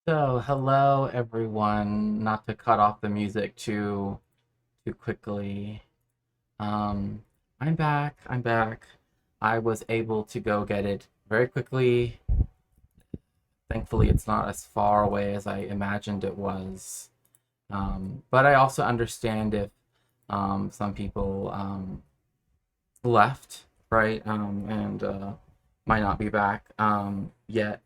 So, hello everyone. Not to cut off the music too quickly. Um, I'm back. I'm back. I was able to go get it very quickly. Thankfully, it's not as far away as I imagined it was. But I also understand if some people left, right? And might not be back yet.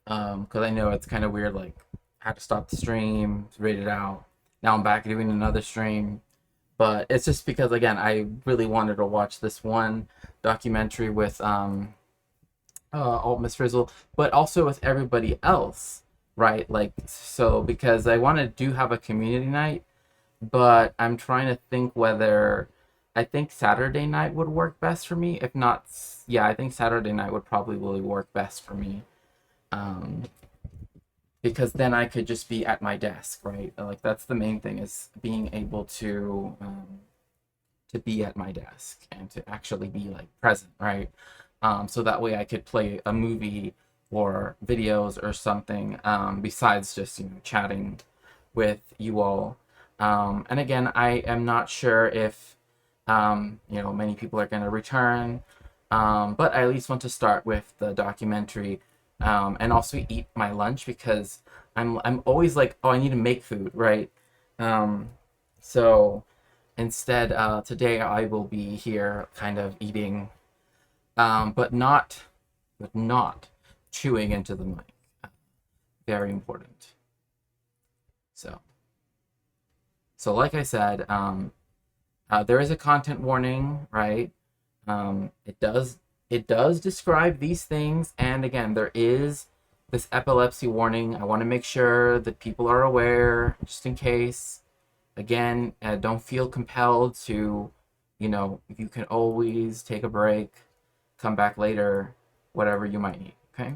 Because I know it's kind of weird. Like, I had to stop the stream, read it out. Now I'm back doing another stream, but it's just because again, I really wanted to watch this one documentary with Alt Miss Frizzle, but also with everybody else, right? Like, so because I want to do have a community night, but I'm trying to think whether I think Saturday night would work best for me. If not, yeah, I think Saturday night would probably really work best for me. Um, because then I could just be at my desk, right? Like that's the main thing is being able to be at my desk and to actually be like present, right? So that way I could play a movie or videos or something besides just chatting with you all. And again, I am not sure if many people are going to return, but I at least want to start with the documentary and also eat my lunch because I'm always like, oh, I need to make food, right? Um, so instead, today I will be here, kind of eating, but not chewing into the mic. Very important. So, so like I said, there is a content warning, right? It does describe these things, and again, there is this epilepsy warning. I want to make sure that people are aware, just in case. Again, don't feel compelled to, you can always take a break, come back later, whatever you might need. Okay.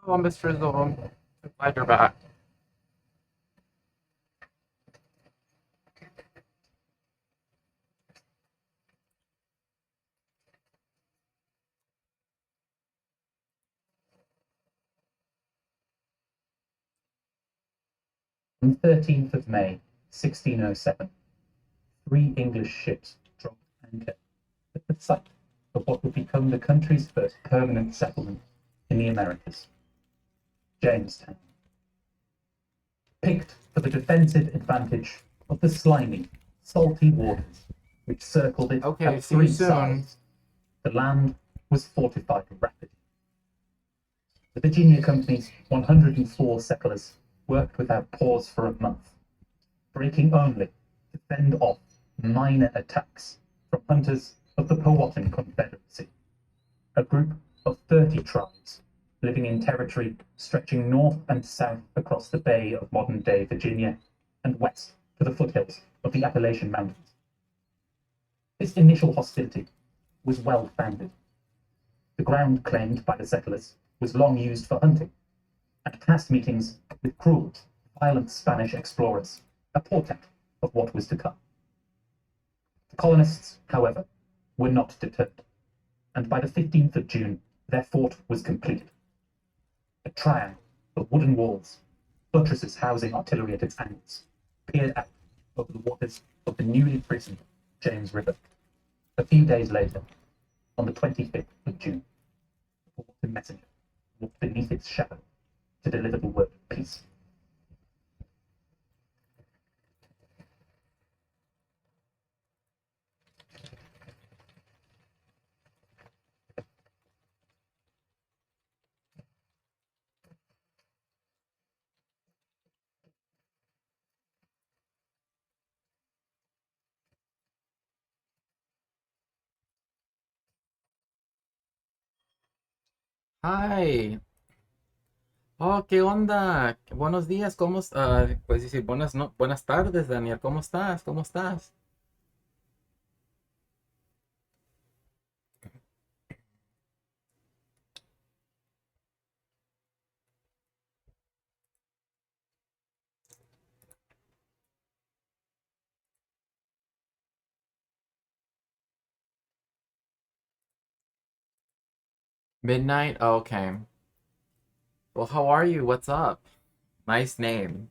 Oh, Mr. Zoom, glad you're back. On the 13th of May, 1607, three English ships dropped anchor at the site of what would become the country's first permanent settlement in the Americas, Jamestown, picked for the defensive advantage of the slimy, salty waters which circled it Okay, at see you three soon. sides. The land was fortified rapidly. The Virginia Company's 104 settlers worked without pause for a month, breaking only to fend off minor attacks from hunters of the Powhatan Confederacy, a group of 30 tribes living in territory stretching north and south across the bay of modern-day Virginia and west to the foothills of the Appalachian Mountains. This initial hostility was well founded. The ground claimed by the settlers was long used for hunting, and past meetings with cruel, violent Spanish explorers a portent of what was to come. The colonists, however, were not deterred, and by the 15th of June their fort was completed. A triangle of wooden walls, buttresses housing artillery at its angles, peered out over the waters of the newly christened James River. A few days later, on the 25th of June, the messenger walked beneath its shadow to deliver the word of peace. Hi. Oh, ¿qué onda? Buenos días, pues decir, buenas tardes, Daniel. ¿Cómo estás? ¿Cómo estás? Midnight? Oh, okay. Well, how are you? What's up? Nice name.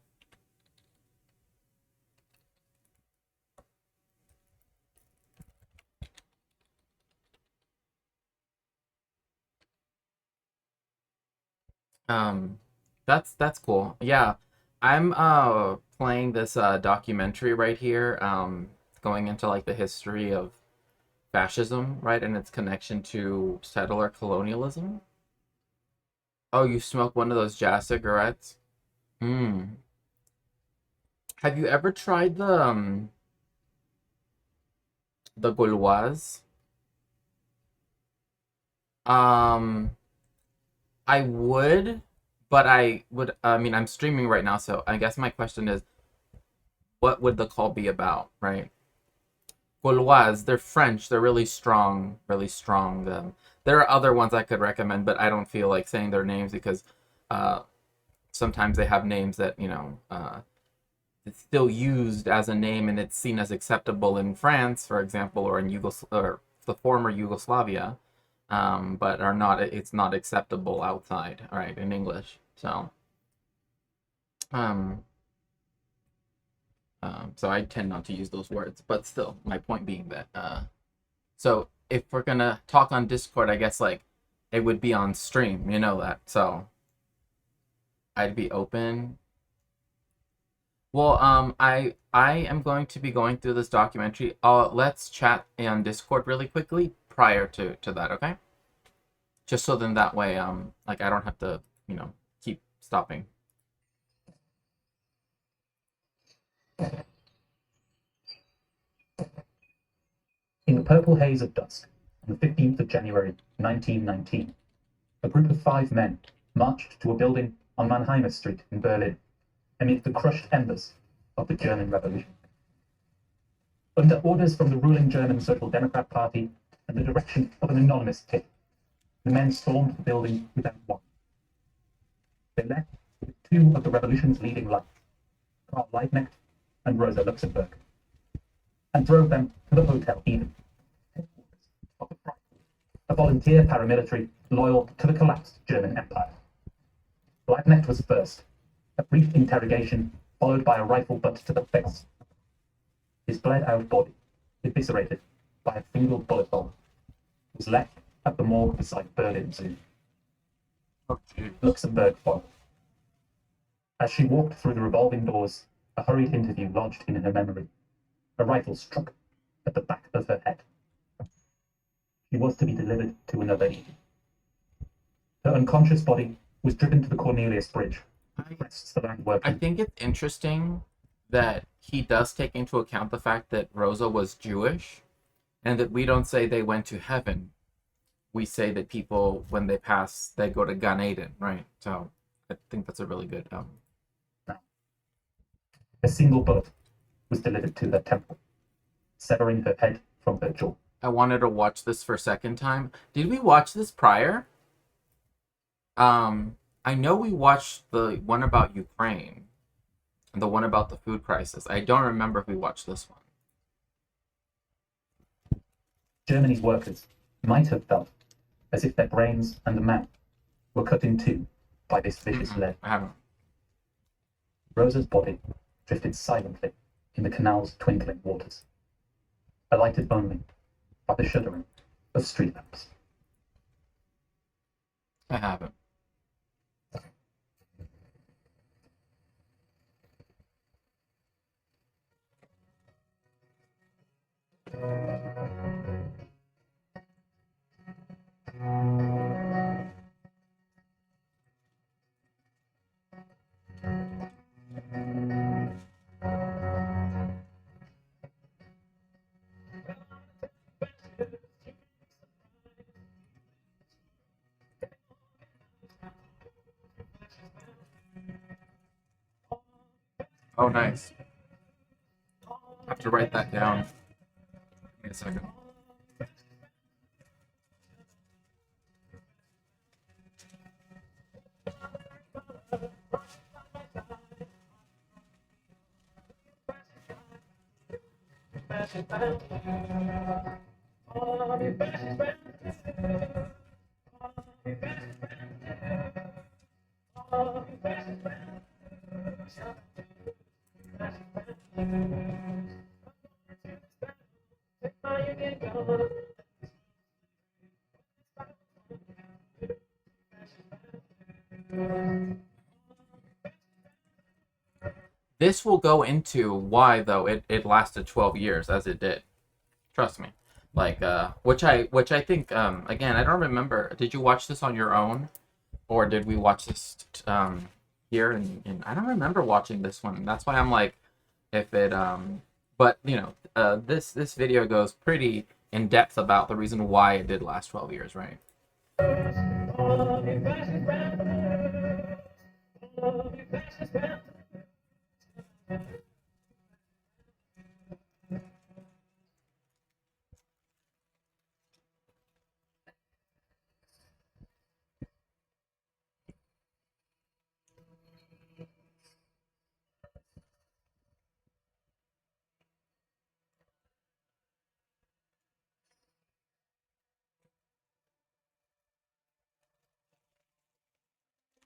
Um, that's cool. Yeah. I'm playing this documentary right here, going into like the history of fascism, right, and its connection to settler colonialism. Oh, you smoke one of those jazz cigarettes? Hmm. Have you ever tried the Gauloise? Um, I would, but I mean, I'm streaming right now, so I guess my question is, what would the call be about, right? Gauloise, they're French, they're really strong, really strong. There are other ones I could recommend, but I don't feel like saying their names because uh, sometimes they have names that, it's still used as a name and it's seen as acceptable in France, for example, or in or the former Yugoslavia, but are not. It's not acceptable outside, all right, in English. Um, so I tend not to use those words, but still, my point being that, so if we're gonna talk on Discord, I guess like it would be on stream, you know that. So I'd be open. Well, I am going to be going through this documentary. Let's chat on Discord really quickly prior to that, okay? Just so then that way, like I don't have to, keep stopping. In the purple haze of dusk, on the 15th of January 1919, a group of 5 men marched to a building on Mannheimer Street in Berlin amid the crushed embers of the German Revolution. Under orders from the ruling German Social Democrat Party and the direction of an anonymous tip, the men stormed the building without one. They left with two of the revolution's leading lights, Karl Liebknecht and Rosa Luxemburg, and drove them to the Hotel Eden, headquarters of the Freikorps, a volunteer paramilitary loyal to the collapsed German Empire. Liebknecht was first, a brief interrogation followed by a rifle butt to the face. His bled-out body, eviscerated by a single bullet hole, was left at the morgue beside Berlin Zoo. Luxemburg followed. As she walked through the revolving doors, a hurried interview lodged in her memory. A rifle struck at the back of her head. She was to be delivered to another Eden. Her unconscious body was driven to the Cornelius Bridge, which I rests the land I working. think it's interesting that he does take into account the fact that Rosa was Jewish, and that we don't say they went to heaven. We say that people, when they pass, they go to Gan Eden, right? So I think that's a really good. A single bullet was delivered to her temple, severing her head from her jaw. I wanted to watch this for a second time. Did we watch this prior? I know we watched the one about Ukraine and the one about the food crisis. I don't remember if we watched this one. Germany's workers might have felt as if their brains and mouth were cut in two by this vicious lead. I haven't. Rosa's body drifted silently in the canal's twinkling waters, alighted only by the shuddering of street lamps. I haven't. Oh, nice. I have to write that down. Give me a second. This will go into why though it lasted 12 years as it did. Trust me. Like which I think again, I don't remember. Did you watch this on your own or did we watch this here and I don't remember watching this one. That's why I'm like if it but you know, this video goes pretty in depth about the reason why it did last 12 years, right?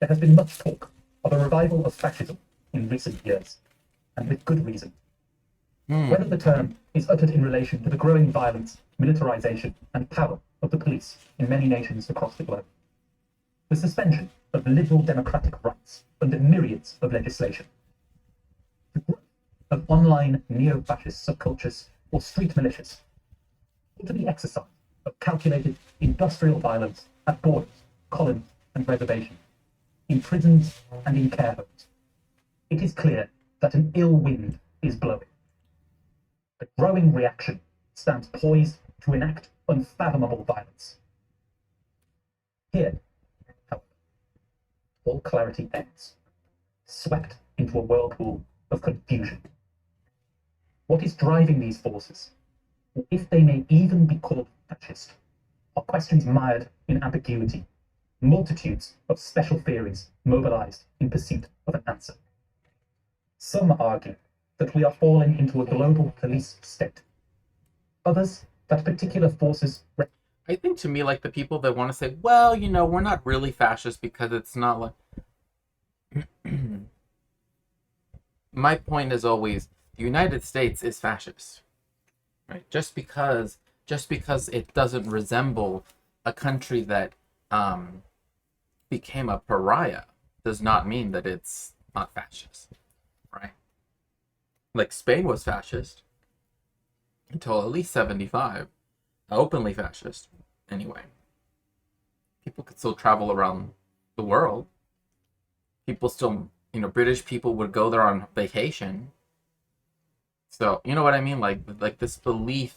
There has been much talk of a revival of fascism in recent years, and with good reason. Whether the term is uttered in relation to the growing violence, militarization, and power of the police in many nations across the globe, the suspension of liberal democratic rights under myriads of legislation, the growth of online neo-fascist subcultures or street militias, or to the exercise of calculated industrial violence at borders, colonies, and reservations, in prisons and in care homes, it is clear that an ill wind is blowing. The growing reaction stands poised to enact unfathomable violence. Here, however, all clarity ends, swept into a whirlpool of confusion. What is driving these forces, or if they may even be called fascist, are questions mired in ambiguity, multitudes of special theories mobilized in pursuit of an answer. Some argue that we are falling into a global police state. Others, that particular forces. I think to me, like the people that want to say, well, you know, we're not really fascist because it's not like. My point is always the United States is fascist, right? Just because it doesn't resemble a country that became a pariah does not mean that it's not fascist, right? Like Spain was fascist until at least 75, openly fascist anyway. People could still travel around the world. People still, you know, British people would go there on vacation. So, you know what I mean? Like this belief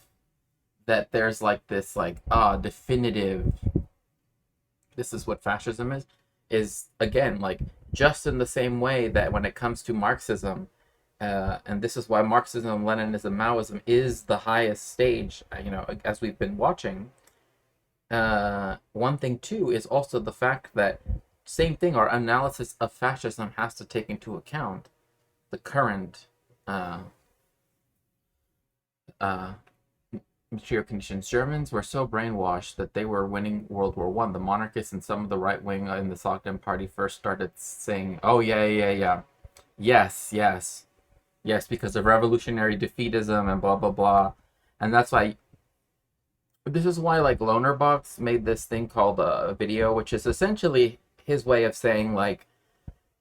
that there's like this like definitive this is what fascism is again like just in the same way that when it comes to Marxism, and this is why Marxism, Leninism, Maoism is the highest stage, you know, as we've been watching. One thing too is also the fact that same thing, our analysis of fascism has to take into account the current uh, material conditions. Germans were so brainwashed that they were winning World War One. The monarchists and some of the right wing in the Socialist Party first started saying, "Oh yeah, yeah, yeah, yes, yes, yes," because of revolutionary defeatism and blah blah blah, and that's why. This is why like Lonerbox made this thing called a video, which is essentially his way of saying like,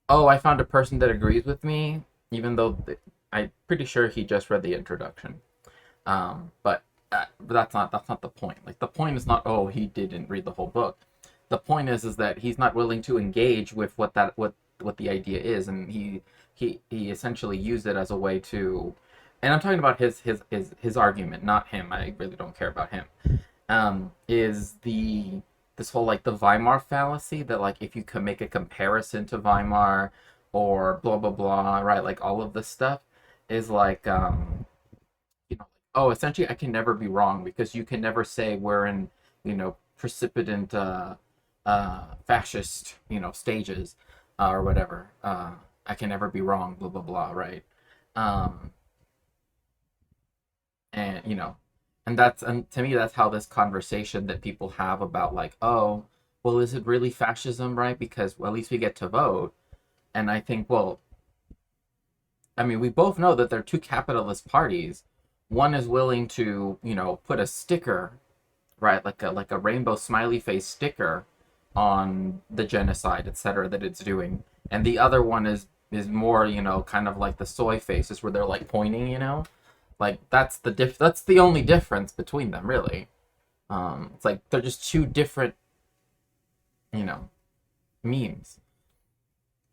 "Oh, I found a person that agrees with me," even though I'm pretty sure he just read the introduction. But that's not the point. Like the point is not, oh, he didn't read the whole book. The point is that he's not willing to engage with what the idea is, and he essentially used it as a way to. And I'm talking about his argument, not him. I really don't care about him. Is this whole like the Weimar fallacy that like if you can make a comparison to Weimar or blah blah blah, right? Like all of this stuff is like oh, essentially I can never be wrong because you can never say we're in, precipitant fascist, stages or whatever. I can never be wrong, blah blah blah, right? Um and and to me that's how this conversation that people have about like, oh, well, is it really fascism, right? Because well, at least we get to vote. And I think, well, I mean, we both know that there are two capitalist parties. One is willing to, put a sticker, right, like a rainbow smiley face sticker on the genocide, etc., that it's doing, and the other one is more, kind of like the soy faces where they're like pointing, like that's the only difference between them, really. It's like they're just two different, you know, memes,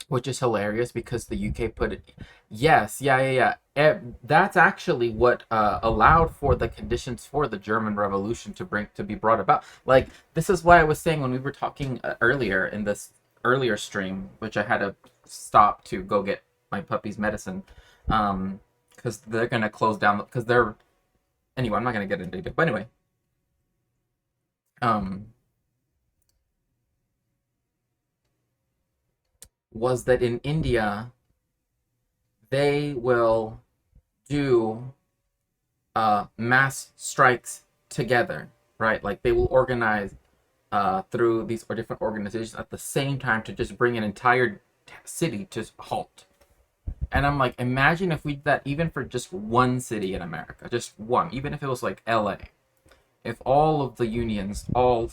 which is hilarious because the UK put it. Yes, yeah, yeah, yeah. That's actually what allowed for the conditions for the German Revolution to be brought about. Like this is why I was saying when we were talking earlier in this earlier stream, which I had to stop to go get my puppy's medicine, because they're gonna close down because they're anyway. I'm not gonna get into it, but anyway, um, was that in India they will do mass strikes together, right? Like they will organize through these different organizations at the same time to just bring an entire city to halt. And I'm like, imagine if we did that even for just one city in America, just one, even if it was like LA. If all of the unions all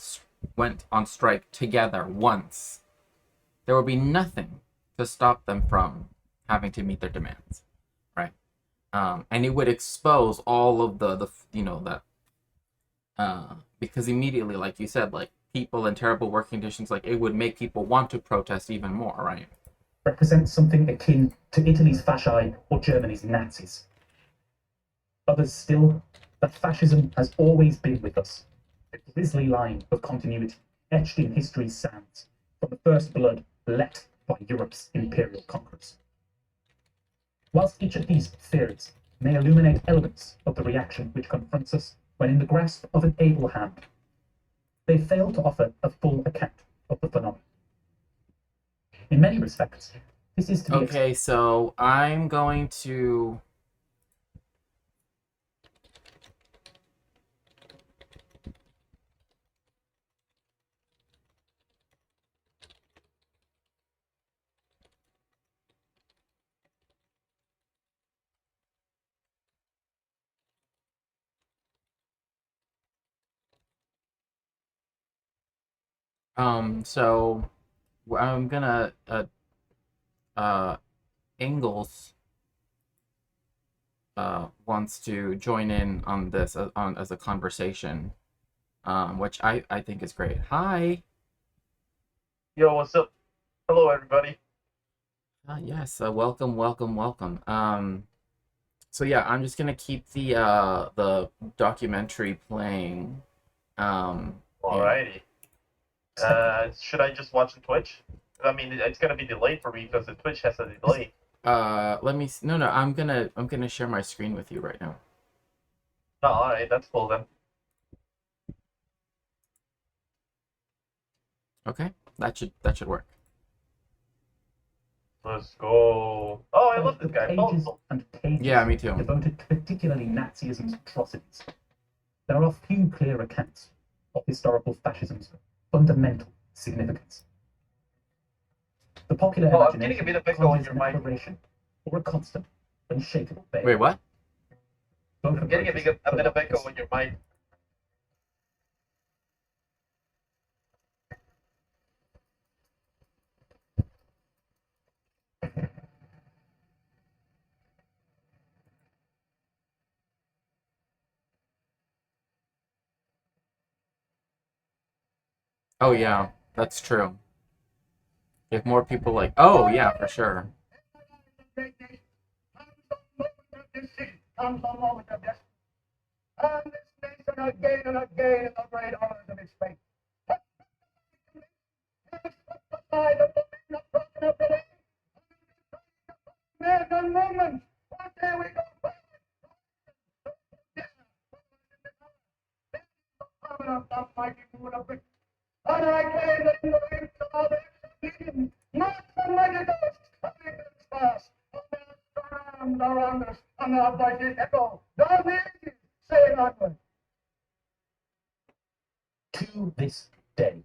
went on strike together once, there would be nothing to stop them from having to meet their demands, right? And it would expose all of the that because immediately, like you said, like people in terrible working conditions, like it would make people want to protest even more, right? Represents something akin to Italy's fasci or Germany's Nazis. Others still, that fascism has always been with us, a grisly line of continuity etched in history's sands from the first blood let by Europe's imperial conquerors. Whilst each of these theories may illuminate elements of the reaction which confronts us when in the grasp of an able hand, they fail to offer a full account of the phenomenon. In many respects, this is to be Okay, so I'm going to. So I'm gonna uh Engels wants to join in on this on as a conversation, which I think is great. Hi. Yo, what's up? Hello, everybody. Yes. Welcome, welcome, welcome. So yeah, I'm just gonna keep the documentary playing. And Alrighty. Should I just watch on Twitch? I mean, it's gonna be delayed for me because the Twitch has a delay. let me. No, no. I'm gonna share my screen with you right now. Oh, alright, that's cool then. Okay, that should work. Let's go. Oh, I love this guy. pages Paul. and pages Yeah, me too. devoted to particularly Nazism's atrocities. There are few clear accounts of historical fascism's fundamental significance. The popular Oh, I'm getting imagination a bit of echo on conjures your an mic. aberration or a constant, unshakable veil. Wait, what? Both I'm getting a approaches bit of are echo on your mic. Oh yeah, that's true. If more people like, oh yeah, for sure. Comes the moment of death. And this nation again and again in the great honors of its faith. of the mighty rule of Britain. And I came in the midst of execution, not the mighty ghost of the fast, and their storms around us, and their voices echo down the ages, saying onward. To this day,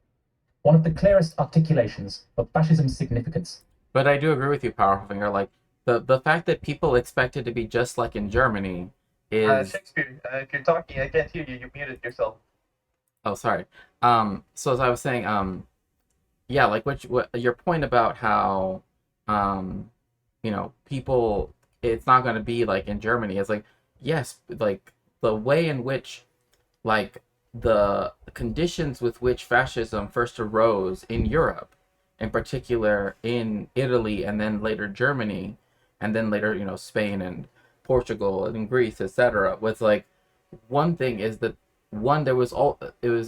one of the clearest articulations of fascism's significance. But I do agree with you, Powerful Finger. Like the fact that people expect it to be just like in Germany is Shakespeare, if you're talking, I can't hear you. You muted yourself. oh sorry. So as I was saying, yeah, like what your point about how people, it's not going to be like in Germany. It's like, yes, like the way in which, like, the conditions with which fascism first arose in Europe, in particular in Italy and then later Germany, and then later, Spain and Portugal and Greece, etc., was like, one thing is that one, it was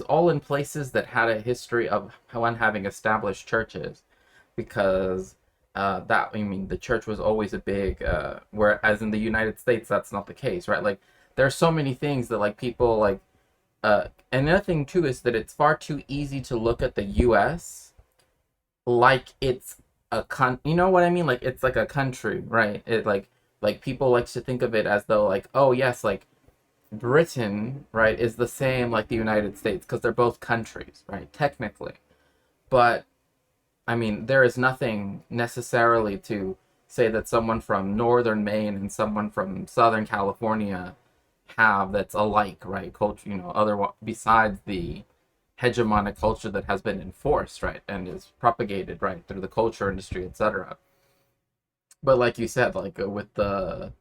all in places that had a history of one having established churches, because that, I mean, the church was always a big, whereas in the United States that's not the case, right? Like there are so many things that like people like, another thing too is that it's far too easy to look at the US like it's you know what I mean, like it's like a country, right? It like people like to think of it as though like, oh yes, like Britain, right, is the same like the United States because they're both countries, right, technically. But I mean, there is nothing necessarily to say that someone from northern Maine and someone from southern California have that's alike, right? Culture, other besides the hegemonic culture that has been enforced, right, and is propagated, right, through the culture industry, etc. But like you said, like with the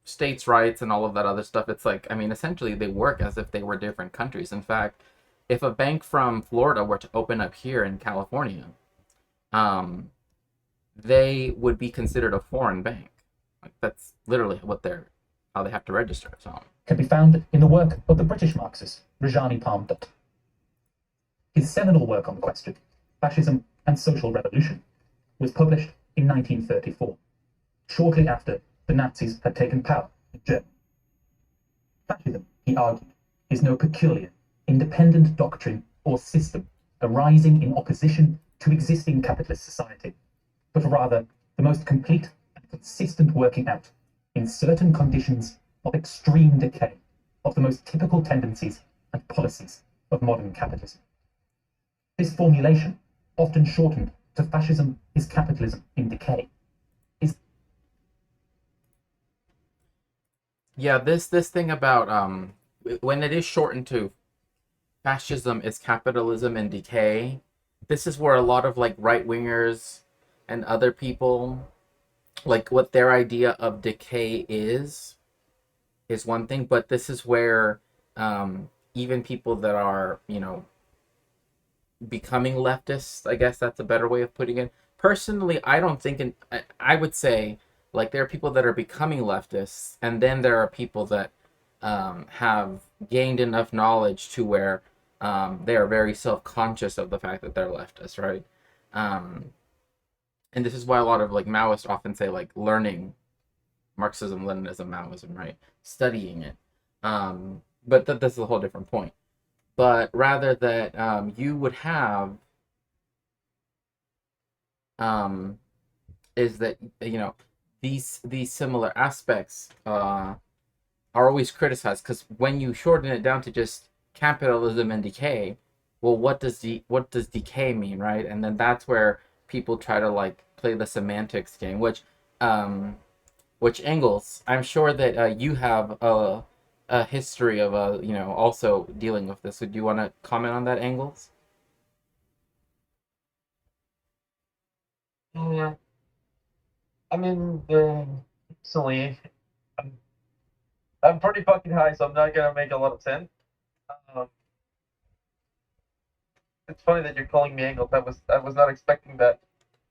states' rights and all of that other stuff, it's like, I mean, essentially they work as if they were different countries. In fact, if a bank from Florida were to open up here in California, they would be considered a foreign bank. Like that's literally how they have to register. So Can be found in the work of the British Marxist Rajani Palmdot. His seminal work on the question, Fascism and Social Revolution, was published in 1934, shortly after the Nazis had taken power in Germany. Fascism, he argued, is no peculiar, independent doctrine or system arising in opposition to existing capitalist society, but rather the most complete and consistent working out, in certain conditions of extreme decay, of the most typical tendencies and policies of modern capitalism. This formulation, often shortened to fascism is capitalism in decay, is this thing about when it is shortened to fascism is capitalism in decay, this is where a lot of like right wingers and other people, like what their idea of decay is one thing, but this is where even people that are, becoming leftists, I guess that's a better way of putting it. Personally, I don't think, I would say, like, there are people that are becoming leftists, and then there are people that have gained enough knowledge to where they are very self-conscious of the fact that they're leftists, right? And this is why a lot of like Maoists often say like learning Marxism, Leninism, Maoism, right? Studying it. But this is a whole different point. But rather that you would have is that these similar aspects are always criticized, because when you shorten it down to just capitalism and decay, well, what does decay mean, right? And then that's where people try to like play the semantics game, which Engels, I'm sure that you have a history of also dealing with this. Would you want to comment on that, Engels? Yeah. I mean, recently, I'm, I'm pretty fucking high, so I'm not gonna make a lot of sense. Um, it's funny that you're calling me Angle. I was not expecting that.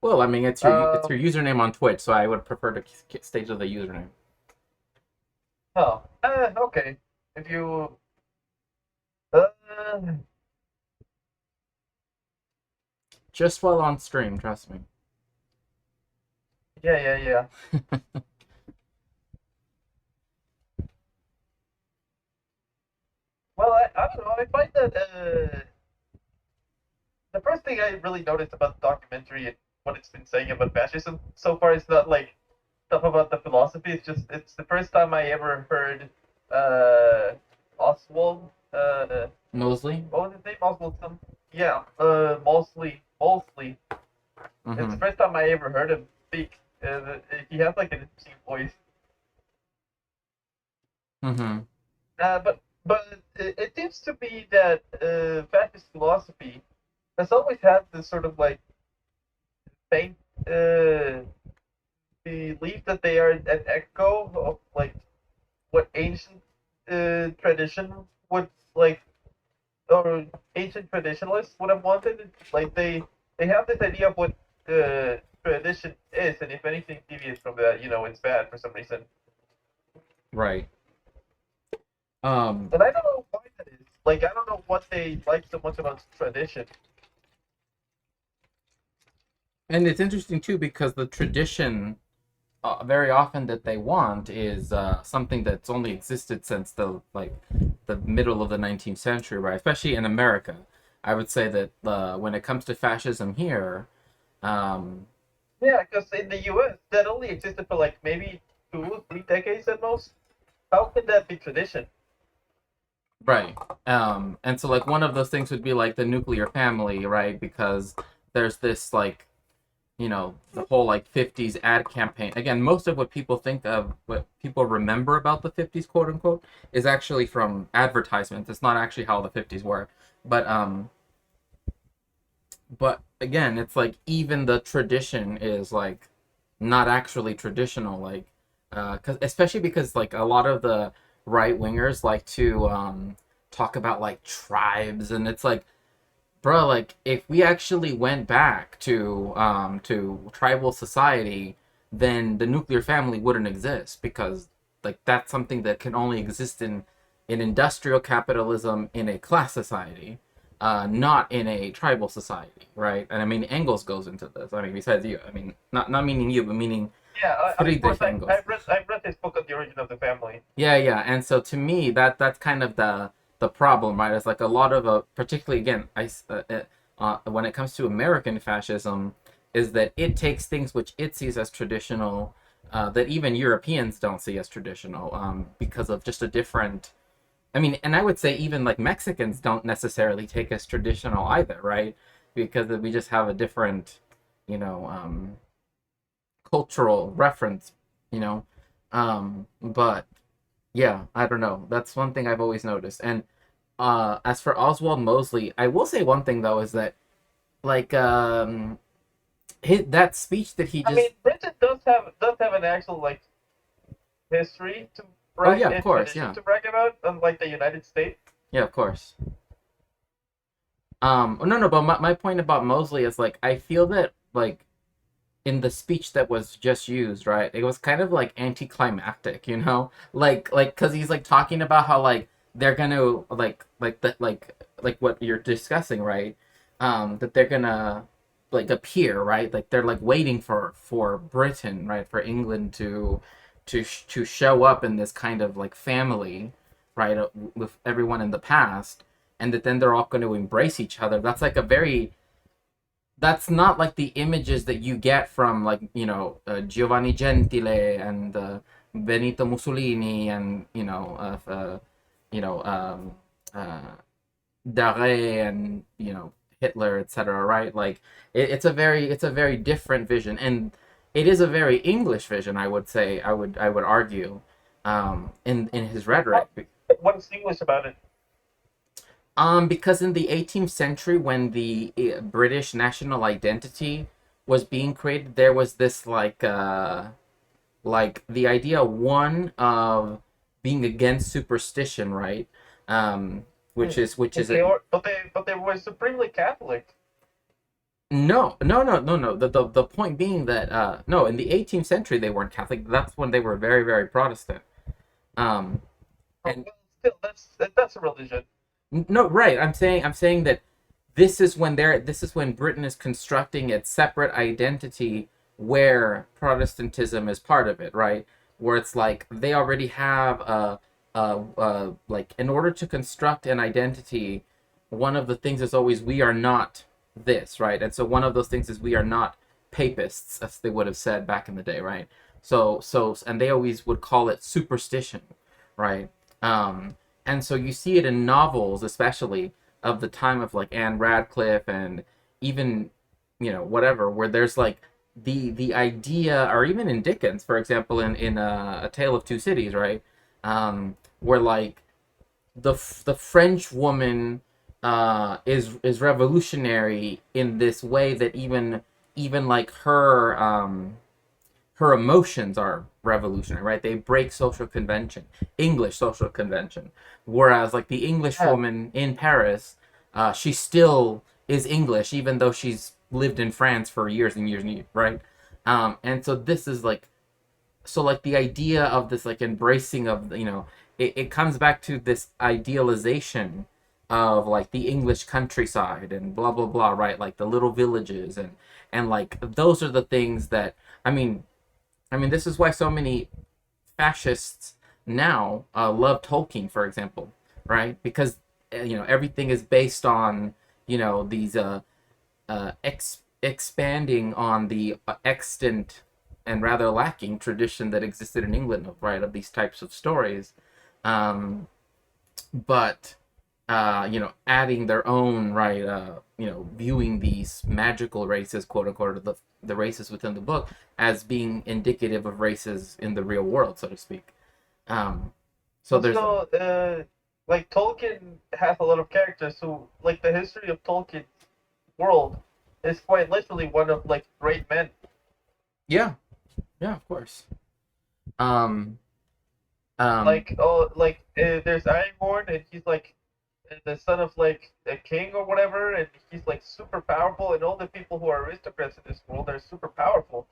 Well, I mean, it's your Um, username on Twitch, so I would prefer to stay to the username. oh, okay. If you, uh, Just while on stream, trust me. yeah. Well, I I find that the first thing I really noticed about the documentary and what it's been saying about fascism so far is not like stuff about the philosophy. It's the first time I ever heard uh, Oswald. Mosley. What was his name? Oswald. Yeah. Mostly. It's the Mm-hmm. first time I ever heard him speak. He has like an interesting voice. Mm-hmm. But it seems to be that fascist philosophy has always had this sort of like faint uh, belief that they are an echo of like what ancient tradition would like, or ancient traditionalists would have wanted. Like they have this idea of what tradition is, and if anything deviates from that, it's bad for some reason. Right. And I don't know why that is. Like I don't know what they like so much about tradition. And it's interesting too because the tradition very often that they want is something that's only existed since the middle of the 19th century, right? Especially in America. I would say that when it comes to fascism here, um, Yeah, because in the U.S. that only existed for like maybe 2, 3 decades at most. How can that be tradition? right. And so like one of those things would be like the nuclear family, right? Because there's this like the whole like 50s ad campaign. Again, most of what people think of, what people remember about the 50s, quote unquote, is actually from advertisements. It's not actually how the 50s were. But again, it's like even the tradition is like not actually traditional, like cause, especially because like a lot of the right wingers like to talk about like tribes, and it's like, bro, like if we actually went back to tribal society, then the nuclear family wouldn't exist, because like that's something that can only exist in industrial capitalism in a class society, not in a tribal society, right? And I mean Engels goes into this. I mean, besides you, I mean, not meaning you, but meaning Yeah, of course Friedrich Engels. I've read his book on the origin of the family. Yeah. And so to me, that's kind of the problem, right? It's like a lot of particularly again, when it comes to American fascism, is that it takes things which it sees as traditional, that even Europeans don't see as traditional, because of just a different. I mean, and I would say even like Mexicans don't necessarily take as traditional either, right? Because we just have a different, you know, cultural reference, you know. But yeah, I don't know. That's one thing I've always noticed. And as for Oswald Mosley, I will say one thing though, is that like that speech that he I mean, just. Britain does have an actual like history to Oh brag yeah, of and course, tradition yeah. to brag about, unlike the United States. Yeah, of course. No, but my point about Mosley is like I feel that like in the speech that was just used, right? It was kind of like anticlimactic, like because he's like talking about how like they're gonna like what you're discussing, right? That they're gonna like appear, right? Like they're like waiting for Britain, right? For England to show up in this kind of like family, right? With everyone in the past, and that then they're all going to embrace each other. That's not like the images that you get from like Giovanni Gentile and Benito Mussolini and you know um, uh, Dare and Hitler, etc. Right? Like it's a very different vision, and it is a very English vision. I would say I would argue, in his rhetoric. What's English about it? Because in the 18th century, when the British national identity was being created, there was this like the idea one of being against superstition, right? Which is But a they were supremely Catholic. no. The point being that no, in the 18th century they weren't Catholic. That's when they were very, very Protestant. Um, Oh, and well, still, that's a religion. no, right. I'm saying that this is when Britain is constructing its separate identity, where Protestantism is part of it, right? Where it's like they already have a like in order to construct an identity, one of the things is always we are not this, right? And so one of those things is we are not papists, as they would have said back in the day, right? And they always would call it superstition, right? And so you see it in novels, especially of the time of like Anne Radcliffe and even, whatever, where there's like the idea, or even in Dickens, for example, in A Tale of Two Cities, right? Where like the French woman is revolutionary in this way that even like her emotions are revolutionary, right? They break social convention, English social convention. Whereas like the English Yeah. woman in Paris, she still is English, even though she's lived in France for years and years and years, right? And so this is like, so like the idea of this like embracing of, it comes back to this idealization of like the English countryside and blah blah blah, right? Like the little villages, and like those are the things that, I mean, this is why so many fascists now love Tolkien, for example, right? Because everything is based on these expanding on the extant and rather lacking tradition that existed in England, right, of these types of stories, um, but adding their own, right, viewing these magical races, quote unquote, the races within the book as being indicative of races in the real world, so to speak. Um, so there's Also, like Tolkien has a lot of characters, so like the history of Tolkien's world is quite literally one of like great men. yeah, yeah, of course. Um, um, Like there's Aragorn, and he's like the son of like a king or whatever, and he's like super powerful, and all the people who are aristocrats in this world are super powerful.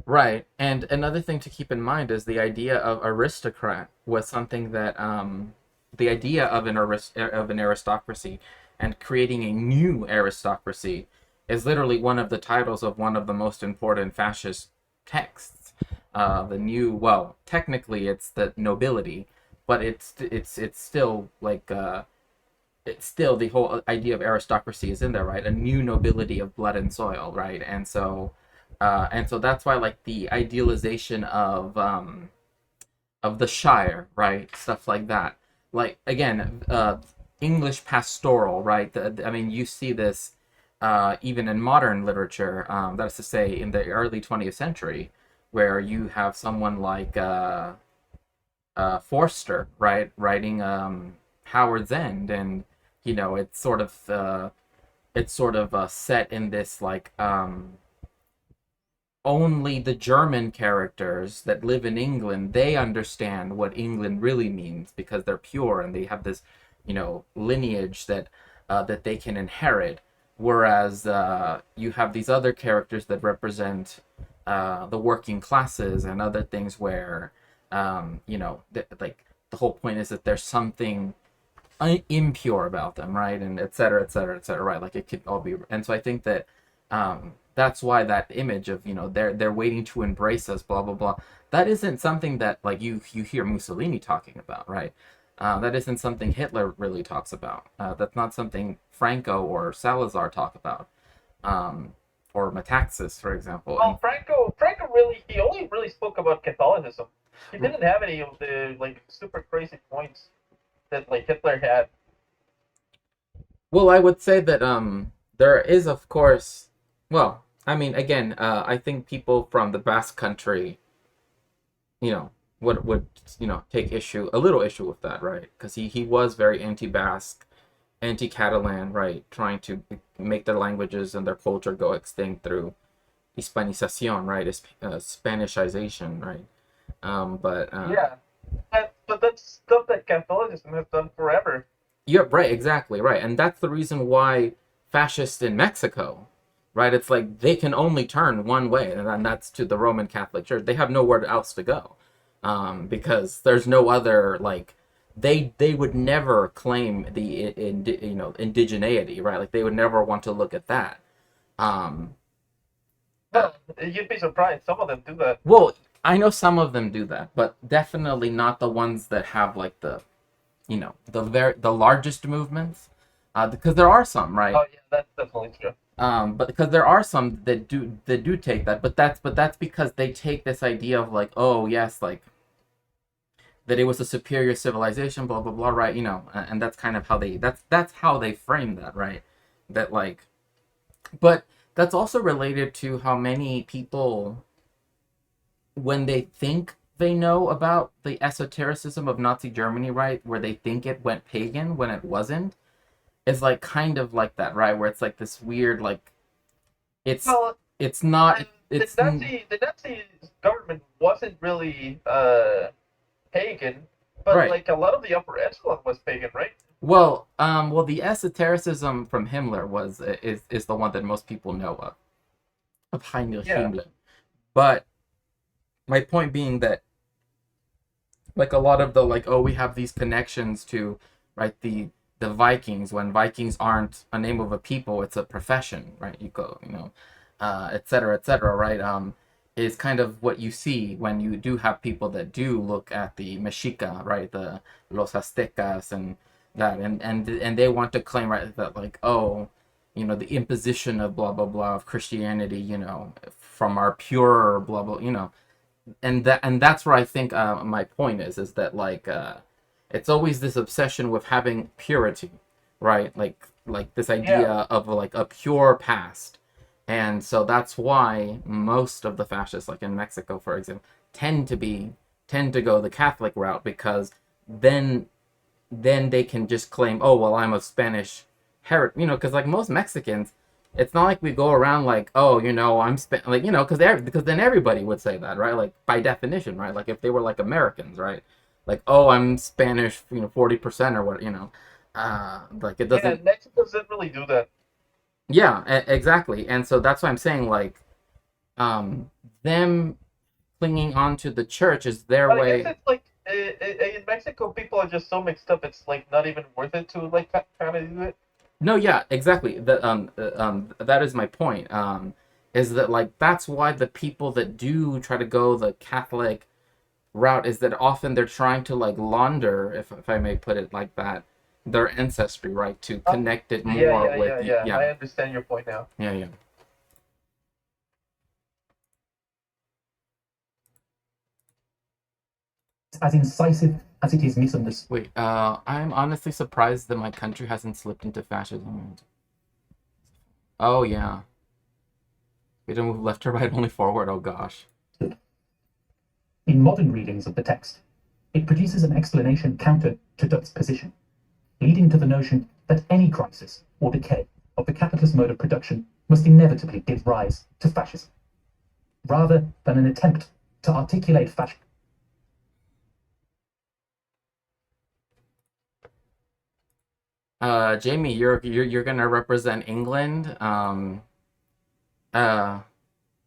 Right. And another thing to keep in mind is the idea of aristocrat was something that the idea of an aristocracy and creating a new aristocracy is literally one of the titles of one of the most important fascist texts. The new, well, technically it's the nobility, but it's still like it's still the whole idea of aristocracy is in there, right? A new nobility of blood and soil, right? And so that's why like the idealization of the Shire, right? Stuff like that. Like again, English pastoral, right? I mean, you see this even in modern literature. That's to say, in the early 20th century, where you have someone like Forster, right, writing Howard's End, and it's sort of set in this like only the German characters that live in England, they understand what England really means because they're pure and they have this, lineage that they can inherit. Whereas you have these other characters that represent the working classes and other things where, like the whole point is that there's something impure about them, right? And et cetera, et cetera, et cetera, right? Like it could all be, and so I think that that's why that image of they're waiting to embrace us, blah blah blah. That isn't something that like you hear Mussolini talking about, right? That isn't something Hitler really talks about. That's not something Franco or Salazar talk about, or Metaxas, for example. And Well, Franco really he only really spoke about Catholicism. He didn't have any of the like super crazy points that like Hitler had. well, I would say that there is, of course, well, I mean, again, I think people from the Basque Country, would take a little issue with that, right? Because he was very anti-Basque, anti-Catalan, right? Trying to make their languages and their culture go extinct through Hispanización, right? Spanishization, right? But Yeah, but that's stuff that Catholicism has done forever. You're right, exactly right. And that's the reason why fascists in Mexico, right? It's like they can only turn one way, and that's to the Roman Catholic Church. They have nowhere else to go, because there's no other like they would never claim the indigeneity, right? Like they would never want to look at that. Um, uh, No, you'd be surprised. Some of them do that. well, I know some of them do that, but definitely not the ones that have like the largest movements, because there are some, right? Oh yeah, that's definitely true. But because there are some that do take that, but that's because they take this idea of like, oh yes, like that it was a superior civilization, blah blah blah, right? And that's kind of how that's how they frame that, right? That like, but that's also related to how many people, when they think they know about the esotericism of Nazi Germany, right, where they think it went pagan when it wasn't, is like kind of like that, right? Where it's like this weird, like it's Well, it's not the, it's the Nazi government wasn't really pagan, but right. like a lot of the upper echelon was pagan, right? Well, the esotericism from Himmler is the one that most people know of Heinrich Yeah. Himmler. But my point being that like a lot of the like, oh, we have these connections to, right, the Vikings, when Vikings aren't a name of a people, it's a profession, right? You go, et cetera, right? Is kind of what you see when you do have people that do look at the Mexica, right? The Los Aztecas and that, and they want to claim, right, that like, oh, the imposition of blah blah blah of Christianity, from our pure blah blah, and that's where I think my point is that like it's always this obsession with having purity, right? Like this idea Yeah. of like a pure past, and so that's why most of the fascists, like in Mexico, for example, tend to go the Catholic route, because then they can just claim, oh well, I'm a Spanish heretic, because like most Mexicans, it's not like we go around like, oh, like, because then everybody would say that, right? Like by definition, right? Like if they were like Americans, right? Like, oh, I'm Spanish, 40% or what, like it Yeah, doesn't. Mexico doesn't really do that. Yeah, exactly. And so that's why I'm saying like, them clinging on to the church is their But I guess way. it's like in Mexico, people are just so mixed up. It's like not even worth it to like kind of do it. No, yeah, exactly. That is my point. Is that like that's why the people that do try to go the Catholic route is that often they're trying to like launder, if I may put it like that, their ancestry, right, to Oh, connect it yeah, more yeah, with yeah, the yeah. yeah, I understand your point now. yeah, yeah. As incisive as it is misunderstood. Wait, I'm honestly surprised that my country hasn't slipped into fascism. Oh yeah, we don't move left or right, only forward. Oh gosh. In modern readings of the text, it produces an explanation counter to Dutt's position, leading to the notion that any crisis or decay of the capitalist mode of production must inevitably give rise to fascism, rather than an attempt to articulate fascism. Jamie, you're gonna represent England. Uh,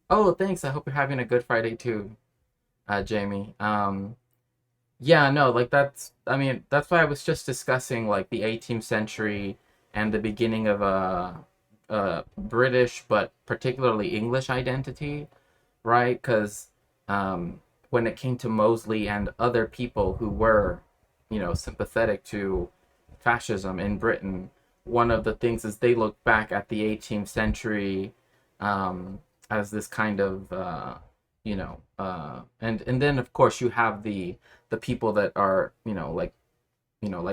oh, thanks. I hope you're having a good Friday too, Jamie. Yeah, no, like I mean, that's why I was just discussing like the 18th century and the beginning of British, but particularly English identity, right? Because when it came to Mosley and other people who were, sympathetic to fascism in Britain, one of the things is they look back at the 18th century as this kind of, and then of course you have the people that are, like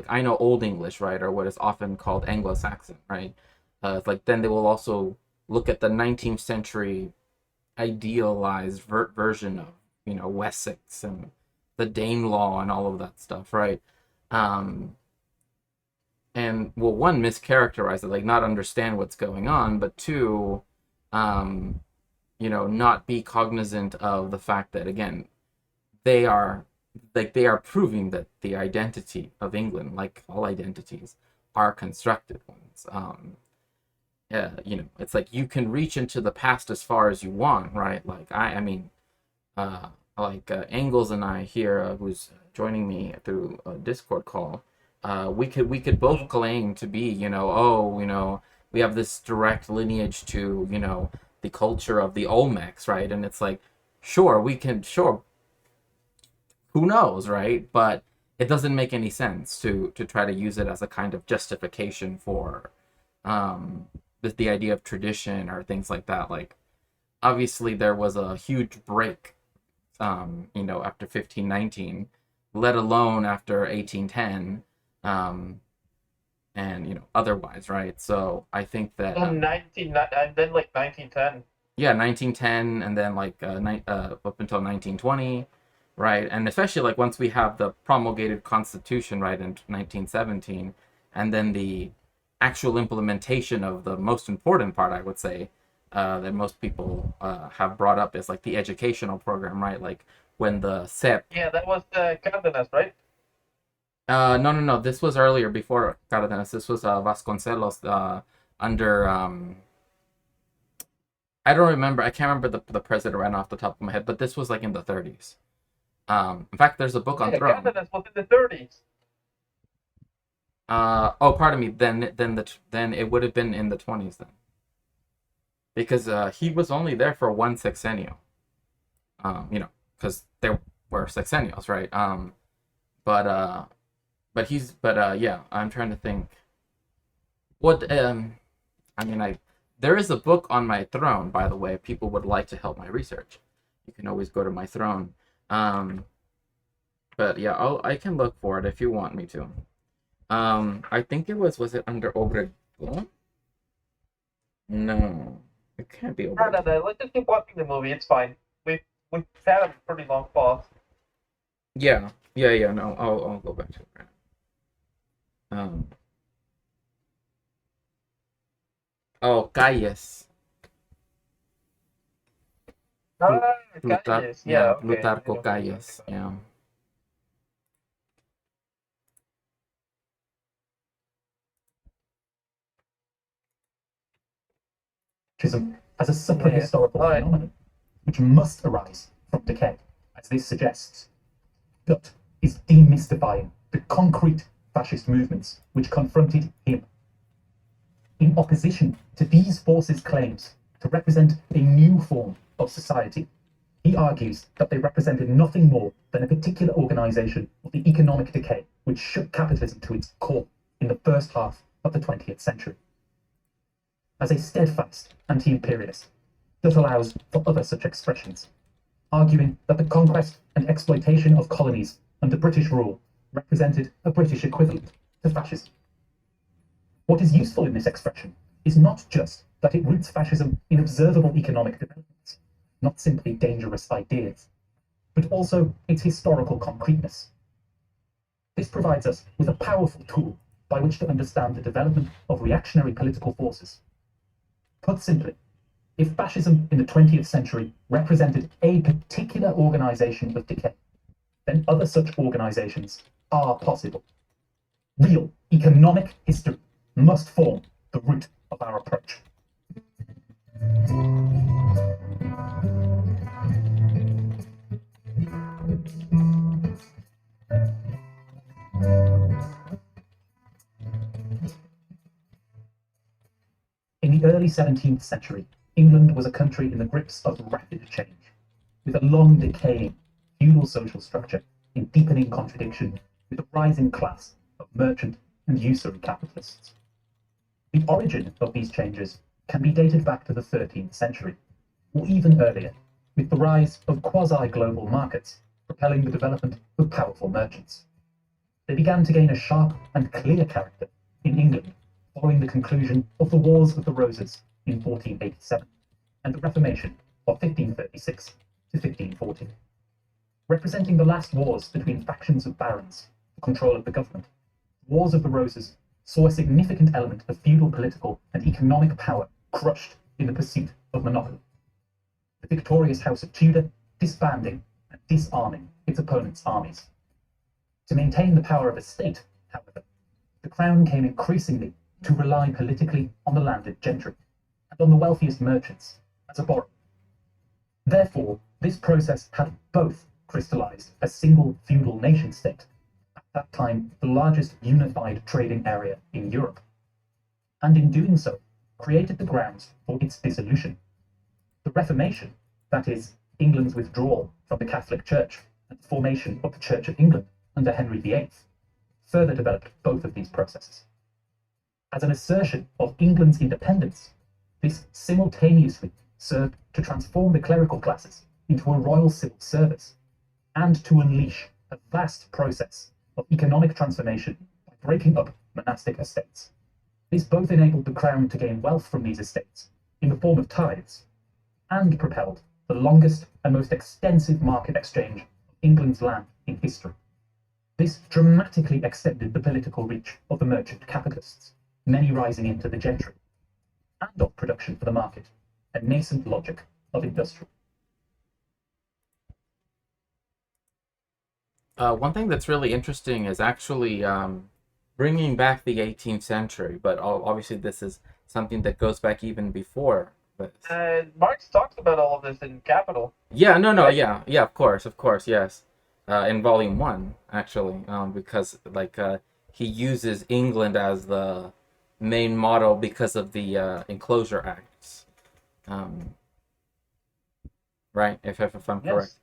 I know Old English, right, or what is often called Anglo-Saxon, right? It's like then they will also look at the 19th century idealized version of, Wessex and the Danelaw and all of that stuff, right? Um, and well, one, mischaracterize it, like not understand what's going on, but two, um, not be cognizant of the fact that again, they are they are proving that the identity of England, like all identities, are constructed ones. It's like you can reach into the past as far as you want, right? Like I mean, Angles and I here, who's joining me through a Discord call, we could both claim to be, oh, we have this direct lineage to, the culture of the Olmecs, right? And it's like, sure, we can, sure, who knows, right? But it doesn't make any sense to try to use it as a kind of justification for the idea of tradition or things like that. Like, obviously there was a huge break, after 1519, let alone after 1810, and otherwise, right? So I think that 19 and then like 1910. yeah, 1910, and then like up until 1920, right? And especially like once we have the promulgated Constitution, right, in 1917, and then the actual implementation of the most important part, I would say, that most people have brought up is like the educational program, right? Like when the SEP. Yeah, that was Cárdenas, right? No, no, no. This was earlier before Cardenas. This was Vasconcelos under. I don't remember. I can't remember the president right off the top of my head, but this was like in the 30s. In fact, there's a book on Yeah, Throne. Cárdenas was in the 30s. Oh, pardon me. Then it would have been in the 20s then, because he was only there for one sexennial. Because there were sexennials, right? But yeah, I'm trying to think. What I mean, there is a book on my Throne, by the way. If people would like to help my research, you can always go to my Throne. But yeah, I can look for it if you want me to. I think was it under Obregón? No, it can't be No, Obregón. no, no. Let's just keep watching the movie. It's fine. We've had a pretty long pause. Yeah. No, I'll go back to it right now. Oh, Calles. Ah, Calles. Yeah, okay. I know Plutarco who you're Calles. talking about. Yeah. Fascism as a supra-historical Alright. phenomenon, which must arise from decay, as this suggests, but is demystifying the concrete fascist movements which confronted him. In opposition to these forces' claims to represent a new form of society, he argues that they represented nothing more than a particular organization of the economic decay which shook capitalism to its core in the first half of the 20th century. As a steadfast anti-imperialist, that allows for other such expressions, arguing that the conquest and exploitation of colonies under British rule represented a British equivalent to fascism. What is useful in this expression is not just that it roots fascism in observable economic developments, not simply dangerous ideas, but also its historical concreteness. This provides us with a powerful tool by which to understand the development of reactionary political forces. Put simply, if fascism in the 20th century represented a particular organization of decay, then other such organizations are possible. Real economic history must form the root of our approach. In the early 17th century, England was a country in the grips of rapid change, with a long decaying feudal social structure in deepening contradiction with the rising class of merchant and usury capitalists. The origin of these changes can be dated back to the 13th century, or even earlier, with the rise of quasi-global markets propelling the development of powerful merchants. They began to gain a sharp and clear character in England following the conclusion of the Wars of the Roses in 1487 and the Reformation of 1536 to 1540. Representing the last wars between factions of barons for control of the government, the Wars of the Roses saw a significant element of feudal political and economic power crushed in the pursuit of monopoly. The victorious House of Tudor disbanding and disarming its opponents' armies. To maintain the power of a state, however, the crown came increasingly to rely politically on the landed gentry and on the wealthiest merchants as a borrower. Therefore, this process had both crystallized a single feudal nation state, at that time the largest unified trading area in Europe, and in doing so, created the grounds for its dissolution. The Reformation, that is, England's withdrawal from the Catholic Church and the formation of the Church of England under Henry VIII further developed both of these processes. As an assertion of England's independence, this simultaneously served to transform the clerical classes into a royal civil service and to unleash a vast process of economic transformation by breaking up monastic estates. This both enabled the crown to gain wealth from these estates in the form of tithes and propelled the longest and most extensive market exchange of England's land in history. This dramatically extended the political reach of the merchant capitalists, many rising into the gentry, and of production for the market, a nascent logic of industry. One thing that's really interesting is actually bringing back the 18th century, but obviously this is something that goes back even before. But Marx talks about all of this in Capital. yeah, no, Right? yeah, of course, yes. In volume 1, actually, because like he uses England as the main model because of the Enclosure Acts, right? If I'm correct. Yes.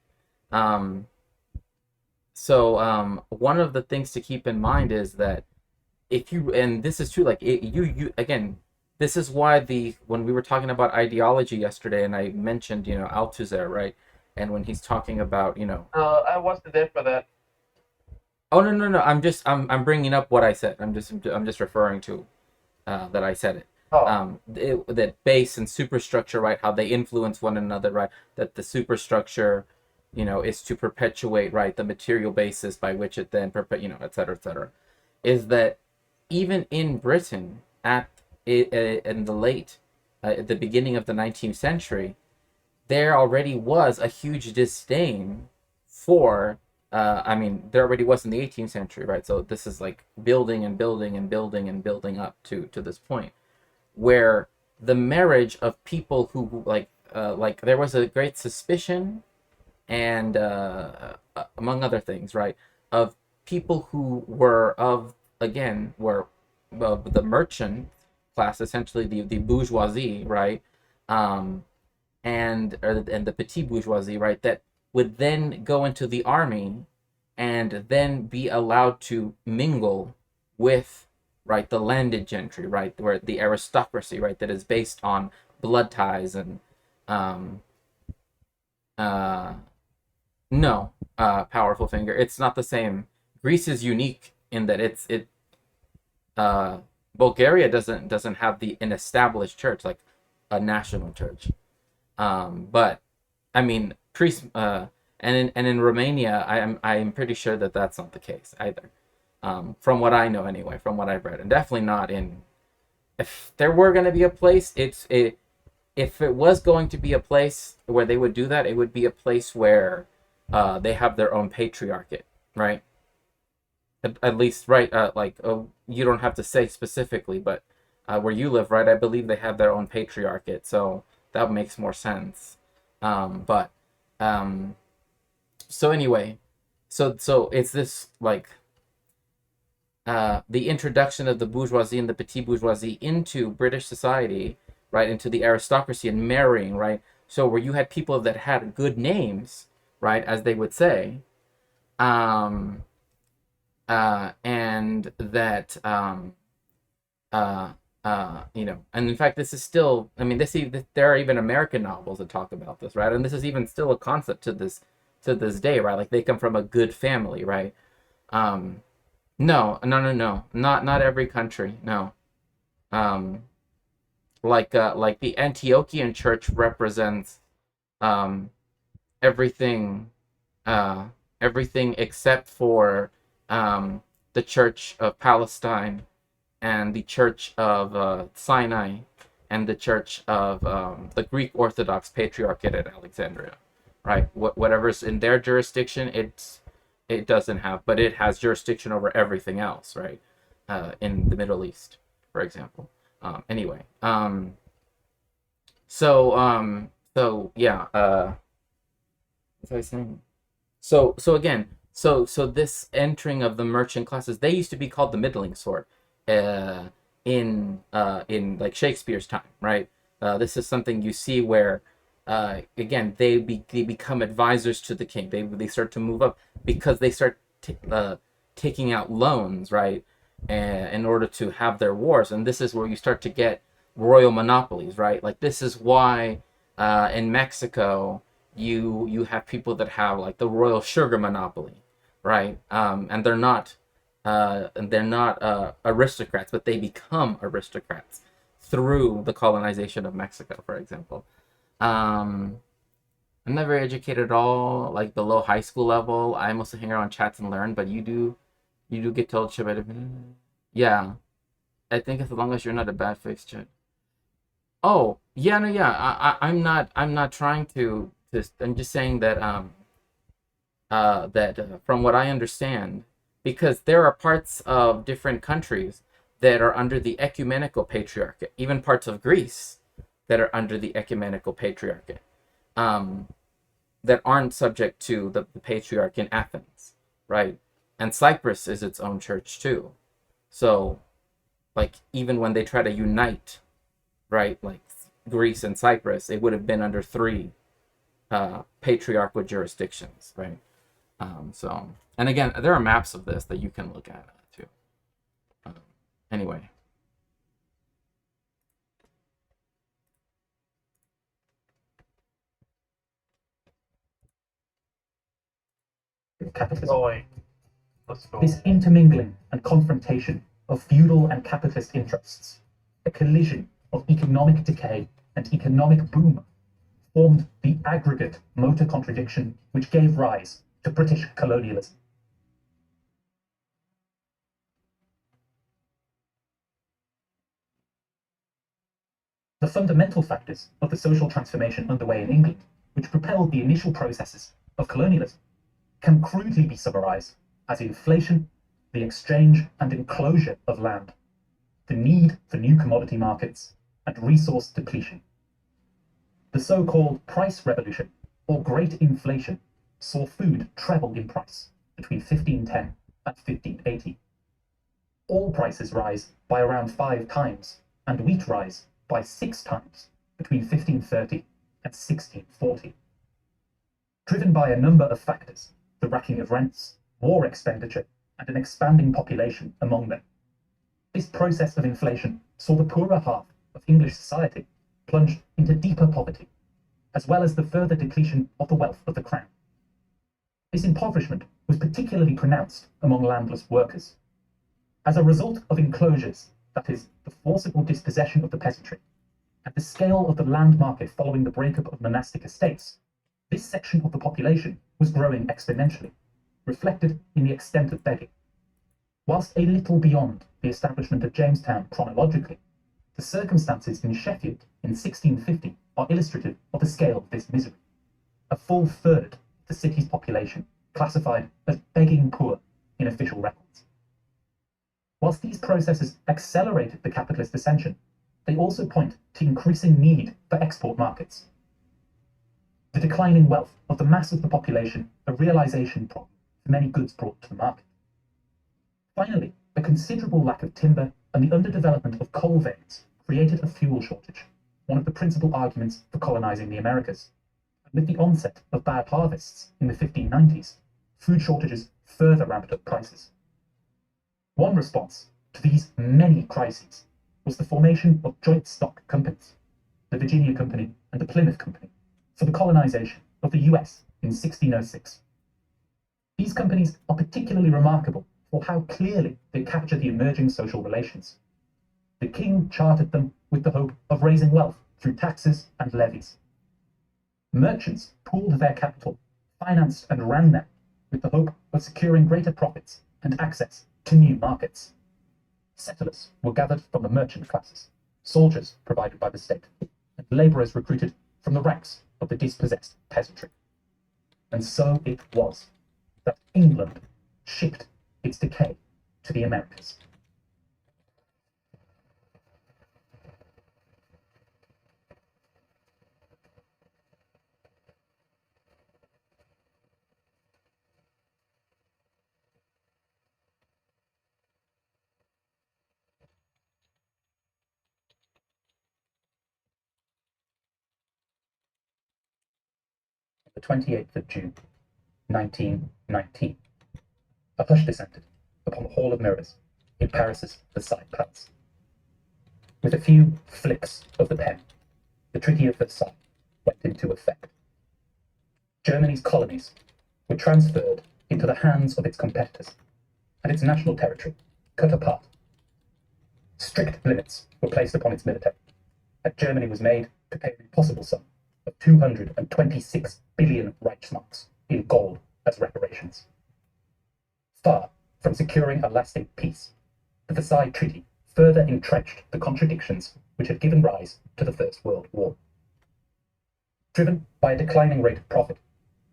So one of the things to keep in mind is that if you, and this is true, like you again, this is why when we were talking about ideology yesterday, and I mentioned Althusser, right? And when he's talking about I wasn't there for that. oh no, I'm bringing up what I said. I'm just referring to that I said it. Oh, That base and superstructure, right? How they influence one another, right? That the superstructure, is to perpetuate, right, the material basis by which it then et cetera, et cetera. Is that even in Britain in the beginning of the 19th century, there already was a huge disdain for I mean, there already was in the 18th century, right? So this is like building and building and building and building up to this point where the marriage of people who like there was a great suspicion and among other things, right, of people who were were the merchant class, essentially the bourgeoisie, right, um, and the petit bourgeoisie, right, that would then go into the army and then be allowed to mingle with, right, the landed gentry, right, where the aristocracy, right, that is based on blood ties and um uh no, powerful finger. It's not the same. Greece is unique in that uh Bulgaria doesn't have an established church like a national church. But I mean, priest and in Romania, I'm pretty sure that that's not the case either. From what I know anyway, from what I've read, and definitely not in. If there were going to be a place, if it was going to be a place where they would do that, it would be a place where they have their own patriarchate, right? At least, right? You don't have to say specifically, but where you live, right? I believe they have their own patriarchate, so that makes more sense. But so anyway, so it's this like the introduction of the bourgeoisie and the petit bourgeoisie into British society, right, into the aristocracy and marrying, right? So where you had people that had good names, right, as they would say, um, and that and in fact, this is still, I mean, there are even American novels that talk about this, right? And this is even still a concept to this day, right? Like they come from a good family, right? Um, no, not every country, no. Um, like the Antiochian church represents um everything uh everything except for the Church of Palestine and the Church of Sinai and the Church of the Greek Orthodox Patriarchate at Alexandria, right? Whatever's in their jurisdiction, it doesn't have, but it has jurisdiction over everything else, right? In the Middle East, for example. Anyway, so yeah, what was I saying? So again, so this entering of the merchant classes, they used to be called the middling sort, uh, in like Shakespeare's time, right? This is something you see where, again, they become advisors to the king. They start to move up because they start taking out loans, right, in order to have their wars. And this is where you start to get royal monopolies, right? Like this is why in Mexico you have people that have like the royal sugar monopoly, right? And they're not aristocrats, but they become aristocrats through the colonization of Mexico, for example. Um, I'm not very educated at all, like below high school level. I mostly hang around chats and learn, but you do get told shit about it. Yeah, I think as long as you're not a bad face chat. Oh, yeah, no, yeah. I'm not trying to. I'm just saying that from what I understand, because there are parts of different countries that are under the ecumenical patriarchate, even parts of Greece that are under the ecumenical patriarchate, um, that aren't subject to the patriarch in Athens, right? And Cyprus is its own church too. So, like, even when they try to unite, right, like Greece and Cyprus, it would have been under three patriarchal jurisdictions, right? So, and again, there are maps of this that you can look at too. Um, anyway, Capitalism. Oh wait, let's go. This intermingling and confrontation of feudal and capitalist interests, a collision of economic decay and economic boom, formed the aggregate motor contradiction which gave rise to British colonialism. The fundamental factors of the social transformation underway in England, which propelled the initial processes of colonialism, can crudely be summarized as inflation, the exchange and enclosure of land, the need for new commodity markets, and resource depletion. The so-called price revolution, or Great Inflation, saw food treble in price between 1510 and 1580. All prices rise by around 5 times, and wheat rise by 6 times between 1530 and 1640. Driven by a number of factors, the racking of rents, war expenditure, and an expanding population among them. This process of inflation saw the poorer half of English society plunged into deeper poverty, as well as the further depletion of the wealth of the crown. This impoverishment was particularly pronounced among landless workers. As a result of enclosures, that is, the forcible dispossession of the peasantry, and the scale of the land market following the breakup of monastic estates, this section of the population was growing exponentially, reflected in the extent of begging. Whilst a little beyond the establishment of Jamestown chronologically, the circumstances in Sheffield in 1650 are illustrative of the scale of this misery. A full third of the city's population classified as begging poor in official records. Whilst these processes accelerated the capitalist ascension, they also point to increasing need for export markets. The declining wealth of the mass of the population, a realization problem for many goods brought to the market. Finally, a considerable lack of timber and the underdevelopment of coal veins created a fuel shortage, one of the principal arguments for colonizing the Americas. And with the onset of bad harvests in the 1590s, food shortages further ramped up prices. One response to these many crises was the formation of joint stock companies, the Virginia Company and the Plymouth Company, for the colonization of the US in 1606. These companies are particularly remarkable for how clearly they capture the emerging social relations. The king chartered them with the hope of raising wealth through taxes and levies. Merchants pooled their capital, financed and ran them with the hope of securing greater profits and access to new markets. Settlers were gathered from the merchant classes, soldiers provided by the state, and laborers recruited from the ranks of the dispossessed peasantry. And so it was that England shipped its decay to the Americas. The 28th of June, 1919, a hush descended upon the Hall of Mirrors in Paris's Versailles Palace. With a few flicks of the pen, the Treaty of Versailles went into effect. Germany's colonies were transferred into the hands of its competitors, and its national territory cut apart. Strict limits were placed upon its military, and Germany was made to pay an impossible sum of 226 billion Reichsmarks in gold as reparations. Far from securing a lasting peace, the Versailles Treaty further entrenched the contradictions which had given rise to the First World War. Driven by a declining rate of profit,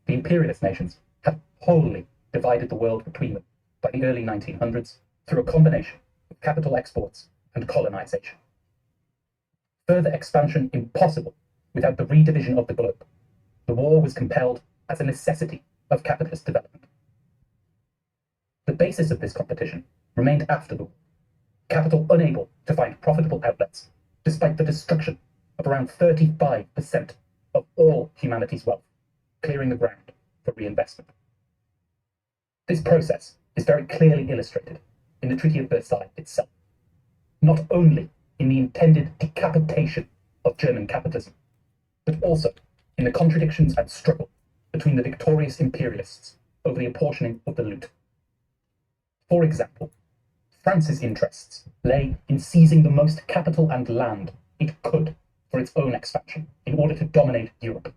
the imperialist nations had wholly divided the world between them by the early 1900s through a combination of capital exports and colonization. Further expansion impossible without the redivision of the globe, the war was compelled as a necessity of capitalist development. The basis of this competition remained after the war, capital unable to find profitable outlets despite the destruction of around 35% of all humanity's wealth, clearing the ground for reinvestment. This process is very clearly illustrated in the Treaty of Versailles itself, not only in the intended decapitation of German capitalism, but also in the contradictions and struggle between the victorious imperialists over the apportioning of the loot. For example, France's interests lay in seizing the most capital and land it could for its own expansion in order to dominate Europe.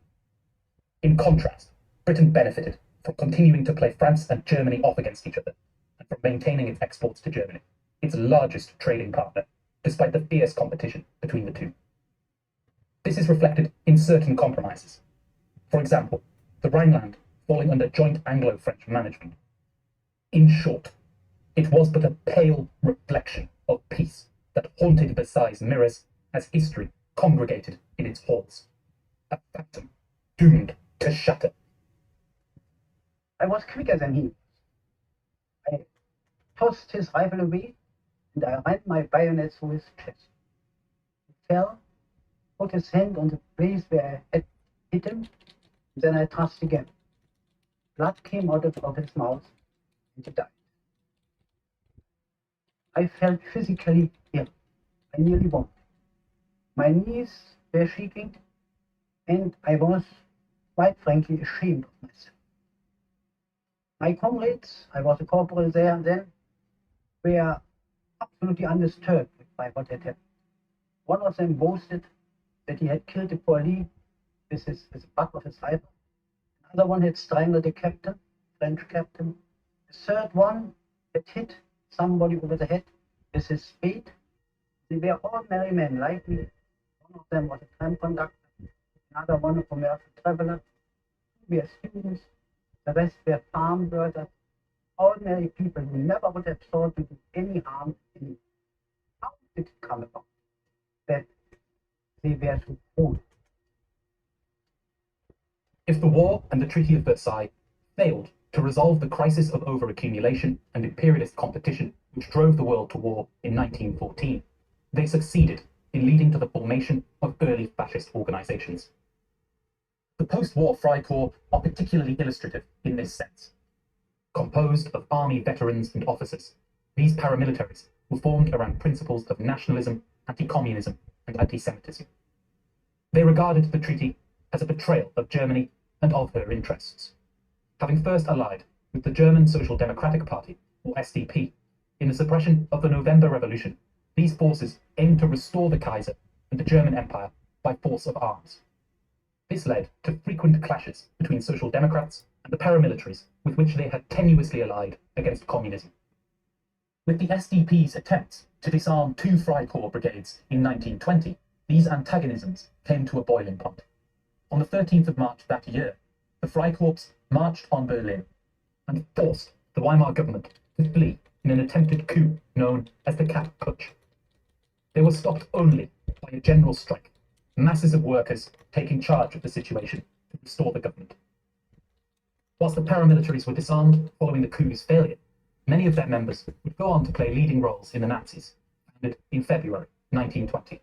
In contrast, Britain benefited from continuing to play France and Germany off against each other, and from maintaining its exports to Germany, its largest trading partner, despite the fierce competition between the two. This is reflected in certain compromises. For example, the Rhineland falling under joint Anglo-French management. In short, it was but a pale reflection of peace that haunted Versailles' mirrors as history congregated in its halls. A phantom doomed to shatter. I was quicker than he. I tossed his rifle away, and I ran my bayonet through his chest. He fell, put his hand on the place where I had hit him, and then I thrust again. Blood came out of his mouth, and he died. I felt physically ill. I nearly won. My knees were shaking, and I was, quite frankly, ashamed of myself. My comrades, I was a corporal there then, were absolutely undisturbed by what had happened. One of them boasted that he had killed a Paulie with the butt of his rifle. Another one had strangled a captain, French captain. The third one had hit somebody over the head with his spade. They were ordinary men like me. One of them was a tram conductor, another one a commercial traveler. Two were students, the rest were farm workers, ordinary people who never would have thought to do any harm to anyone. How did it come about that they were so cruel? If the war and the Treaty of Versailles failed to resolve the crisis of overaccumulation and imperialist competition which drove the world to war in 1914, they succeeded in leading to the formation of early fascist organizations. The post-war Freikorps are particularly illustrative in this sense. Composed of army veterans and officers, these paramilitaries were formed around principles of nationalism, anti-communism, and anti-Semitism. They regarded the treaty as a betrayal of Germany and of her interests. Having first allied with the German Social Democratic Party, or SDP, in the suppression of the November Revolution, these forces aimed to restore the Kaiser and the German Empire by force of arms. This led to frequent clashes between Social Democrats and the paramilitaries with which they had tenuously allied against communism. With the SDP's attempts to disarm two Freikorps brigades in 1920, these antagonisms came to a boiling point. On the 13th of March that year, the Freikorps marched on Berlin and forced the Weimar government to flee in an attempted coup known as the Kapp Putsch. They were stopped only by a general strike, masses of workers taking charge of the situation to restore the government. Whilst the paramilitaries were disarmed following the coup's failure, many of their members would go on to play leading roles in the Nazis, founded in February 1920.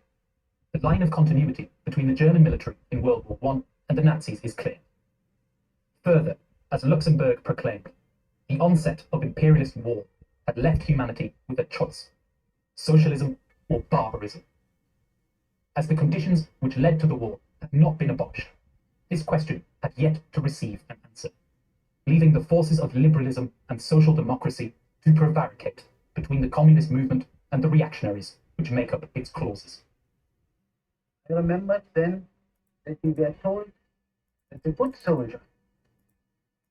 The line of continuity between the German military in World War I and the Nazis is clear. Further, as Luxemburg proclaimed, The onset of imperialist war had left humanity with a choice: socialism or barbarism. As the conditions which led to the war had not been abolished, this question had yet to receive an answer, leaving the forces of liberalism and social democracy to prevaricate between the communist movement and the reactionaries which make up its clauses. I remember then that we were told that the good soldier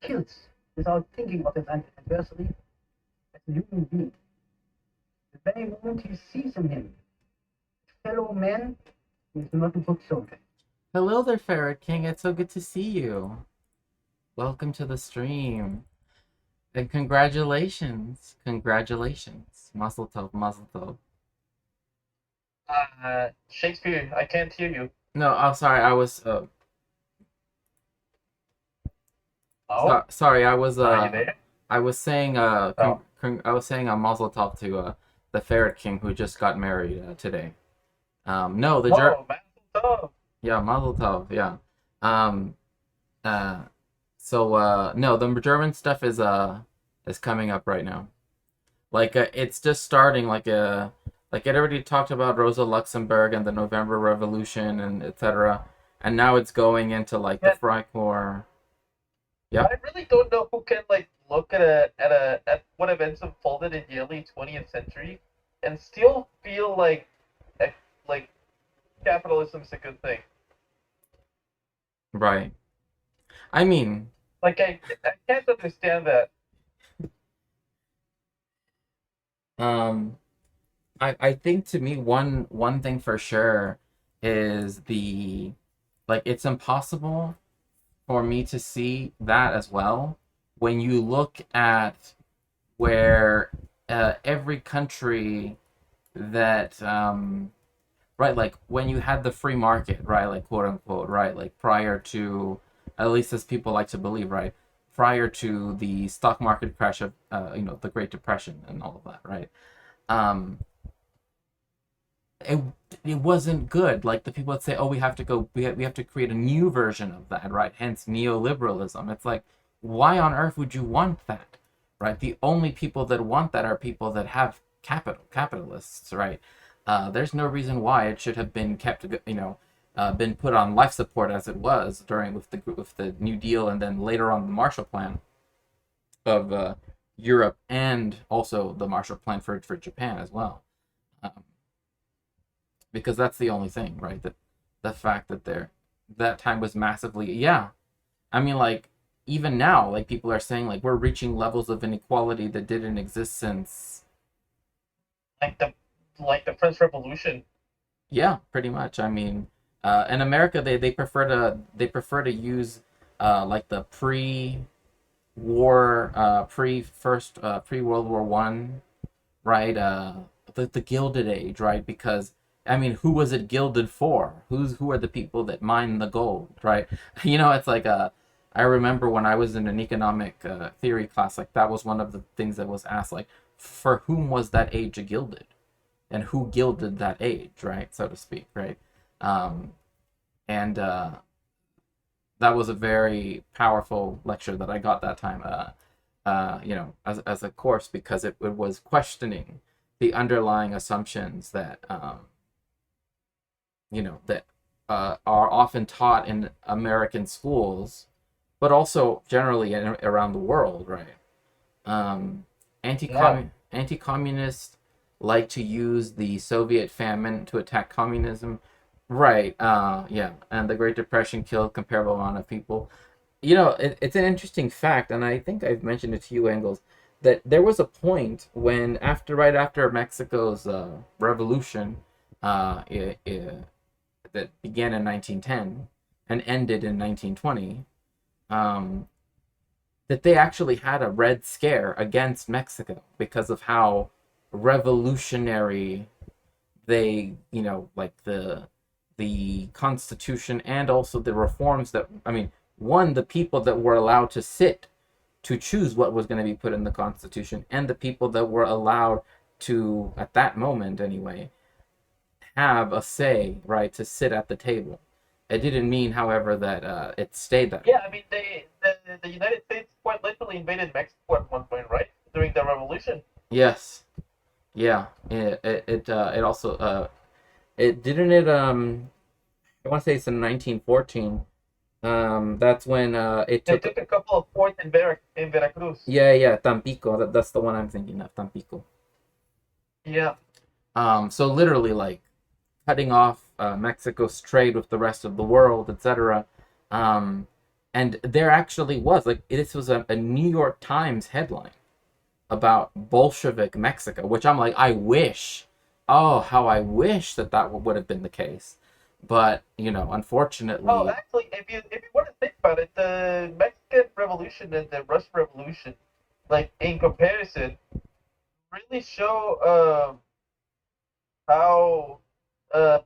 kills without thinking of his adversary as a human being. The very moment he sees in him fellow man, he is not a good soldier. Hello there, Ferret King. It's so good to see you. Welcome to the stream. And congratulations. Congratulations. Mazel tov, mazel tov. Shakespeare, I can't hear you. No, I'm sorry. I was Oh, sorry. I was are you there? I was saying I was saying a mazel tov to the Ferret King who just got married today. No, the Oh, Mazel Tov. yeah, mazel tov, yeah. Um, no, the German stuff is coming up right now. Like it's just starting. Like it already talked about Rosa Luxemburg and the November Revolution and etc. And now it's going into like the Yeah. Freikorps. Yeah. I really don't know who can like look at what events unfolded in the early 20th century and still feel eh, like capitalism is a good thing. Right. I mean, Like I can't understand that. um, I think to me one thing for sure is the like it's impossible for me to see that as well when you look at where every country that right, like when you had the free market, right, like quote unquote, right, like prior to, at least as people like to believe, right, prior to the stock market crash of the Great Depression and all of that, right. um it it wasn't good. Like the people would say, oh, we have to create a new version of that, right, hence neoliberalism. It's like, why on earth would you want that, right? The only people that want that are people that have capitalists, right? There's no reason why it should have been kept, been put on life support as it was during with the New Deal and then later on the Marshall Plan of Europe, and also the Marshall Plan for Japan as well. Um, because that's the only thing, right? That the fact that that time was massively, yeah. I mean, like even now, like people are saying, like we're reaching levels of inequality that didn't exist since, Like the French Revolution. yeah, pretty much. I mean, in America, they prefer to use like the war pre World War One, right? The Gilded Age, right? Because I mean, who was it gilded for? Who are the people that mine the gold, right? It's like I remember when I was in an economic theory class, like that was one of the things that was asked, like for whom was that age gilded, and who gilded that age, right, so to speak, right? Um, and that was a very powerful lecture that I got that time. As a course, because it was questioning the underlying assumptions that that are often taught in American schools, but also generally around the world, right? Um, anti-communists like to use the Soviet famine to attack communism, right? Yeah, and the Great Depression killed comparable amount of people. It's an interesting fact, and I think I've mentioned it to you, Engels, that there was a point when right after Mexico's revolution, uh, i i that began in 1910 and ended in 1920, um, that they actually had a Red Scare against Mexico because of how revolutionary they, like the Constitution and also the reforms that, I mean, one, the people that were allowed to sit to choose what was going to be put in the Constitution, and the people that were allowed to, at that moment anyway, have a say, right, to sit at the table. It didn't mean, however, that it stayed that way. Yeah, I mean, the United States quite literally invaded Mexico at one point, right? During the revolution. Yes. Yeah. It also it didn't it I want to say it's in 1914. That's when it They took. took a couple of forts in Veracruz. Yeah, Tampico. That's the one I'm thinking of, Tampico. Yeah. So literally, like, cutting off Mexico's trade with the rest of the world, etc. Um, and there actually was, like, this was a New York Times headline about Bolshevik Mexico, which I'm like, I wish, oh, how I wish that would have been the case. But, unfortunately, Oh, actually, if you want to think about it, the Mexican Revolution and the Russian Revolution, like in comparison, really show how uh,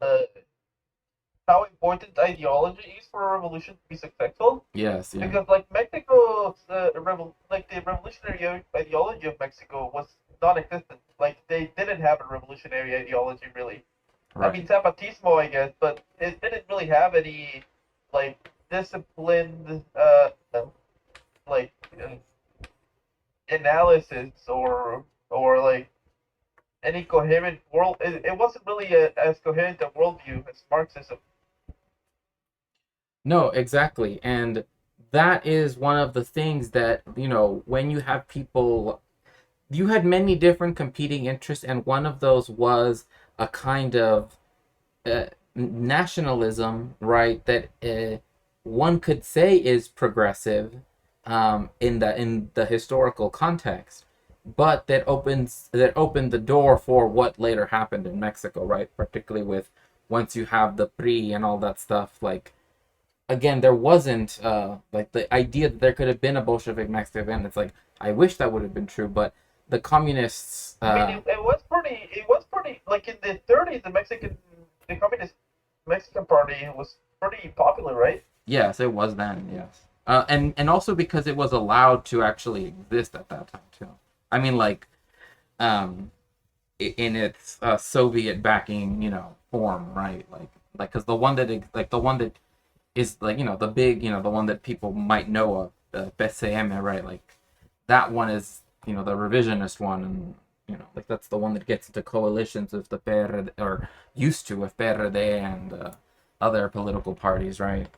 how important ideology is for a revolution to be successful. yes, yeah, Because like Mexico's like the revolutionary ideology of Mexico was non-existent. Like they didn't have a revolutionary ideology really. I right. mean Zapatismo, I guess, but it didn't really have any like disciplined like analysis or like any coherent world. It wasn't really as coherent a worldview as Marxism. No, exactly. And that is one of the things that, when you have people, you had many different competing interests, and one of those was a kind of nationalism, right? That one could say is progressive in the historical context, but that opened the door for what later happened in Mexico, right? Particularly with once you have the PRI and all that stuff, like again, there wasn't like the idea that there could have been a Bolshevik Mexico, and it's like I wish that would have been true, but the communists, I mean, it was pretty, like in the 30s, the Communist Mexican Party was pretty popular, right? yes, it was then, yes, and also because it was allowed to actually exist at that time too. I mean, like, um, in its Soviet backing, form, right? Like, because the one that is like the big the one that people might know of, the PCM, right? Like that one is the revisionist one, and like that's the one that gets into coalitions with the PRD, or used to with PRD and other political parties, right?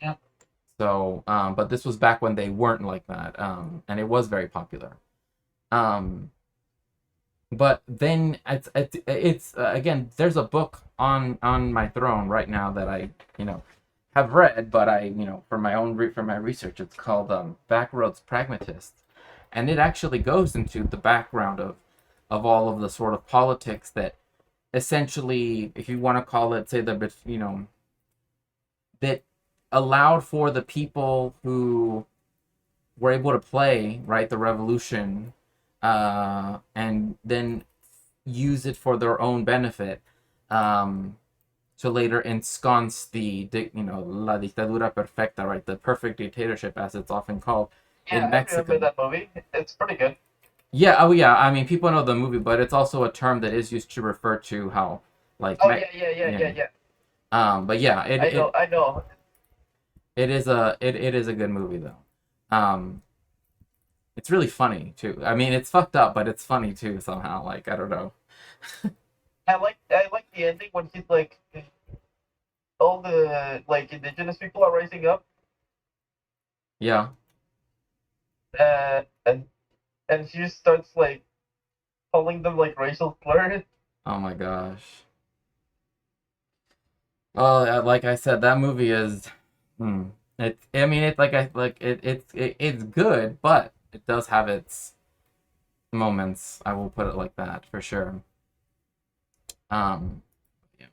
Yeah. So but this was back when they weren't like that, and it was very popular. um but then it's again, there's a book on my throne right now that I have read, but I for my for my research, it's called Backroads Pragmatists, and it actually goes into the background of all of the sort of politics that essentially, if you want to call it, say the that allowed for the people who were able to play, right, the revolution, and then use it for their own benefit, um, to later ensconce la dictadura perfecta, right, the perfect dictatorship, as it's often called, Yeah, in I remember Mexico. that movie. It's pretty good. Yeah, oh yeah. I mean, people know the movie, but it's also a term that is used to refer to how, like, Oh yeah, yeah, yeah, yeah. yeah, yeah. But yeah, I know. it is a good movie though. Um, it's really funny too. I mean, it's fucked up, but it's funny too somehow. Like, I don't know. I like the ending when he's like all the like indigenous people are rising up, Yeah. uh, and she just starts like calling them like racial slurs. Oh my gosh. Well, like I said, that movie is. Hmm. I mean, it's like I like it's good, but it does have its moments. I will put it like that for sure. Yeah.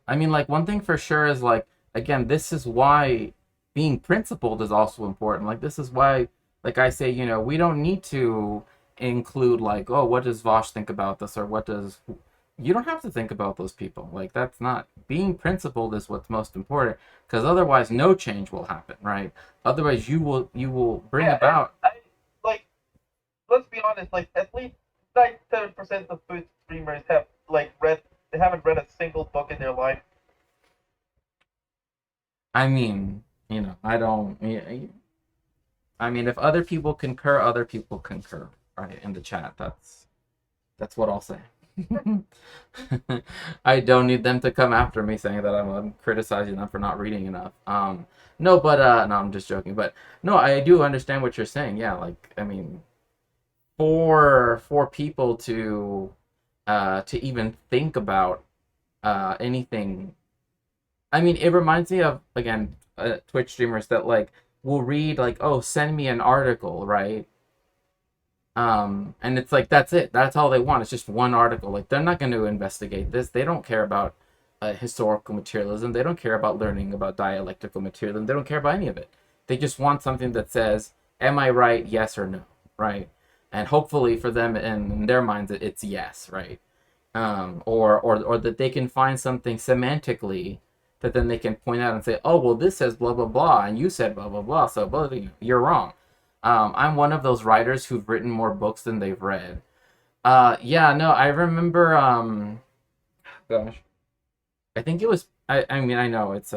I mean, like, one thing for sure is, like, again, this is why being principled is also important. Like, this is why, like I say, we don't need to include, like, oh, what does Vosh think about this, or what does you don't have to think about those people. Like, that's not being principled is what's most important, because otherwise no change will happen, right? Otherwise you will bring Yeah, and about. I like let's be honest, like at least 97% of food streamers have like read they haven't read a single book in their life. I mean, I don't. I mean, if other people concur, other people concur, right? In the chat, that's what I'll say. I don't need them to come after me saying that I'm criticizing them for not reading enough. No, but no, I'm just joking. But no, I do understand what you're saying. Yeah, like I mean, for people to even think about anything. I mean, it reminds me of again Twitch streamers that like will read like, oh, send me an article, right? And it's like that's it. That's all they want. It's just one article. Like they're not going to investigate this. They don't care about historical materialism. They don't care about learning about dialectical materialism. They don't care about any of it. They just want something that says, "Am I right? Yes or no?" Right? And hopefully for them in their minds, it's yes, right? Or that they can find something semantically that then they can point out and say, "Oh, well, this says blah blah blah, and you said blah blah blah, so blah, you're wrong." I'm one of those writers who've written more books than they've read. Yeah, no, I remember. Gosh, I think it was. I mean, I know it's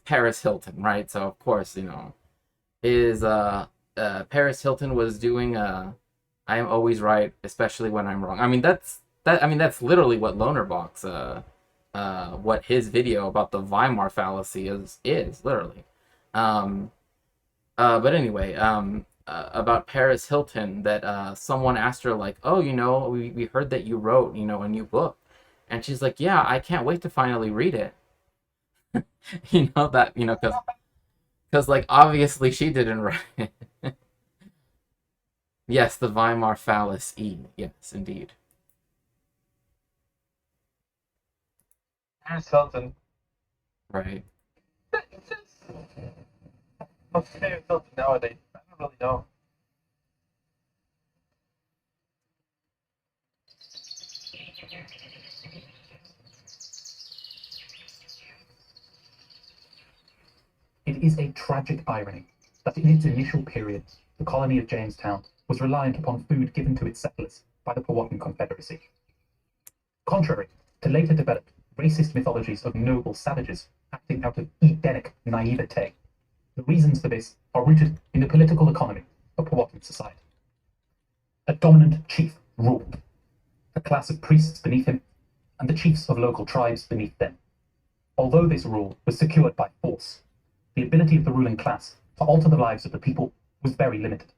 Paris Hilton, right? So of course, is Paris Hilton was doing I am always right, especially when I'm wrong. I mean, that. I mean, that's literally what Lonerbox, what his video about the Weimar fallacy is literally. Um, but anyway, about Paris Hilton, that someone asked her like, "Oh, we heard that you wrote, a new book," and she's like, "Yeah, I can't wait to finally read it." Because like obviously she didn't write it. Yes, the Weimar fallacy. Yes, indeed. Here's something. Right. It's just what's favorite something nowadays. I don't really know. It is a tragic irony that in its initial period, the colony of Jamestown was reliant upon food given to its settlers by the Powhatan Confederacy. Contrary to later developed racist mythologies of noble savages acting out of Edenic naivete, the reasons for this are rooted in the political economy of Powhatan society. A dominant chief ruled, a class of priests beneath him, and the chiefs of local tribes beneath them. Although this rule was secured by force, the ability of the ruling class to alter the lives of the people was very limited,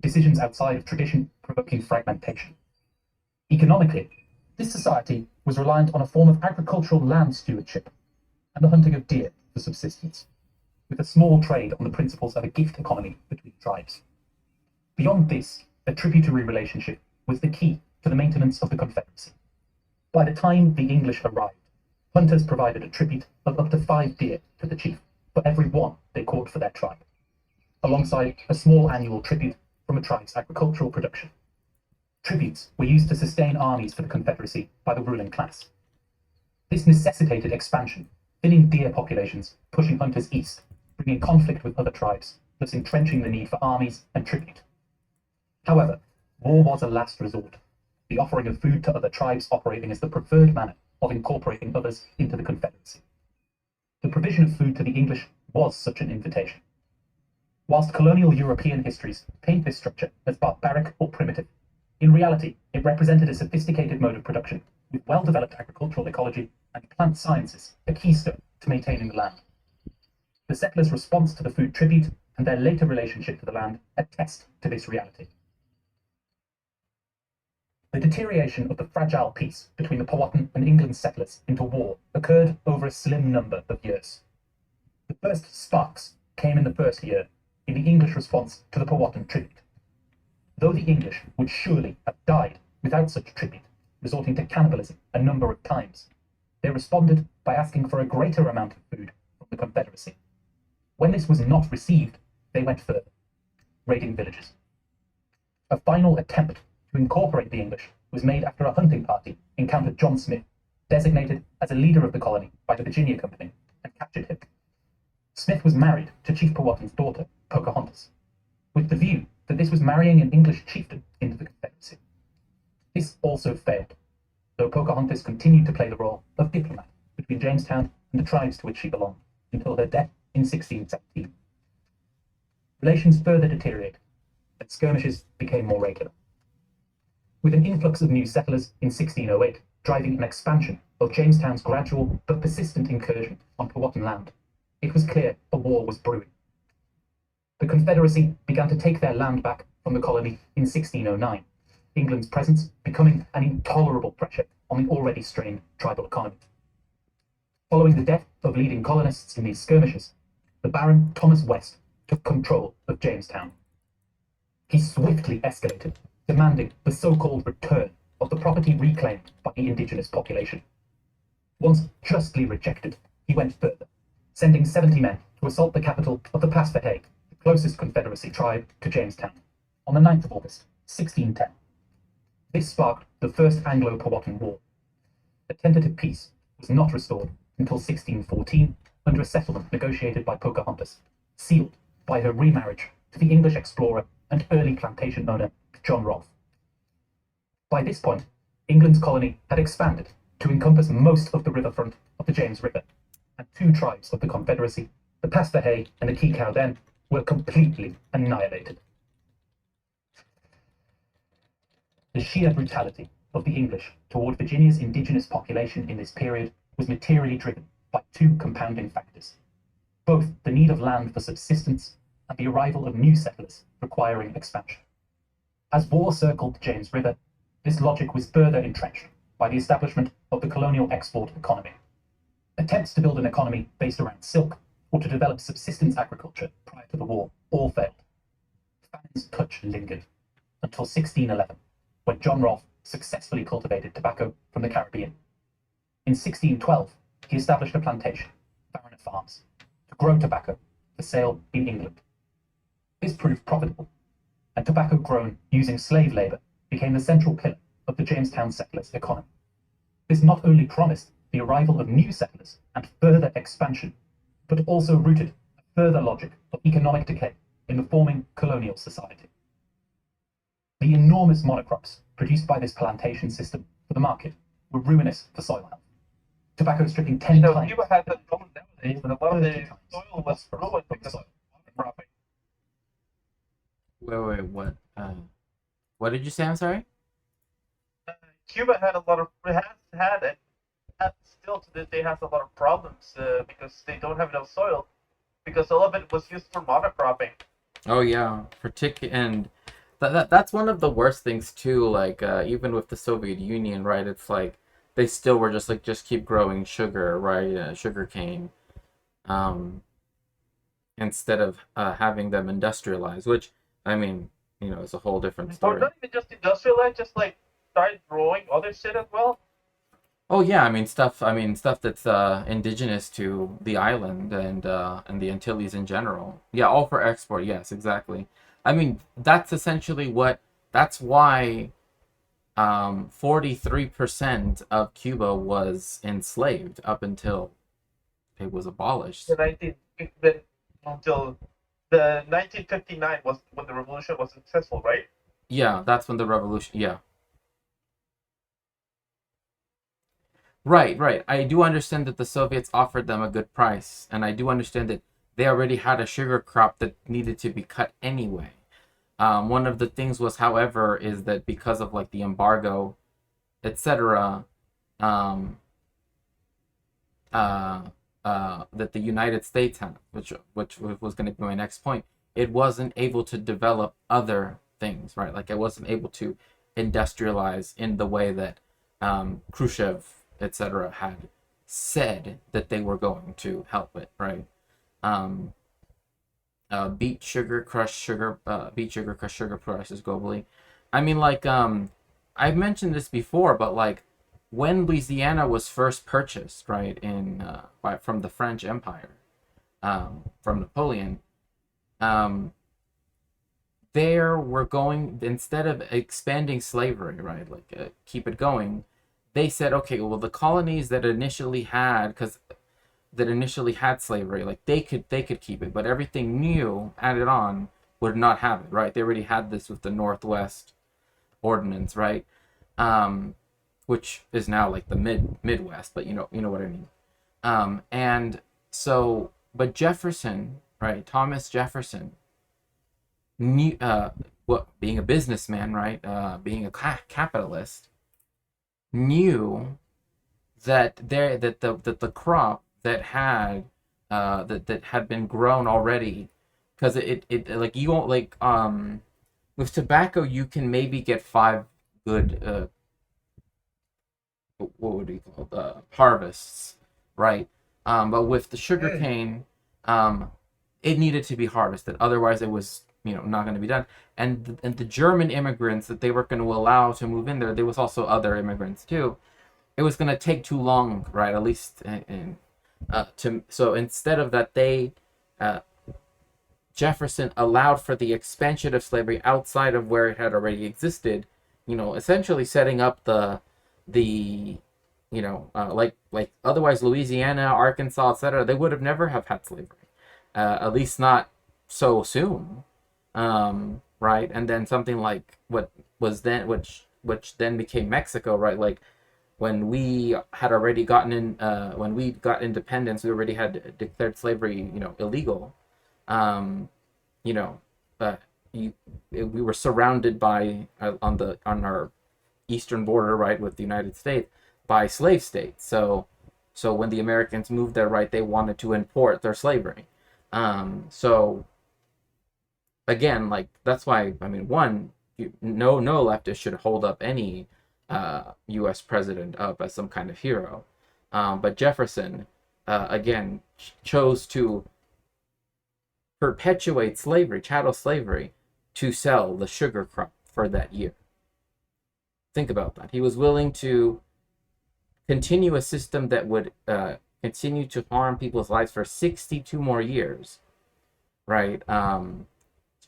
decisions outside of tradition provoking fragmentation. Economically, this society was reliant on a form of agricultural land stewardship and the hunting of deer for subsistence, with a small trade on the principles of a gift economy between tribes. Beyond this, a tributary relationship was the key to the maintenance of the Confederacy. By the time the English arrived, hunters provided a tribute of up to 5 deer to the chief for every one they caught for their tribe, alongside a small annual tribute from a tribe's agricultural production. Tributes were used to sustain armies for the Confederacy by the ruling class. This necessitated expansion, thinning deer populations, pushing hunters east, bringing conflict with other tribes, thus entrenching the need for armies and tribute. However, war was a last resort, the offering of food to other tribes operating as the preferred manner of incorporating others into the Confederacy. The provision of food to the English was such an invitation. Whilst colonial European histories paint this structure as barbaric or primitive, in reality, it represented a sophisticated mode of production with well-developed agricultural ecology and plant sciences, a keystone to maintaining the land. The settlers' response to the food tribute and their later relationship to the land attest to this reality. The deterioration of the fragile peace between the Powhatan and England settlers into war occurred over a slim number of years. The first sparks came in the first year in the English response to the Powhatan tribute. Though the English would surely have died without such tribute, resorting to cannibalism a number of times, they responded by asking for a greater amount of food from the Confederacy. When this was not received, they went further, raiding villages. A final attempt to incorporate the English was made after a hunting party encountered John Smith, designated as a leader of the colony by the Virginia Company, and captured him. Smith was married to Chief Powhatan's daughter, Pocahontas, with the view that this was marrying an English chieftain into the Confederacy. This also failed, though Pocahontas continued to play the role of diplomat between Jamestown and the tribes to which she belonged, until her death in 1617. Relations further deteriorated, and skirmishes became more regular, with an influx of new settlers in 1608 driving an expansion of Jamestown's gradual but persistent incursion on Powhatan land. It was clear a war was brewing. The Confederacy began to take their land back from the colony in 1609, England's presence becoming an intolerable pressure on the already strained tribal economy. Following the death of leading colonists in these skirmishes, the Baron Thomas West took control of Jamestown. He swiftly escalated, demanding the so-called return of the property reclaimed by the indigenous population. Once justly rejected, he went further, sending 70 men to assault the capital of the Paspahegh, the closest Confederacy tribe to Jamestown, on the 9th of August, 1610. This sparked the First Anglo-Powhatan War. A tentative peace was not restored until 1614 under a settlement negotiated by Pocahontas, sealed by her remarriage to the English explorer and early plantation owner John Rolfe. By this point, England's colony had expanded to encompass most of the riverfront of the James River, and two tribes of the Confederacy, the Paspahegh and the Kekaudan, were completely annihilated. The sheer brutality of the English toward Virginia's indigenous population in this period was materially driven by two compounding factors, both the need of land for subsistence and the arrival of new settlers requiring expansion. As war circled the James River, this logic was further entrenched by the establishment of the colonial export economy. Attempts to build an economy based around silk or to develop subsistence agriculture prior to the war all failed. Famine's touch lingered until 1611, when John Rolfe successfully cultivated tobacco from the Caribbean. In 1612, he established a plantation, Baroniff Farms, to grow tobacco for sale in England. This proved profitable, and tobacco grown using slave labor became the central pillar of the Jamestown settlers' economy. This not only promised the arrival of new settlers and further expansion, but also rooted a further logic of economic decay in the forming colonial society. The enormous monocrops produced by this plantation system for the market were ruinous for soil health. Tobacco stripping 10 times. Cuba has a problem nowadays, and a lot of the soil was ruined because of monocropping. Wait, what? What did you say? I'm sorry. Cuba had a lot of has had and has still to this day has a lot of problems because they don't have enough soil because all of it was used for monocropping. Oh yeah, and that's one of the worst things too. Like even with the Soviet Union, right? It's like they still were just keep growing sugar, right? Sugar cane, instead of having them industrialized, which I mean, is a whole different Or story. not even just industrialized, just like started growing other shit as well. Oh yeah, stuff that's indigenous to the island and the Antilles in general. Yeah, all for export. Yes, exactly. That's essentially that's why 43% of Cuba was enslaved up until it was abolished. Until the 1959 was when the revolution was successful, right? Yeah, that's when the revolution. Yeah. Right. I do understand that the Soviets offered them a good price, and I do understand that they already had a sugar crop that needed to be cut anyway. One of the things was, however, is that because of like the embargo, etc., that the United States had, which was going to be my next point, it wasn't able to develop other things, right? Like it wasn't able to industrialize in the way that Khrushchev, etc., had said that they were going to help it, right? Beet sugar, crush sugar prices globally. I've mentioned this before, but like when Louisiana was first purchased, right, from the French Empire, from Napoleon, there were going, instead of expanding slavery, right, like keep it going, they said, okay, well, the colonies that initially had slavery, like they could keep it, but everything new added on would not have it, right? They already had this with the Northwest Ordinance, right? Which is now like the Midwest, but you know what I mean. And so But Jefferson, right, Thomas Jefferson, knew, being a businessman, right, being a capitalist, knew that the crop that had been grown already, because it like you won't like with tobacco you can maybe get 5 good what would we call harvests, right? But with the sugarcane, it needed to be harvested. Otherwise, it was not going to be done. And the German immigrants that they were going to allow to move in there, there was also other immigrants too. It was going to take too long, right? At least so instead of that, they Jefferson allowed for the expansion of slavery outside of where it had already existed. Essentially setting up the like otherwise Louisiana, Arkansas, etc. They would have never have had slavery, at least not so soon, right? And then something like what was then which then became Mexico, right? Like when we had already gotten in, when we got independence, we already had declared slavery, illegal. Um, you know, uh, we were surrounded by on our eastern border, right, with the United States by slave states. So when the Americans moved there, right, they wanted to import their slavery. So again, like that's why I mean, one, no leftist should hold up any U.S. president up as some kind of hero, but Jefferson again chose to perpetuate slavery, chattel slavery, to sell the sugar crop for that year. Think about that. He was willing to continue a system that would continue to harm people's lives for 62 more years, right?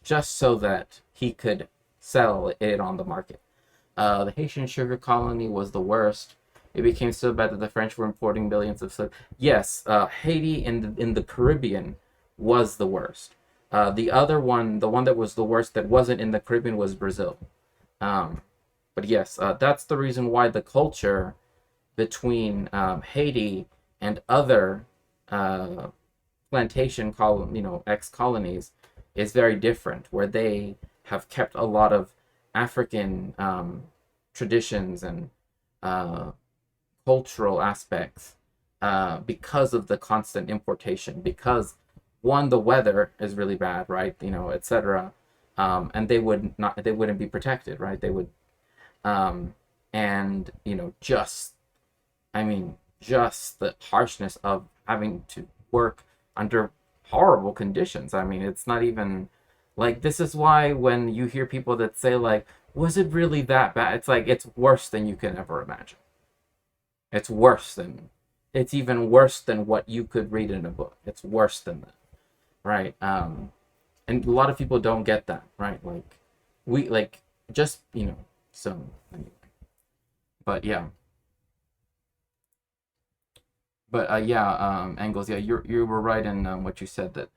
Just so that he could sell it on the market. The Haitian sugar colony was the worst. It became so bad that the French were importing millions of slaves. Yes, Haiti in the Caribbean was the worst. The other one, the one that was the worst that wasn't in the Caribbean, was Brazil. But yes, that's the reason why the culture between Haiti and other plantation ex-colonies is very different, where they have kept a lot of African traditions and cultural aspects because of the constant importation, because one, the weather is really bad, right, etc. And they wouldn't be protected, right? They would and just the harshness of having to work under horrible conditions. I mean, it's not even like, this is why when you hear people that say like, was it really that bad? It's like, it's worse than you can ever imagine. It's even worse than what you could read in a book. It's worse than that, right? And a lot of people don't get that, right? Like we like just so anyway. But yeah. But yeah, Angles, yeah, you were right in what you said, that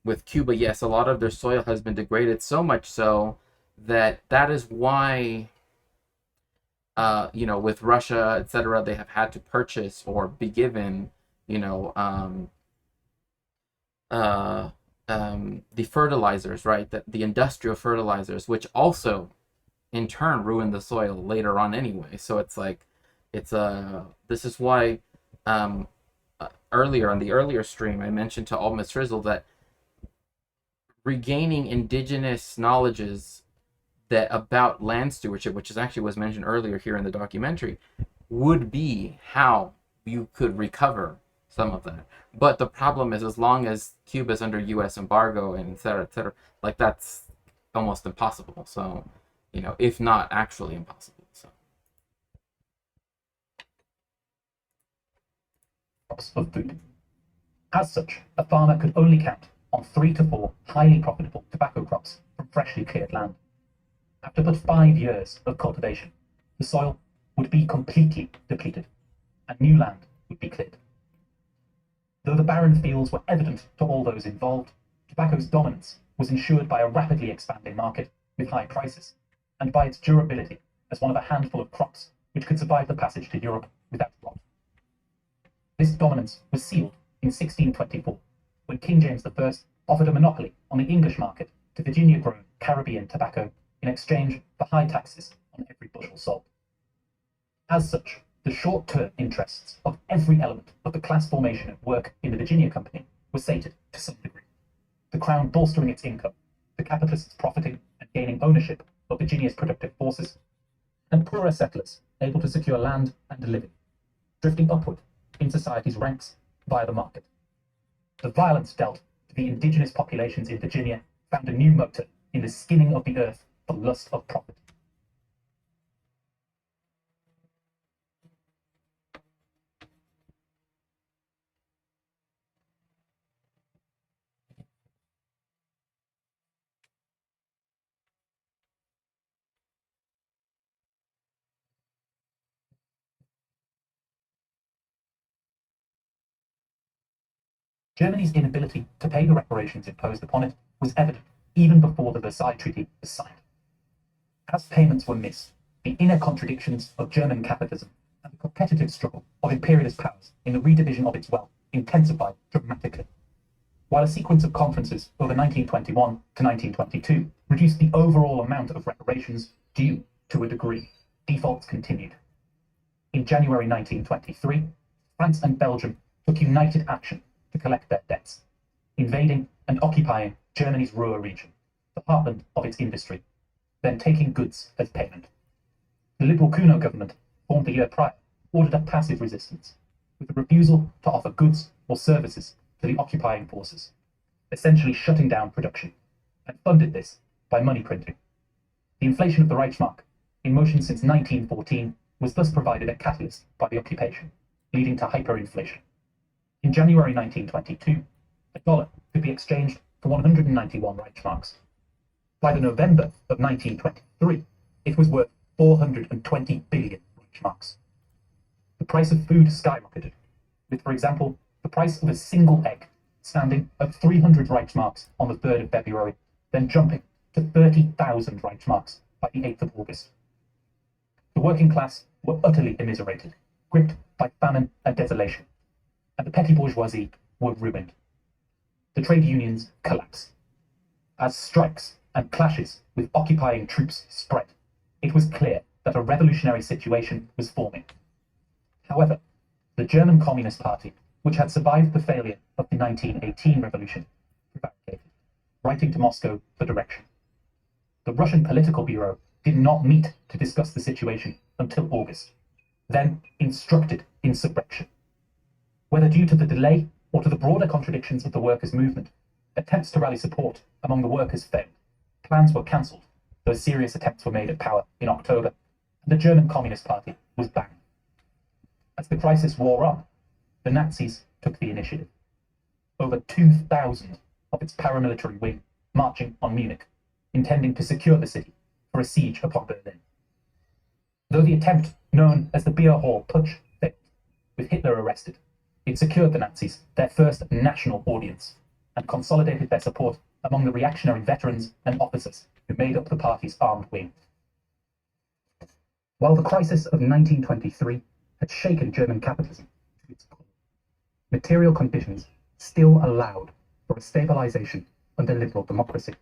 with Cuba, yes, a lot of their soil has been degraded, so much so that is why with Russia, etc., they have had to purchase or be given the fertilizers, right? The industrial fertilizers, which also in turn ruin the soil later on anyway. So it's like this is why earlier on the earlier stream I mentioned to Almas Frizzle that regaining indigenous knowledges that about land stewardship, which is actually was mentioned earlier here in the documentary, would be how you could recover some of that. But the problem is, as long as Cuba is under U.S. embargo and et cetera, like that's almost impossible. So, if not actually impossible. So. Of food. As such, a farmer could only count on 3 to 4 highly profitable tobacco crops from freshly cleared land. After but 5 years of cultivation, the soil would be completely depleted, and new land would be cleared. Though the barren fields were evident to all those involved, tobacco's dominance was ensured by a rapidly expanding market with high prices, and by its durability as one of a handful of crops which could survive the passage to Europe without rot. This dominance was sealed in 1624, when King James I offered a monopoly on the English market to Virginia-grown Caribbean tobacco in exchange for high taxes on every bushel sold. As such, the short-term interests of every element of the class formation at work in the Virginia Company were sated to some degree. The Crown bolstering its income, the capitalists profiting and gaining ownership of Virginia's productive forces, and poorer settlers able to secure land and a living, drifting upward in society's ranks via the market. The violence dealt to the indigenous populations in Virginia found a new motor in the skinning of the earth for lust of profit. Germany's inability to pay the reparations imposed upon it was evident even before the Versailles Treaty was signed. As payments were missed, the inner contradictions of German capitalism and the competitive struggle of imperialist powers in the redivision of its wealth intensified dramatically. While a sequence of conferences over 1921 to 1922 reduced the overall amount of reparations due to a degree, defaults continued. In January 1923, France and Belgium took united action to collect their debts, invading and occupying Germany's Ruhr region, the heartland of its industry, then taking goods as payment. The Liberal Kuno government, formed the year prior, ordered a passive resistance, with a refusal to offer goods or services to the occupying forces, essentially shutting down production, and funded this by money printing. The inflation of the Reichsmark, in motion since 1914, was thus provided a catalyst by the occupation, leading to hyperinflation. In January 1922, a dollar could be exchanged for 191 Reichsmarks. By the November of 1923, it was worth 420 billion Reichsmarks. The price of food skyrocketed, with, for example, the price of a single egg standing at 300 Reichsmarks on the 3rd of February, then jumping to 30,000 Reichsmarks by the 8th of August. The working class were utterly immiserated, gripped by famine and desolation, and the petty bourgeoisie were ruined. The trade unions collapsed. As strikes and clashes with occupying troops spread, it was clear that a revolutionary situation was forming. However, the German Communist Party, which had survived the failure of the 1918 revolution, prevaricated, writing to Moscow for direction. The Russian Political Bureau did not meet to discuss the situation until August, then instructed insurrection. Whether due to the delay or to the broader contradictions of the workers' movement, attempts to rally support among the workers failed. Plans were cancelled, though serious attempts were made at power in October, and the German Communist Party was banned. As the crisis wore on, the Nazis took the initiative. Over 2,000 of its paramilitary wing marching on Munich, intending to secure the city for a siege upon Berlin. Though the attempt, known as the Beer Hall Putsch, failed, with Hitler arrested, it secured the Nazis their first national audience and consolidated their support among the reactionary veterans and officers who made up the party's armed wing. While the crisis of 1923 had shaken German capitalism to its core, material conditions still allowed for a stabilization under liberal democracy.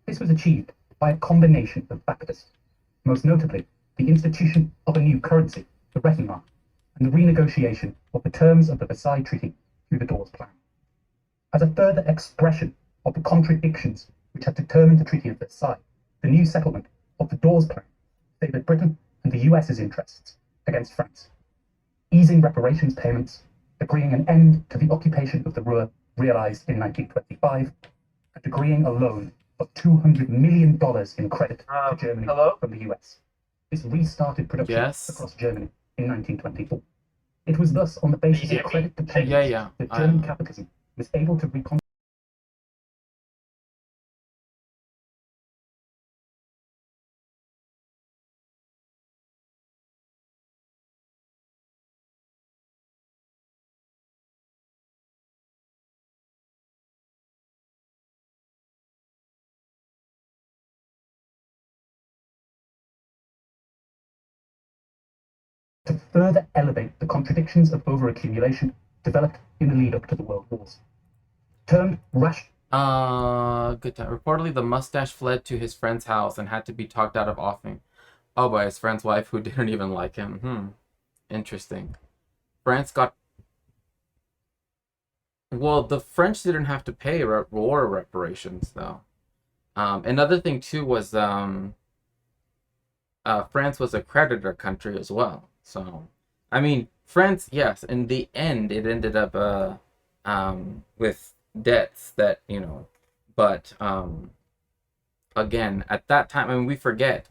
This was achieved by a combination of factors, most notably the institution of a new currency, the Rechenmark, and the renegotiation of the terms of the Versailles Treaty through the Dawes Plan. As a further expression of the contradictions which had determined the Treaty of Versailles, the new settlement of the Dawes Plan favoured Britain and the US's interests against France, easing reparations payments, agreeing an end to the occupation of the Ruhr realised in 1925, and agreeing a loan of $200 million in credit to Germany from the US. This restarted production across Germany in 1924. It was thus on the basis of credit to payments that German capitalism was able to reconstruct. To further elevate the contradictions of overaccumulation developed in the lead up to the World Wars. Termed ration. Good time. Reportedly, the mustache fled to his friend's house and had to be talked out of offing. Oh, by his friend's wife, who didn't even like him. Interesting. France got. Well, the French didn't have to pay war reparations, though. Another thing too was France was a creditor country as well. So, I mean, France, yes, in the end, it ended up with debts that, but again, at that time, I mean, we forget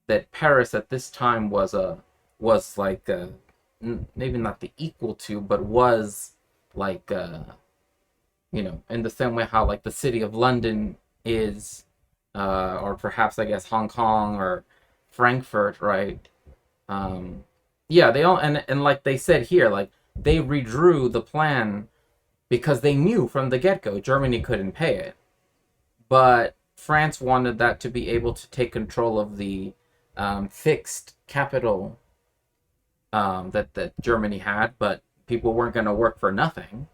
that Paris at this time was like maybe not the equal to, but was like in the same way how like the city of London is, or perhaps I guess Hong Kong or Frankfurt, right? Yeah, they all and like they said here, like they redrew the plan because they knew from the get-go Germany couldn't pay it, but France wanted that to be able to take control of the fixed capital that Germany had, but people weren't going to work for nothing.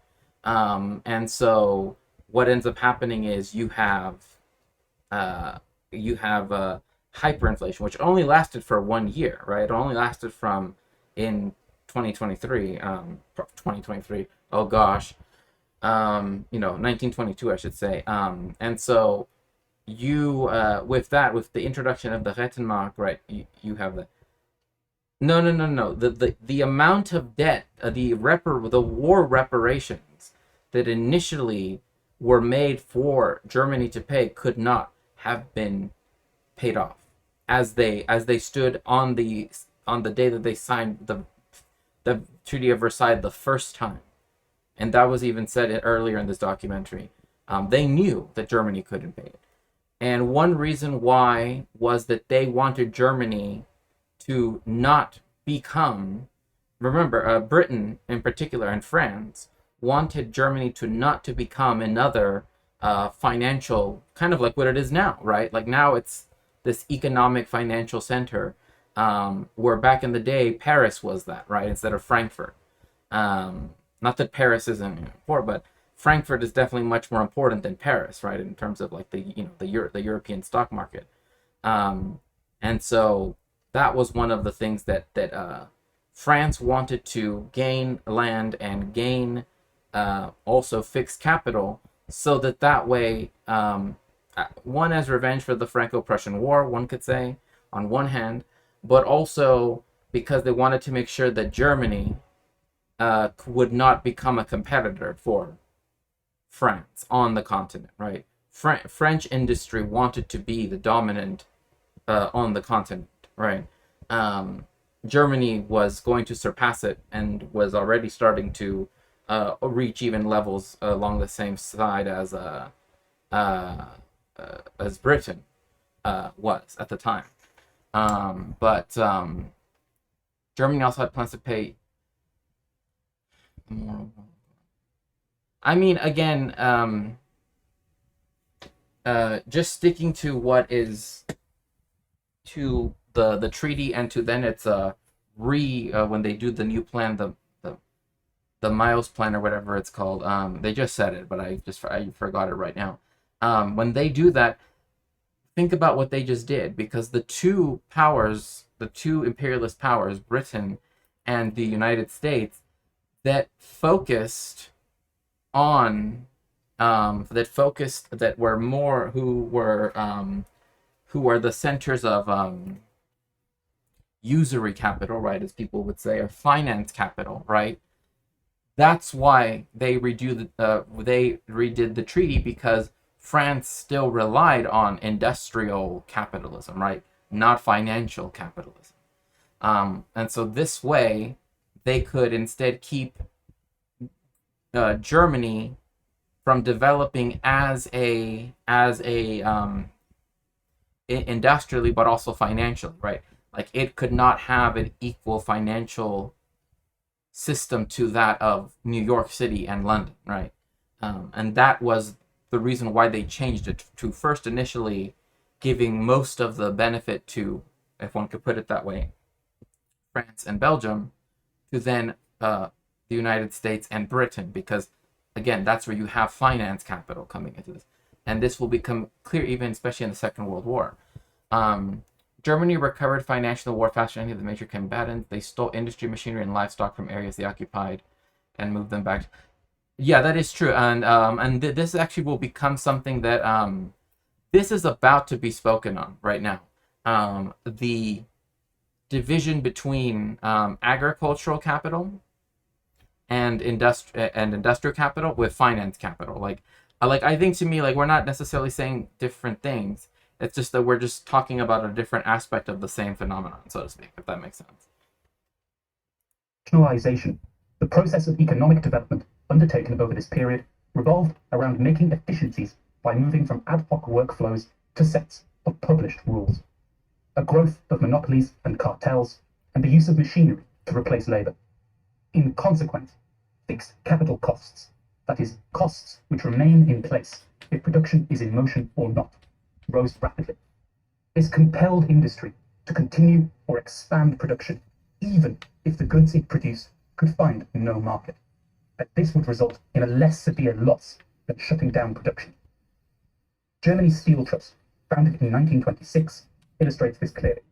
And so what ends up happening is you have hyperinflation, which only lasted for 1 year, right? It only lasted from in 2023, oh gosh, 1922, I should say. And so you, with the introduction of the Rentenmark, right, you have the, no. The amount of debt, the war reparations that initially were made for Germany to pay could not have been paid off as they stood on the day that they signed the Treaty of Versailles the first time. And that was even said earlier in this documentary. They knew that Germany couldn't pay it. And one reason why was that they wanted Germany to not become, remember, Britain in particular and France wanted Germany to not to become another financial, kind of like what it is now, right? Like now it's this economic financial center, where back in the day Paris was that, right, instead of Frankfurt. Not that Paris isn't important, but Frankfurt is definitely much more important than Paris, right, in terms of like the European stock market. And so that was one of the things that France wanted to gain land and gain also fixed capital, so that way, one as revenge for the Franco-Prussian War, one could say, on one hand, but also because they wanted to make sure that Germany would not become a competitor for France on the continent, right? French industry wanted to be the dominant on the continent, right? Germany was going to surpass it and was already starting to reach even levels along the same side as Britain was at the time. But Germany also had plans to pay more. I mean, again, just sticking to what is to the treaty, and to then it's when they do the new plan, the Miles plan or whatever it's called. They just said it, but I forgot it right now. When they do that, think about what they just did, because the two imperialist powers, Britain and the United States, that focused on that were more who were the centers of usury capital, right, as people would say, or finance capital, right? That's why they redid the treaty, because France still relied on industrial capitalism, right, not financial capitalism. And so this way, they could instead keep Germany from developing as a industrially, but also financially, right? Like it could not have an equal financial system to that of New York City and London, right? And that was the reason why they changed it to first initially giving most of the benefit to, if one could put it that way, France and Belgium, to then the United States and Britain, because again, that's where you have finance capital coming into this. And this will become clear even especially in the Second World War. Um, Germany recovered financially in the war faster than any of the major combatants. They stole industry, machinery, and livestock from areas they occupied and moved them back. Yeah, that is true. And this actually will become something that this is about to be spoken on right now. The division between agricultural capital and industrial capital with finance capital. Like I think to me, like, we're not necessarily saying different things. It's just that we're just talking about a different aspect of the same phenomenon, so to speak, if that makes sense. Rationalization, the process of economic development undertaken over this period, revolved around making efficiencies by moving from ad hoc workflows to sets of published rules. A growth of monopolies and cartels, and the use of machinery to replace labor. In consequence, fixed capital costs, that is, costs which remain in place if production is in motion or not, rose rapidly. This compelled industry to continue or expand production, even if the goods it produced could find no market, and this would result in a less severe loss than shutting down production. Germany's Steel Trust, founded in 1926, illustrates this clearly.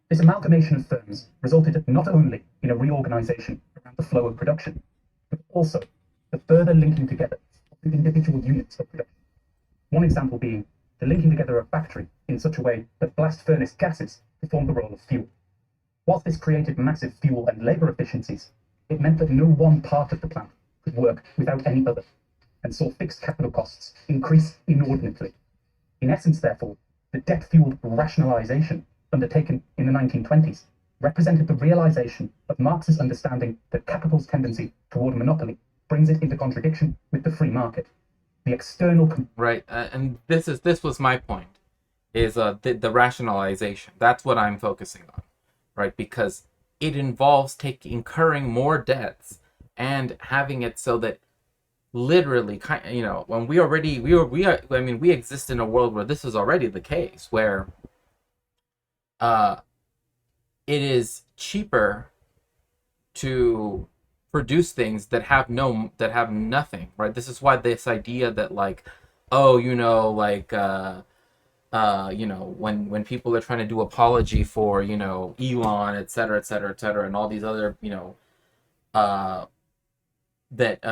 This amalgamation of firms resulted not only in a reorganization around the flow of production, but also the further linking together of the individual units of production. One example being the linking together of factory in such a way that blast furnace gases perform the role of fuel. Whilst this created massive fuel and labor efficiencies, it meant that no one part of the plant could work without any other, and saw fixed capital costs increase inordinately. In essence, therefore, the debt-fueled rationalization undertaken in the 1920s represented the realization of Marx's understanding that capital's tendency toward monopoly brings it into contradiction with the free market. The external Right, and this was my point, is the rationalization. That's what I'm focusing on, right? Because it involves incurring more debts and having it so that literally, when we exist in a world where this is already the case, where uh it is cheaper to produce things that have nothing, right? This is why this idea that, like, oh, when people are trying to do apology for, Elon, et cetera, et cetera, et cetera, and all these other, uh that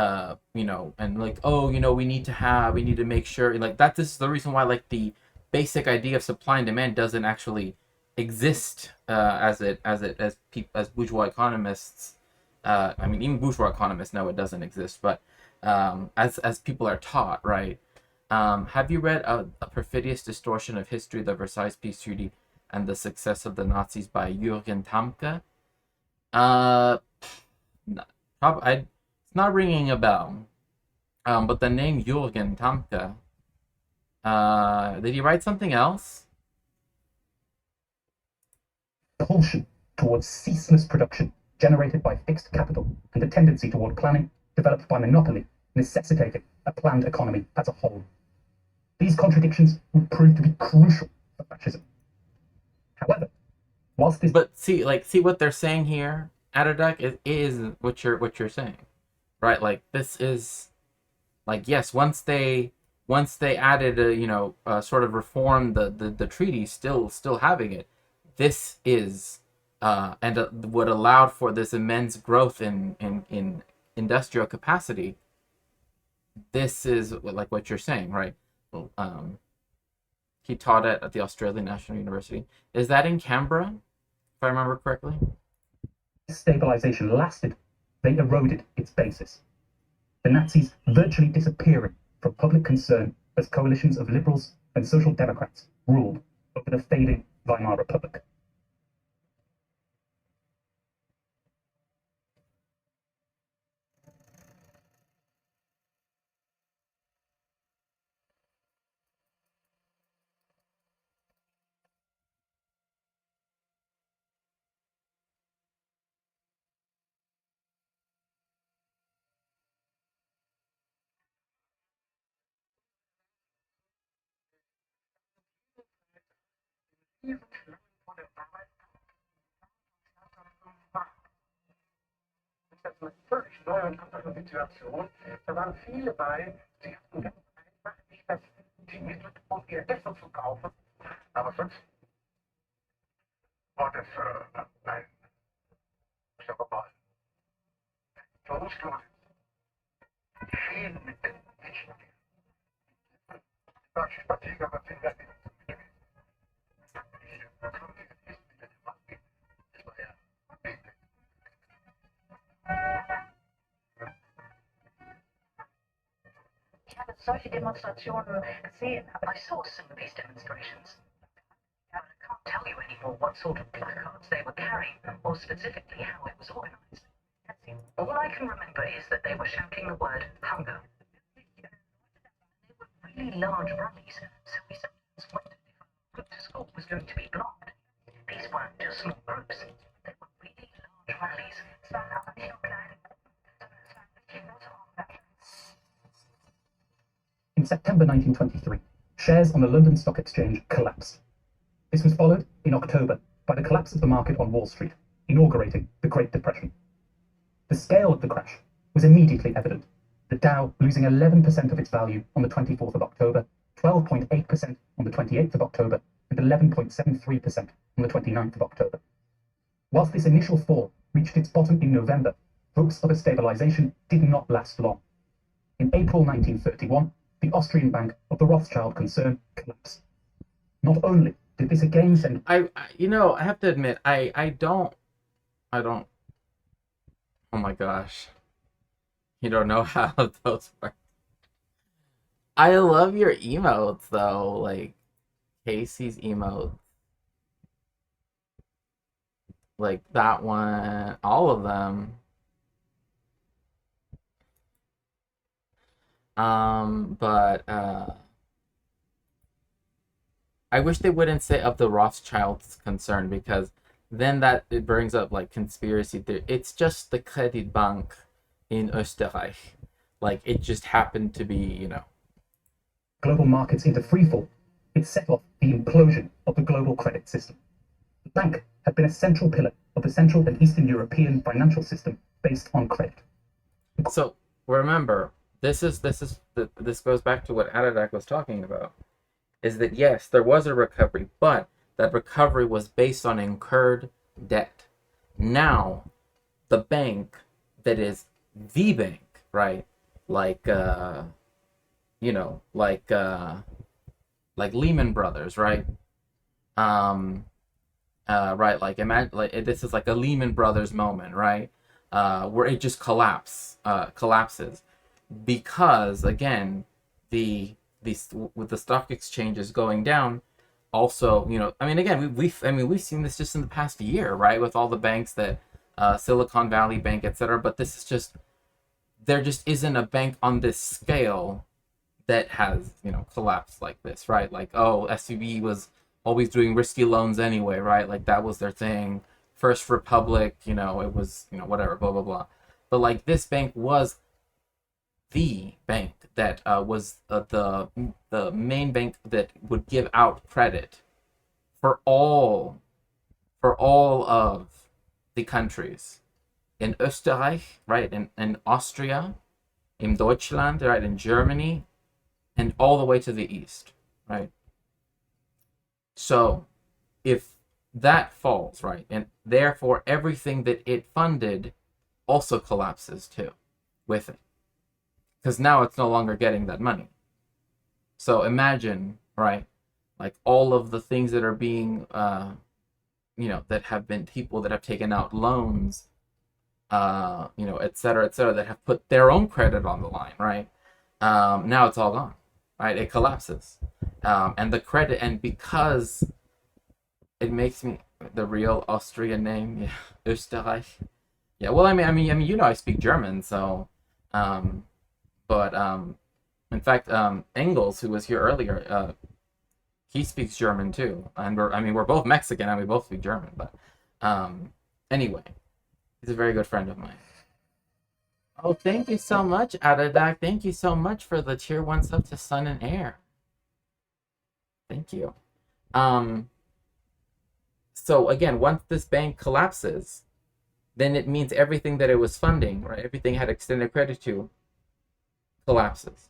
and like, oh, we need to make sure, like, that this is the reason why, like, the basic idea of supply and demand doesn't actually exist, as bourgeois economists, I mean, even bourgeois economists know it doesn't exist, but as people are taught, right? Have you read a Perfidious Distortion of History, the Versailles Peace Treaty, and the Success of the Nazis by Jürgen Tamke? Uh, it's not ringing a bell. But the name Jürgen Tamke, did he write something else? Propulsion towards ceaseless production generated by fixed capital and a tendency toward planning developed by monopoly, necessitating a planned economy as a whole. These contradictions would prove to be crucial for fascism. However, whilst this... But see what they're saying here, Atterduck, is what you're saying, right? Like, this is, like, yes, once they added sort of reformed the treaty, still having it, this is and what allowed for this immense growth in industrial capacity. This is like what you're saying, right? He taught at the Australian National University. Is that in Canberra, if I remember correctly? Stabilization lasted, they eroded its basis. The Nazis virtually disappearing from public concern as coalitions of liberals and social democrats ruled over the fading Weimar Republic. neue und andere Situation. Da waren viele bei, die hatten ganz einfach nicht das, die Mittel, um ihr Essen zu kaufen. Aber sonst war das ein, sagen wir mal, trostloses Geschehen mit den Menschen. Was Spaziergänger sind ja nicht Ich habe solche Demonstrationen gesehen. I saw some of these demonstrations. I can't tell you anymore what sort of placards they were carrying, or specifically how it was organized. All I can remember is that they were shouting the word hunger. They were really large rallies, so we sometimes wondered if our route to school was going to be blocked. These weren't just small groups, they were really large rallies. In September 1923, shares on the London Stock Exchange collapsed. This was followed in October by the collapse of the market on Wall Street, inaugurating the Great Depression. The scale of the crash was immediately evident, the Dow losing 11% of its value on the 24th of October, 12.8% on the 28th of October, and 11.73% on the 29th of October. Whilst this initial fall reached its bottom in November, hopes of a stabilization did not last long. In April 1931, the Austrian bank of the Rothschild concern collapsed. Not only did this again send... I have to admit, I don't, oh my gosh. You don't know how those work. I love your emotes though, like Casey's emotes. Like that one, all of them. But I wish they wouldn't say of the Rothschilds concern, because then that it brings up like conspiracy theory. It's just the Credit Bank in Österreich. Like it just happened to be, global markets into freefall, it set off the implosion of the global credit system. The bank had been a central pillar of the Central and Eastern European financial system based on credit. So remember, this goes back to what Adadak was talking about, is that yes, there was a recovery, but that recovery was based on incurred debt. Now, the bank that is the bank, right? Like like Lehman Brothers, right? Right, like imagine, like this is like a Lehman Brothers moment, right? Where it just collapses, because again, with the stock exchanges going down, also, again, we've seen this just in the past year, right, with all the banks that Silicon Valley Bank, etc. But this is just, there just isn't a bank on this scale that has collapsed like this, right? Like, oh, SVB was always doing risky loans anyway, right? Like that was their thing. First Republic, it was whatever, blah blah blah. But like this bank was the bank that was the main bank that would give out credit for all of the countries in Österreich, right, in Austria, in Deutschland, right, in Germany, and all the way to the east, right? So if that falls, right, and therefore everything that it funded also collapses too with it, because now it's no longer getting that money. So imagine, right, like all of the things that are being that have been people that have taken out loans, et cetera, that have put their own credit on the line, right? Now it's all gone, right? It collapses, and the credit, and because it makes me the real Austrian name, yeah, Österreich. Yeah, well, I speak German, so, but in fact, Engels, who was here earlier, he speaks German too, and we're both Mexican and we both speak German, but anyway, he's a very good friend of mine. Oh, thank you so much, Adadak. Thank you so much for the tier 1 sub to Sun and Air. Thank you. So again, once this bank collapses, then it means everything that it was funding, right, everything had extended credit to, collapses.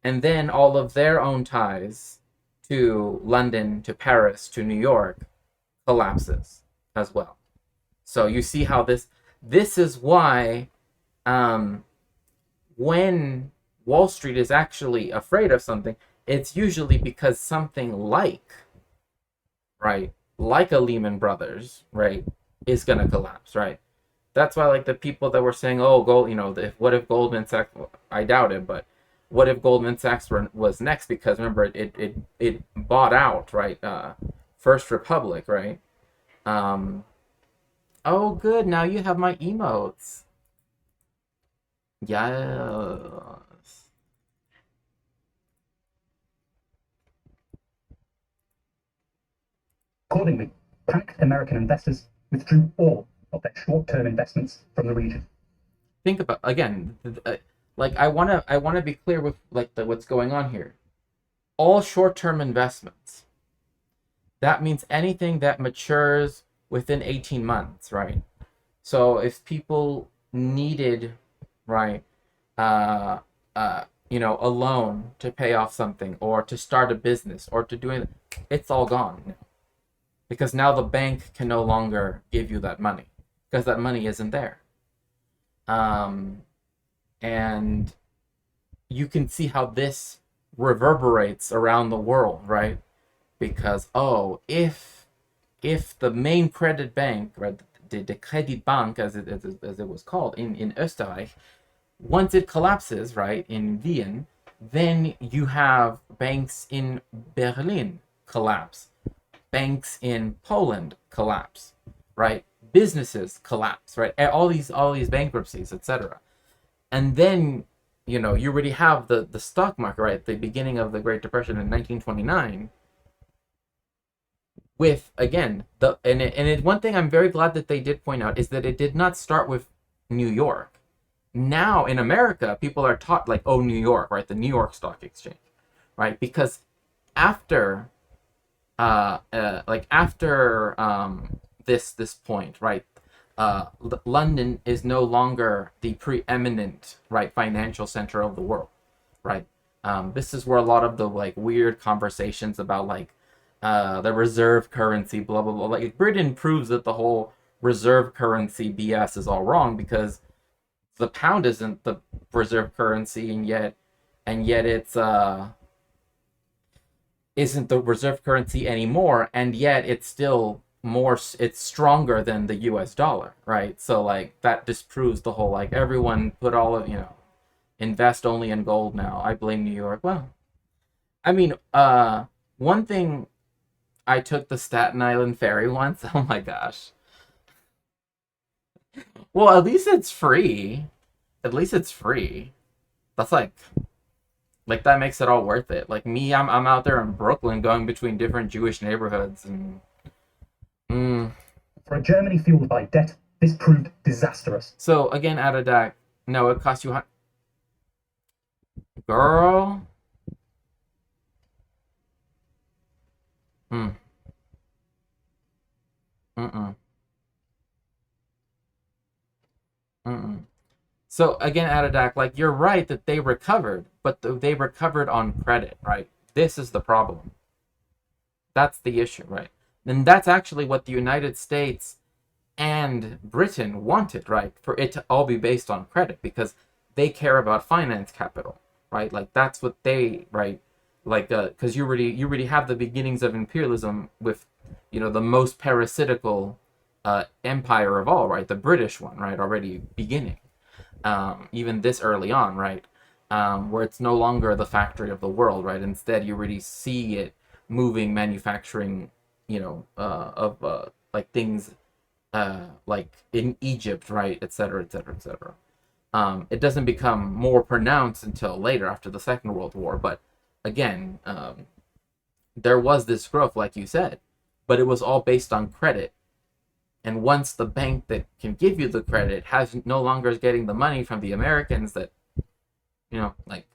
And then all of their own ties to London, to Paris, to New York collapses as well. So you see how this is why when Wall Street is actually afraid of something, it's usually because something like, right, like a Lehman Brothers, right, is gonna collapse, right? That's why, like, the people that were saying, oh, gold, what if Goldman Sachs? I doubt it, but what if Goldman Sachs was next? Because remember, it bought out, right? First Republic, right? Oh, good. Now you have my emotes. Yes. Accordingly, panicked American investors withdrew all of their short-term investments from the region. Think about again. Like I wanna be clear with like what's going on here. All short-term investments. That means anything that matures within 18 months, right? So if people needed, right, uh, a loan to pay off something or to start a business or to do it, it's all gone now. Because now the bank can no longer give you that money because that money isn't there. And you can see how this reverberates around the world, right? Because if the main credit bank, right, the Decay Bank as it was called in Österreich, once it collapses, right, in Vienna, then you have banks in Berlin collapse, banks in Poland collapse, right, businesses collapse, right, all these bankruptcies, etc. And then you already have the stock market, right, at the beginning of the Great Depression in 1929, with again one thing I'm very glad that they did point out is that it did not start with New York. Now in America, people are taught like, oh, New York, right, the New York Stock Exchange, right, because after this point, right, London is no longer the preeminent, right, financial center of the world, right. This is where a lot of the like weird conversations about like the reserve currency, blah blah blah. Like Britain proves that the whole reserve currency BS is all wrong because the pound isn't the reserve currency, and yet it's isn't the reserve currency anymore, and yet it's still it's stronger than the US dollar, right? So like that disproves the whole like everyone put all of invest only in gold now. I blame New York. Well, I mean, one thing, I took the Staten Island ferry once. Oh my gosh. Well, at least it's free. At least it's free. That's like that makes it all worth it. Like me, I'm out there in Brooklyn going between different Jewish neighborhoods and For a Germany fueled by debt, this proved disastrous. So again, out of that, no, it cost you girl. Mm. Mm-mm. Mm-mm. So again, Adadak, like you're right that they recovered, but they recovered on credit, right? This is the problem. That's the issue, right? And that's actually what the United States and Britain wanted, right? For it to all be based on credit because they care about finance capital, right? Like that's what they, right? Like, because you already have the beginnings of imperialism with, the most parasitical empire of all, right? The British one, right? Already beginning. Even this early on, right? Where it's no longer the factory of the world, right? Instead, you already see it moving manufacturing, of like things like in Egypt, right, et cetera, et cetera, et cetera. It doesn't become more pronounced until later after the Second World War, but again, there was this growth, like you said, but it was all based on credit. And once the bank that can give you the credit has no longer is getting the money from the Americans, that like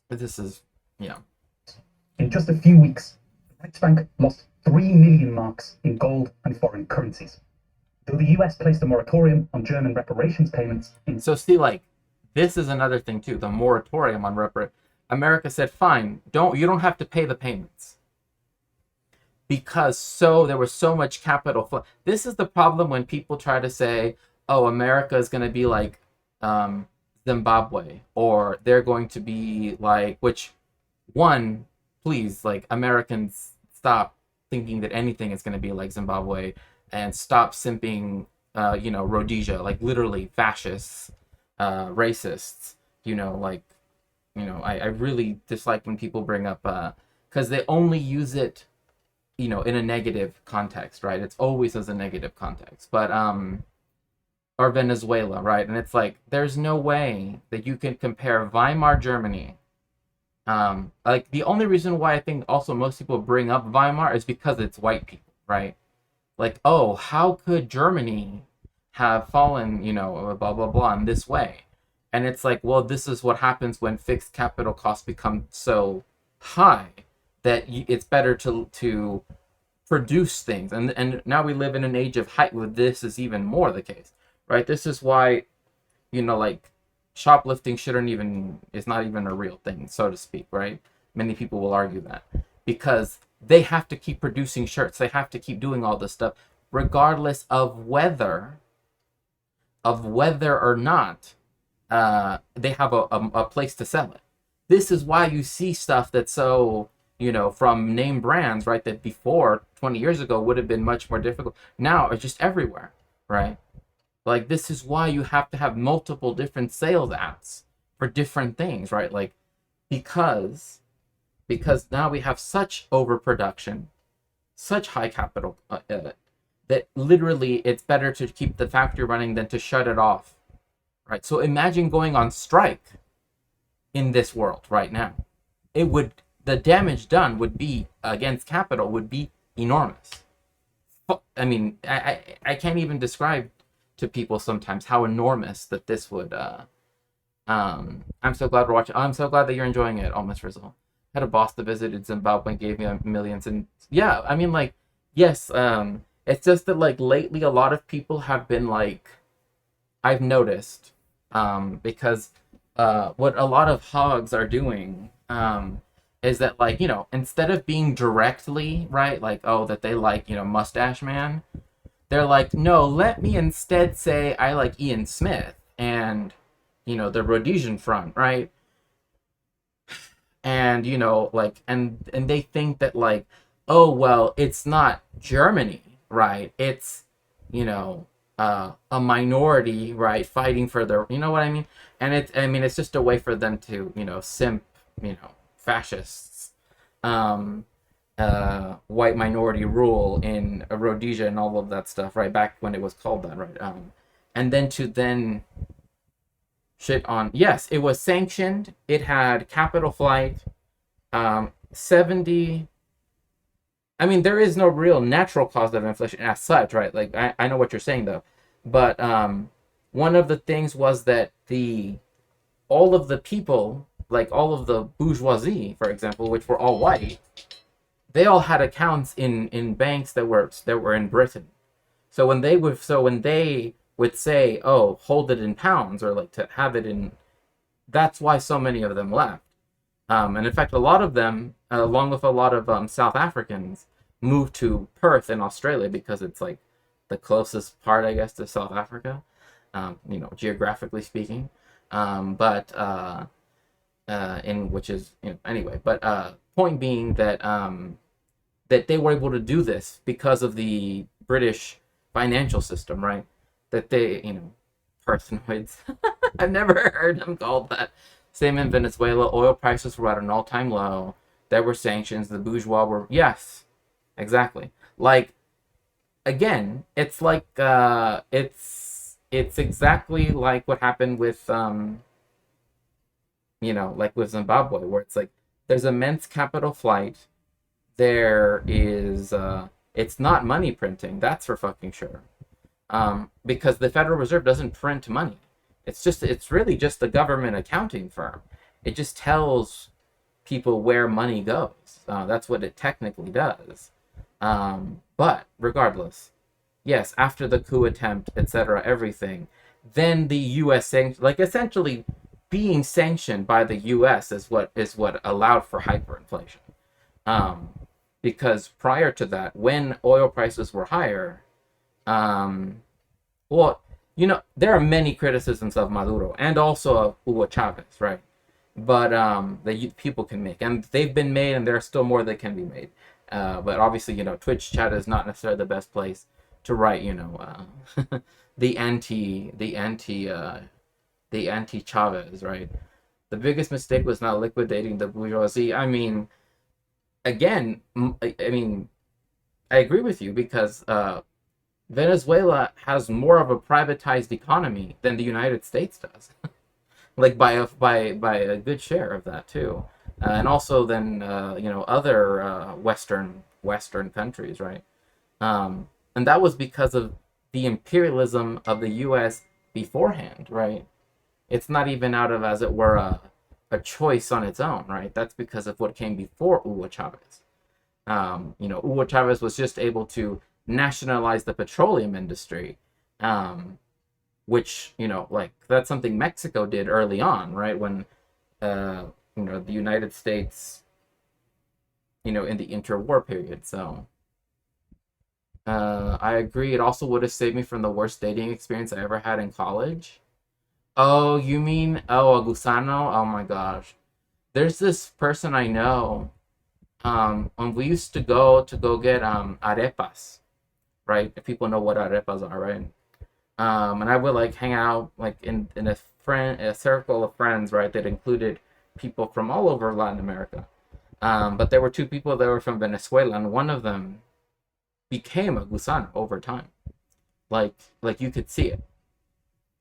this is In just a few weeks, the Reichsbank lost 3 million marks in gold and foreign currencies. Though the US placed a moratorium on German reparations payments in So see, like, this is another thing too. The moratorium on America said, fine, you don't have to pay the payments because there was so much capital flow. This is the problem when people try to say, oh, America is going to be like Zimbabwe, or they're going to be like, which one, please, like, Americans, stop thinking that anything is going to be like Zimbabwe, and stop simping, Rhodesia, like literally fascists, racists, like, I really dislike when people bring up, because they only use it, in a negative context, right? It's always as a negative context, but, or Venezuela, right? And it's like, there's no way that you can compare Weimar Germany. Like, the only reason why I think also most people bring up Weimar is because it's white people, right? Like, oh, how could Germany have fallen, blah, blah, blah, in this way? And it's like, well, this is what happens when fixed capital costs become so high that it's better to produce things. And now we live in an age of hype where this is even more the case, right? This is why, like, shoplifting is not even a real thing, so to speak, right? Many people will argue that because they have to keep producing shirts, they have to keep doing all this stuff regardless of whether or not they have a place to sell it. This is why you see stuff that's so, from name brands, right, that before 20 years ago would have been much more difficult. Now it's just everywhere, right? Like, this is why you have to have multiple different sales apps for different things, right? Like, because now we have such overproduction, such high capital, that literally it's better to keep the factory running than to shut it off, right? So imagine going on strike in this world right now. The damage done would be against capital would be enormous. I mean, I can't even describe to people sometimes how enormous that this would. I'm so glad we're watching. I'm so glad that you're enjoying it, Almost Rizal. Had a boss that visited Zimbabwe and gave me millions, and yeah, I mean, like, yes, it's just that, like, lately a lot of people have been like, I've noticed, because what a lot of hogs are doing, is that, like, instead of being directly, right, like, oh, that they like, Mustache Man, they're like, no, let me instead say I like Ian Smith and, the Rhodesian Front, right? And, like, and they think that, like, oh, well, it's not Germany, right? It's, a minority, right, fighting for their, you know what I mean? And it's just a way for them to, simp, fascists, white minority rule in Rhodesia and all of that stuff, right? Back when it was called that, right? And then shit on, yes, it was sanctioned. It had capital flight, 70. I mean, there is no real natural cause of inflation as such, right? Like, I know what you're saying though, but one of the things was that all of the people, like all of the bourgeoisie, for example, which were all white, they all had accounts in banks that were in Britain. So when they would say, oh, hold it in pounds, or like to have it in, that's why so many of them left. And in fact, a lot of them, along with a lot of South Africans, moved to Perth in Australia because it's like the closest part, I guess, to South Africa, geographically speaking. But in which is, anyway. But point being that that they were able to do this because of the British financial system, right? That they, personoids. I've never heard them called that. Same in Venezuela. Oil prices were at an all-time low. There were sanctions. The bourgeois were, yes, exactly. Like, again, it's like it's exactly like what happened with like with Zimbabwe, where it's like there's immense capital flight. There is it's not money printing, that's for fucking sure. Because the Federal Reserve doesn't print money. It's really just the government accounting firm. It just tells people where money goes. That's what it technically does. But regardless, yes, after the coup attempt, etc., everything, then the U.S. like essentially being sanctioned by the U.S. is what allowed for hyperinflation. Um, because prior to that, when oil prices were higher, um, well, there are many criticisms of Maduro and also of Hugo Chavez, right? But that people can make, and they've been made, and there are still more that can be made. But obviously, Twitch chat is not necessarily the best place to write, the anti Chavez, right? The biggest mistake was not liquidating the bourgeoisie. I mean, again, I mean, I agree with you because Venezuela has more of a privatized economy than the United States does, like by a good share of that too, and also then other Western countries, right? And that was because of the imperialism of the U.S. beforehand, right? It's not even out of, as it were, a choice on its own, right? That's because of what came before Hugo Chavez. Hugo Chavez was just able to nationalize the petroleum industry, which, like that's something Mexico did early on, right? When, the United States, in the interwar period. So, I agree. It also would have saved me from the worst dating experience I ever had in college. Oh, you mean, a gusano? Oh my gosh. There's this person I know. And we used to go get arepas, right? If people know what arepas are, right? And I would like hang out like in a circle of friends, right? That included people from all over Latin America. But there were two people that were from Venezuela, and one of them became a gusano over time. Like you could see it.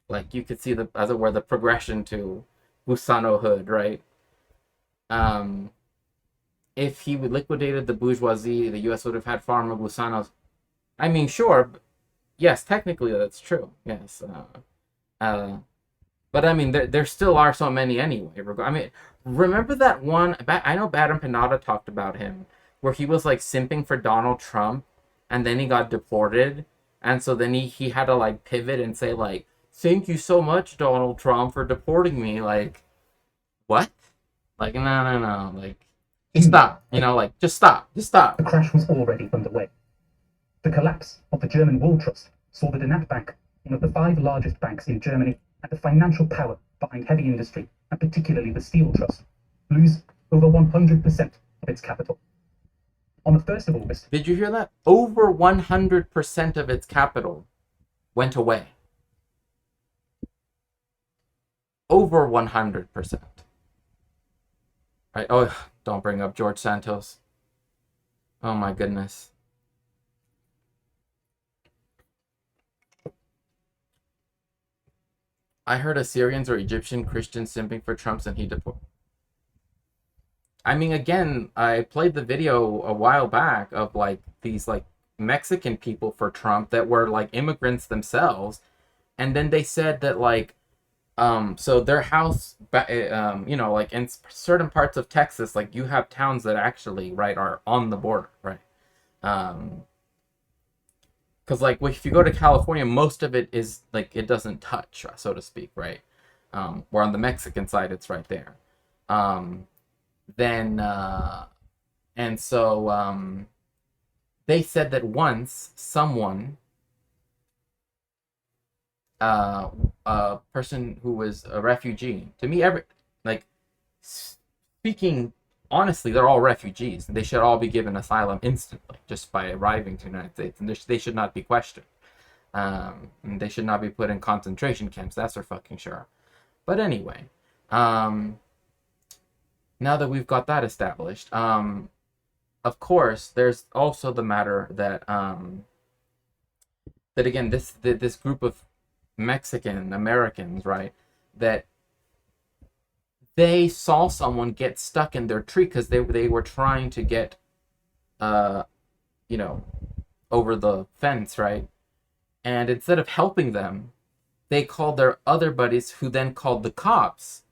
Like you could see the, as it were, the progression to gusanohood, right? Um, if he would liquidated the bourgeoisie, the U.S. would have had far more gusanos. I mean, sure, yes, technically that's true. Yes, uh, but I mean, there still are so many anyway. I mean, remember that one? I know Badam Panada talked about him, where he was like simping for Donald Trump, and then he got deported, and so then he had to like pivot and say like, "Thank you so much, Donald Trump, for deporting me." Like, what? Like, no, like, just stop. Like, just stop. Just stop. The crash was already underway. The collapse of the German Wool Trust saw the Donat Bank, one of the 5 largest banks in Germany and the financial power behind heavy industry, and particularly the Steel Trust, lose over 100% of its capital. On the 1st of August, Did you hear that? Over 100% of its capital went away. Over 100%. Right? Oh, don't bring up George Santos. Oh my goodness. I heard Assyrians or Egyptian Christians simping for Trump's and he deported. I mean, again, I played the video a while back of like these like Mexican people for Trump that were like immigrants themselves, and then they said that like so their house like in certain parts of Texas, like you have towns that actually, right, are on the border, right? Because like if you go to California, most of it is like it doesn't touch, so to speak, right? Where on the Mexican side it's right there. Then and so they said that once someone, a person who was a refugee, to me, like speaking honestly, they're all refugees. They should all be given asylum instantly just by arriving to the United States, and they should not be questioned. And they should not be put in concentration camps. That's for fucking sure. But anyway, now that we've got that established, of course, there's also the matter that that again, this group of Mexican Americans, right, that they saw someone get stuck in their tree because they were trying to get uh over the fence, right, and instead of helping them, they called their other buddies, who then called the cops,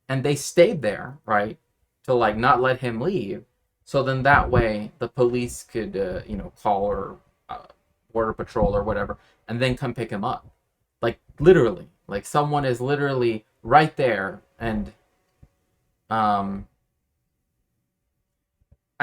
and they stayed there, right, to like not let him leave. So then that way the police could call or border patrol or whatever, and then come pick him up. Like literally, like someone is literally right there, and I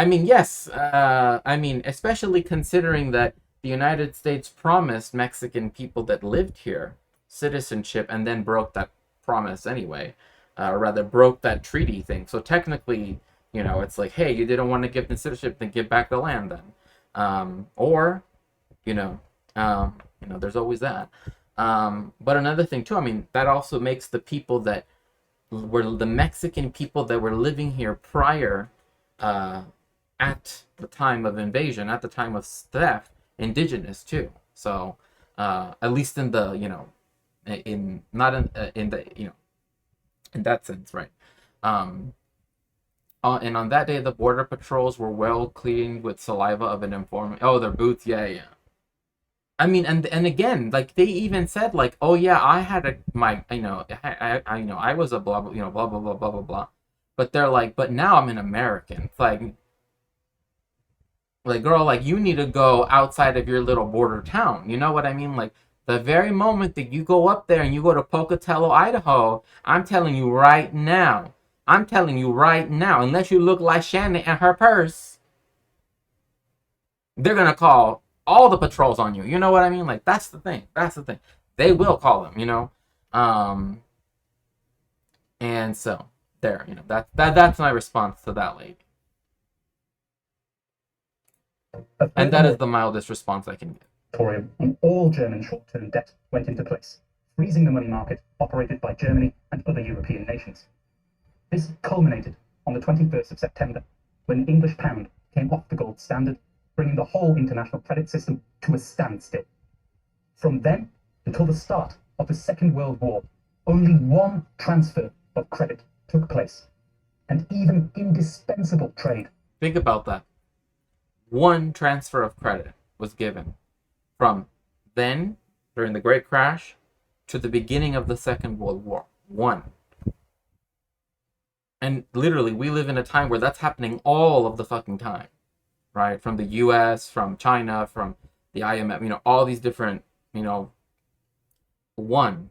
mean, yes, I mean, especially considering that the United States promised Mexican people that lived here citizenship and then broke that promise anyway, or rather broke that treaty thing. So technically, it's like, hey, you didn't want to give them citizenship, then give back the land then. Or, you know, there's always that. But another thing too, I mean, that also makes the people that were the Mexican people that were living here prior, at the time of invasion, at the time of theft, indigenous too. So, at least in the, in not in the, in that sense, right? And on that day, the border patrols were well cleaned with saliva of an informant. Oh, their boots, yeah, yeah. I mean, and again, like they even said, like, oh yeah, I had I was a blah blah, blah blah blah blah blah blah. But they're like, but now I'm an American. It's like girl, like you need to go outside of your little border town. You know what I mean? Like the very moment that you go up there and you go to Pocatello, Idaho, I'm telling you right now, unless you look like Shannon and her purse, they're gonna call all the patrols on you. You know what I mean? Like that's the thing. That's the thing. They will call them. And so there, that's my response to that lady. And that is the mildest response I can give. Moratorium on all German short-term debt went into place, freezing the money market operated by Germany and other European nations. This culminated on the 21st of September, when the English pound came off the gold standard, bringing the whole international credit system to a standstill. From then until the start of the Second World War, only one transfer of credit took place, and even indispensable trade. Think about that. One transfer of credit was given from then, during the Great Crash, to the beginning of the Second World War. One. And literally, we live in a time where that's happening all of the fucking time, right? From the US, from China, from the IMF, all these different, one.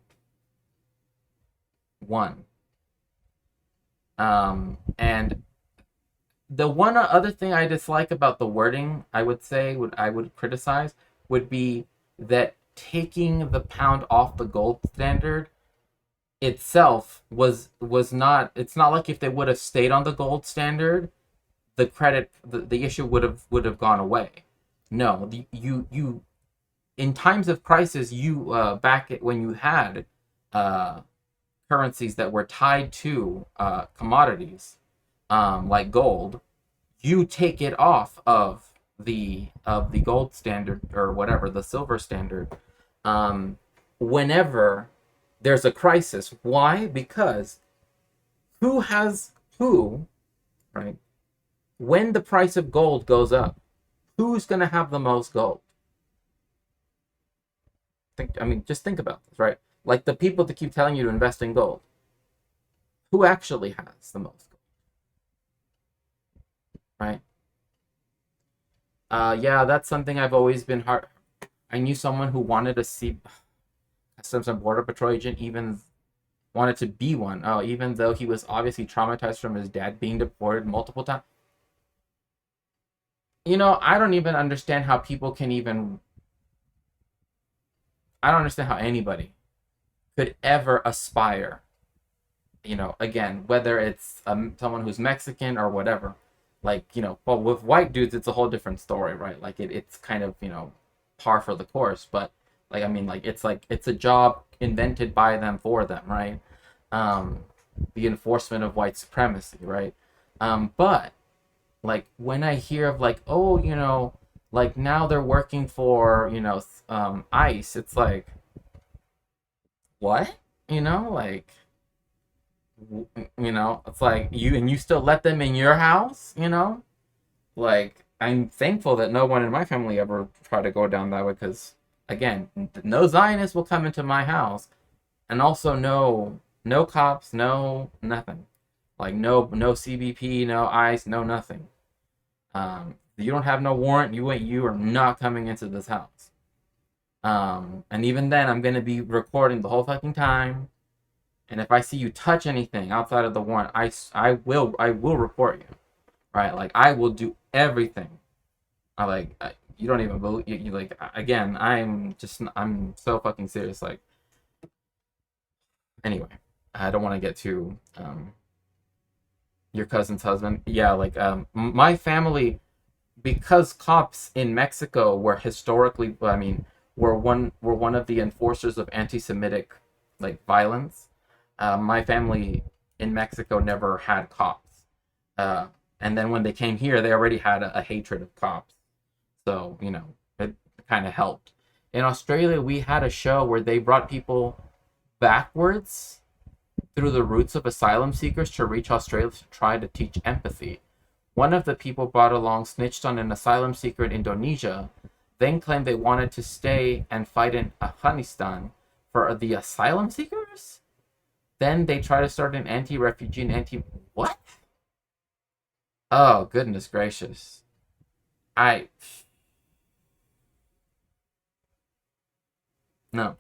And the one other thing I dislike about the wording, I would criticize, would be that taking the pound off the gold standard itself was not. It's not like if they would have stayed on the gold standard, the issue would have gone away. No, you in times of crisis, when you had currencies that were tied to commodities, like gold, you take it off of the gold standard or whatever, the silver standard, whenever there's a crisis. Why? Because who, right? When the price of gold goes up, who's going to have the most gold? Just think about this, right? Like the people that keep telling you to invest in gold, who actually has the most gold, right? Yeah, that's something I've always been hard. I knew someone who wanted to see some border patrol agent, even wanted to be one. Oh, even though he was obviously traumatized from his dad being deported multiple times. I don't even understand how people can even. I don't understand how anybody could ever aspire. Again, whether it's someone who's Mexican or whatever. Like, well, with white dudes, it's a whole different story, right? Like, it's kind of, par for the course. But, it's a job invented by them for them, right? The enforcement of white supremacy, right? But, like, when I hear of, like, oh, like, now they're working for, ICE, it's like, what? Like... it's like you still let them in your house. Like, I'm thankful that no one in my family ever tried to go down that way, because again, no Zionist will come into my house, and also no cops, no nothing, like no CBP, no ICE, no nothing. You don't have no warrant, you are not coming into this house. And even then, I'm gonna be recording the whole fucking time. And if I see you touch anything outside of the warrant, I will report you. Right? Like I will do everything. You don't even believe you like again. I'm so fucking serious. Like anyway, I don't want to get too your cousin's husband. Yeah, like my family, because cops in Mexico were historically, I mean, were one of the enforcers of anti-Semitic like violence. My family in Mexico never had cops, and then when they came here, they already had a hatred of cops. So it kind of helped. In Australia, we had a show where they brought people backwards through the routes of asylum seekers to reach Australia to try to teach empathy. One of the people brought along snitched on an asylum seeker in Indonesia, then claimed they wanted to stay and fight in Afghanistan for the asylum seekers. Then they tried to start an anti-refugee and anti what? Oh goodness gracious! I no.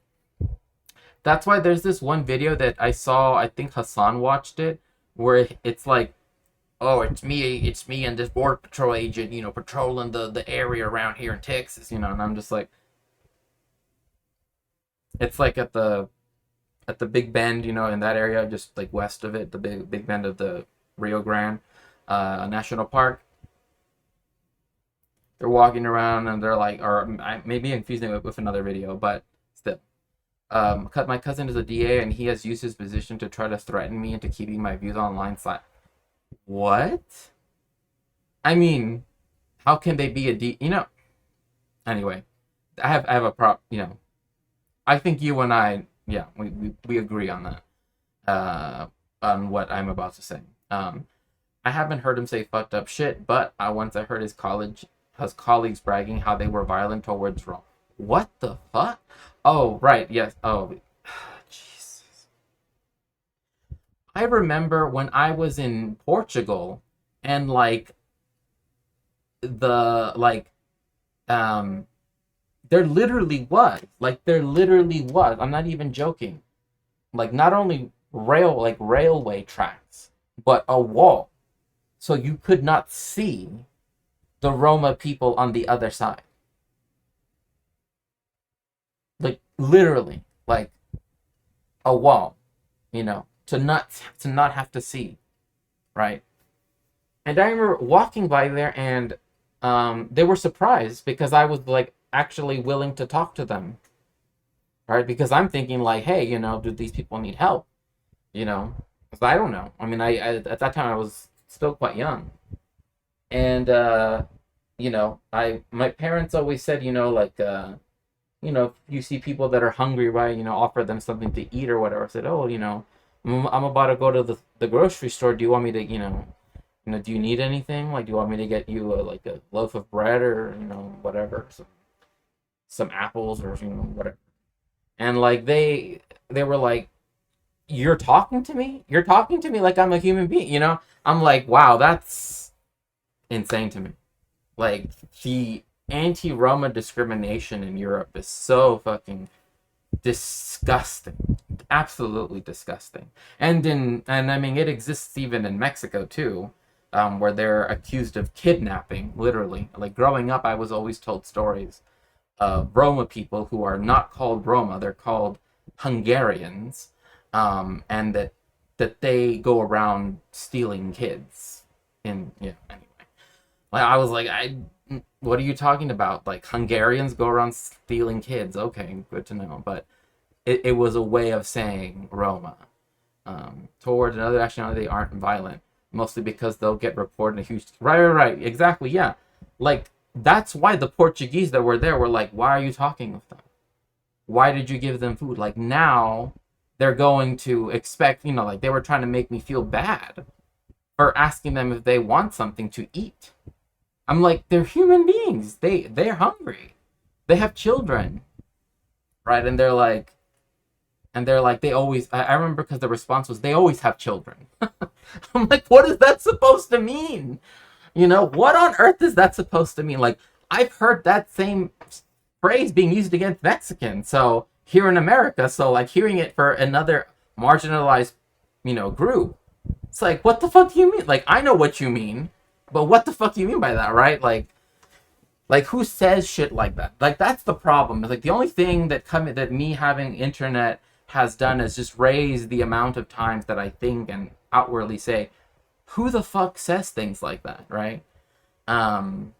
That's why there's this one video that I saw. I think Hassan watched it, where it's like, oh, it's me and this border patrol agent, patrolling the area around here in Texas, and I'm just like, it's like at the Big Bend, in that area, just like west of it, the Big Bend of the Rio Grande National Park. They're walking around and they're like, or maybe I'm confusing it with another video, but still. My cousin is a DA and he has used his position to try to threaten me into keeping my views online. What? I mean, how can they be a D? Anyway, I have a prop. I think you and I, yeah, we agree on that. On what I'm about to say. I haven't heard him say fucked up shit, but I heard his colleagues bragging how they were violent towards Rome. What the fuck? Oh, right, yes. Oh, Jesus. I remember when I was in Portugal and the like um there literally was. I'm not even joking. Like not only railway tracks, but a wall. So you could not see the Roma people on the other side. Like literally, like a wall, to not have to see, right? And I remember walking by there, and they were surprised because I was like actually willing to talk to them, right? Because I'm thinking like, hey, do these people need help? You know, 'Cause I don't know. I mean, I at that time I was still quite young, and I my parents always said, like, if you see people that are hungry, right, offer them something to eat or whatever. I said, oh, I'm about to go to the grocery store. Do you want me to, do you need anything? Like, do you want me to get you like a loaf of bread or whatever, some apples or whatever? And like they were like, you're talking to me like I'm a human being, I'm like, wow, that's insane to me. Like the anti-Roma discrimination in Europe is so fucking disgusting, absolutely disgusting. And I mean it exists even in Mexico too, where they're accused of kidnapping, literally. Like growing up, I was always told stories of Roma people who are not called Roma; they're called Hungarians, and that they go around stealing kids. Yeah, anyway, like I was like, what are you talking about? Like Hungarians go around stealing kids? Okay, good to know. But it was a way of saying Roma. Towards another nationality, they aren't violent, mostly because they'll get reported a huge. Right, exactly, yeah. Like that's why the Portuguese that were there were like, why are you talking with them? Why did you give them food? Like now they're going to expect, like they were trying to make me feel bad for asking them if they want something to eat. I'm like, they're human beings. They're hungry. They have children, right? And they're like they always. I remember because the response was they always have children. I'm like, what is that supposed to mean? What on earth is that supposed to mean? Like I've heard that same phrase being used against Mexicans. So here in America, so like hearing it for another marginalized, group, it's like, what the fuck do you mean? Like, I know what you mean, but what the fuck do you mean by that, right? Like who says shit like that? Like that's the problem. Like the only thing that me having internet has done is just raise the amount of times that I think and outwardly say, who the fuck says things like that, right? Um,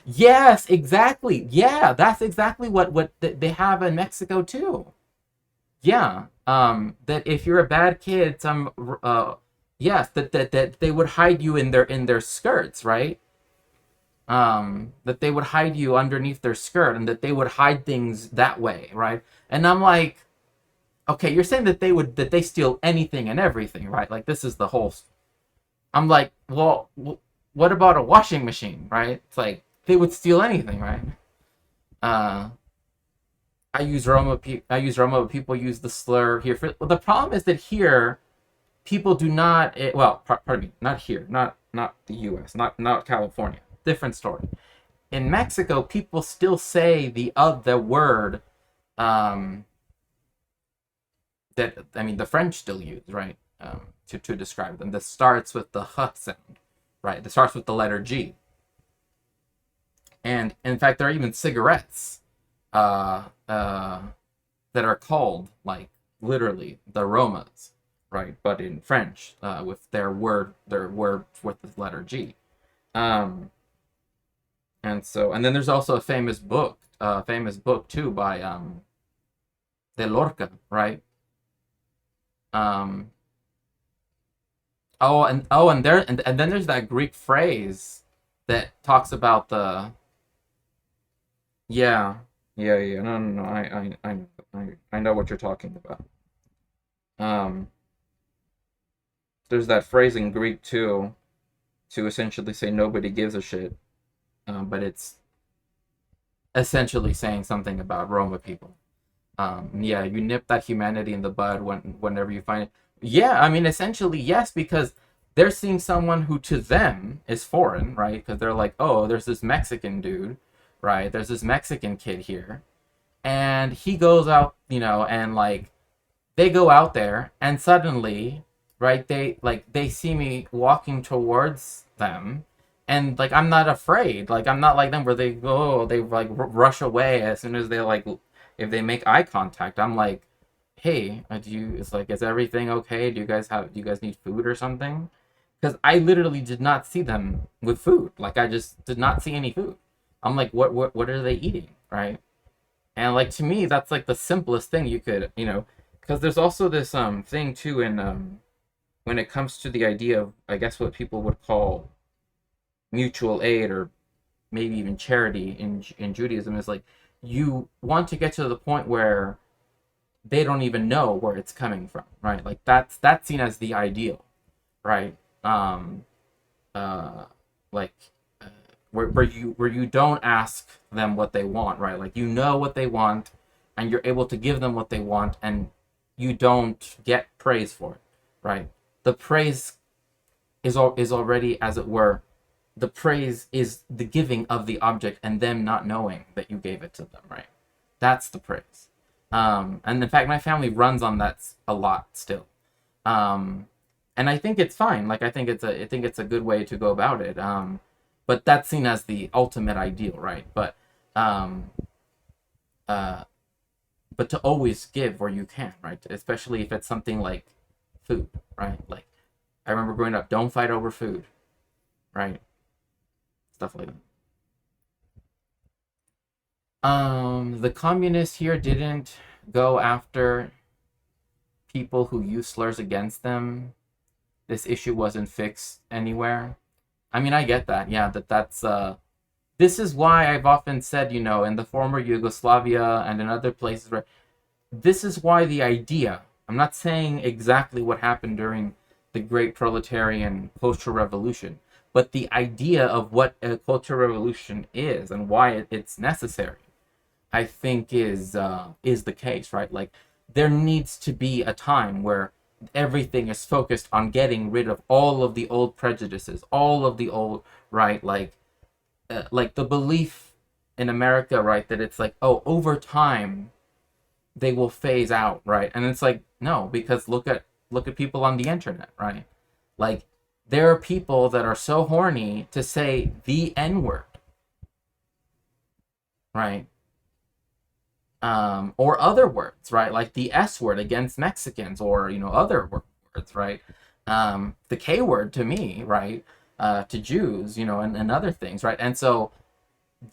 yes, exactly. Yeah, that's exactly what they have in Mexico too. Yeah. That if you're a bad kid, yes, that they would hide you in their skirts, right? That they would hide you underneath their skirt and that they would hide things that way, right? And I'm like, okay, you're saying that they steal anything and everything, right? Like this is the whole. I'm like, well, what about a washing machine, right? It's like they would steal anything, right? Uh, I use Roma, but people use the slur here. Well, the problem is that here people do not. Well, pardon me, not here, not the U.S., not California. Different story. In Mexico, people still say the word um, that the French still use, right? To describe them. That starts with the h sound, right? That starts with the letter G. And in fact, there are even cigarettes that are called like literally the Romas, right? But in French, with their word with the letter G. And then there's also a famous book too by De Lorca, right? Um, and then there's that Greek phrase that talks about the yeah, yeah. No. I know what you're talking about. Um, there's that phrase in Greek too to essentially say nobody gives a shit, but it's essentially saying something about Roma people. Yeah, you nip that humanity in the bud whenever you find it. Yeah, essentially yes, because they're seeing someone who to them is foreign, right? Because they're like, oh, there's this Mexican dude, right? There's this Mexican kid here, and he goes out, and like they go out there, and suddenly, right? They see me walking towards them, and like I'm not afraid, like I'm not like them where they go, they like rush away as soon as they like if they make eye contact. I'm like, hey, is everything okay? Do you guys need food or something? Because I literally did not see them with food. Like I just did not see any food. I'm like, what are they eating, right? And like to me, that's like the simplest thing you could, because there's also this thing too in when it comes to the idea of, I guess, what people would call mutual aid or maybe even charity in Judaism is like you want to get to the point where they don't even know where it's coming from, right? Like that's seen as the ideal, right? Uh, like where you don't ask them what they want, right? Like you know what they want, and you're able to give them what they want, and you don't get praise for it, right? The praise is already, as it were, the praise is the giving of the object and them not knowing that you gave it to them, right? That's the praise. And in fact, my family runs on that a lot still. Um, and I think it's fine. Like I think it's a good way to go about it. But that's seen as the ultimate ideal, right? Um, uh, but to always give where you can, right? Especially if it's something like food, right? Like I remember growing up, don't fight over food, right? Stuff like that. The communists here didn't go after people who use slurs against them. This issue wasn't fixed anywhere. I get that. Yeah, that's this is why I've often said, in the former Yugoslavia and in other places where this is why the idea, I'm not saying exactly what happened during the great proletarian cultural revolution, but the idea of what a cultural revolution is and why it's necessary, I think is the case, right? Like there needs to be a time where everything is focused on getting rid of all of the old prejudices, all of the old, right? Like the belief in America, right, that it's like, oh, over time they will phase out, right? And it's like, no, because look at people on the internet, right? Like, there are people that are so horny to say the N-word, right? Or other words, right? Like the S word against Mexicans, or other words, right? The K word to me, right? To Jews, and other things, right? And so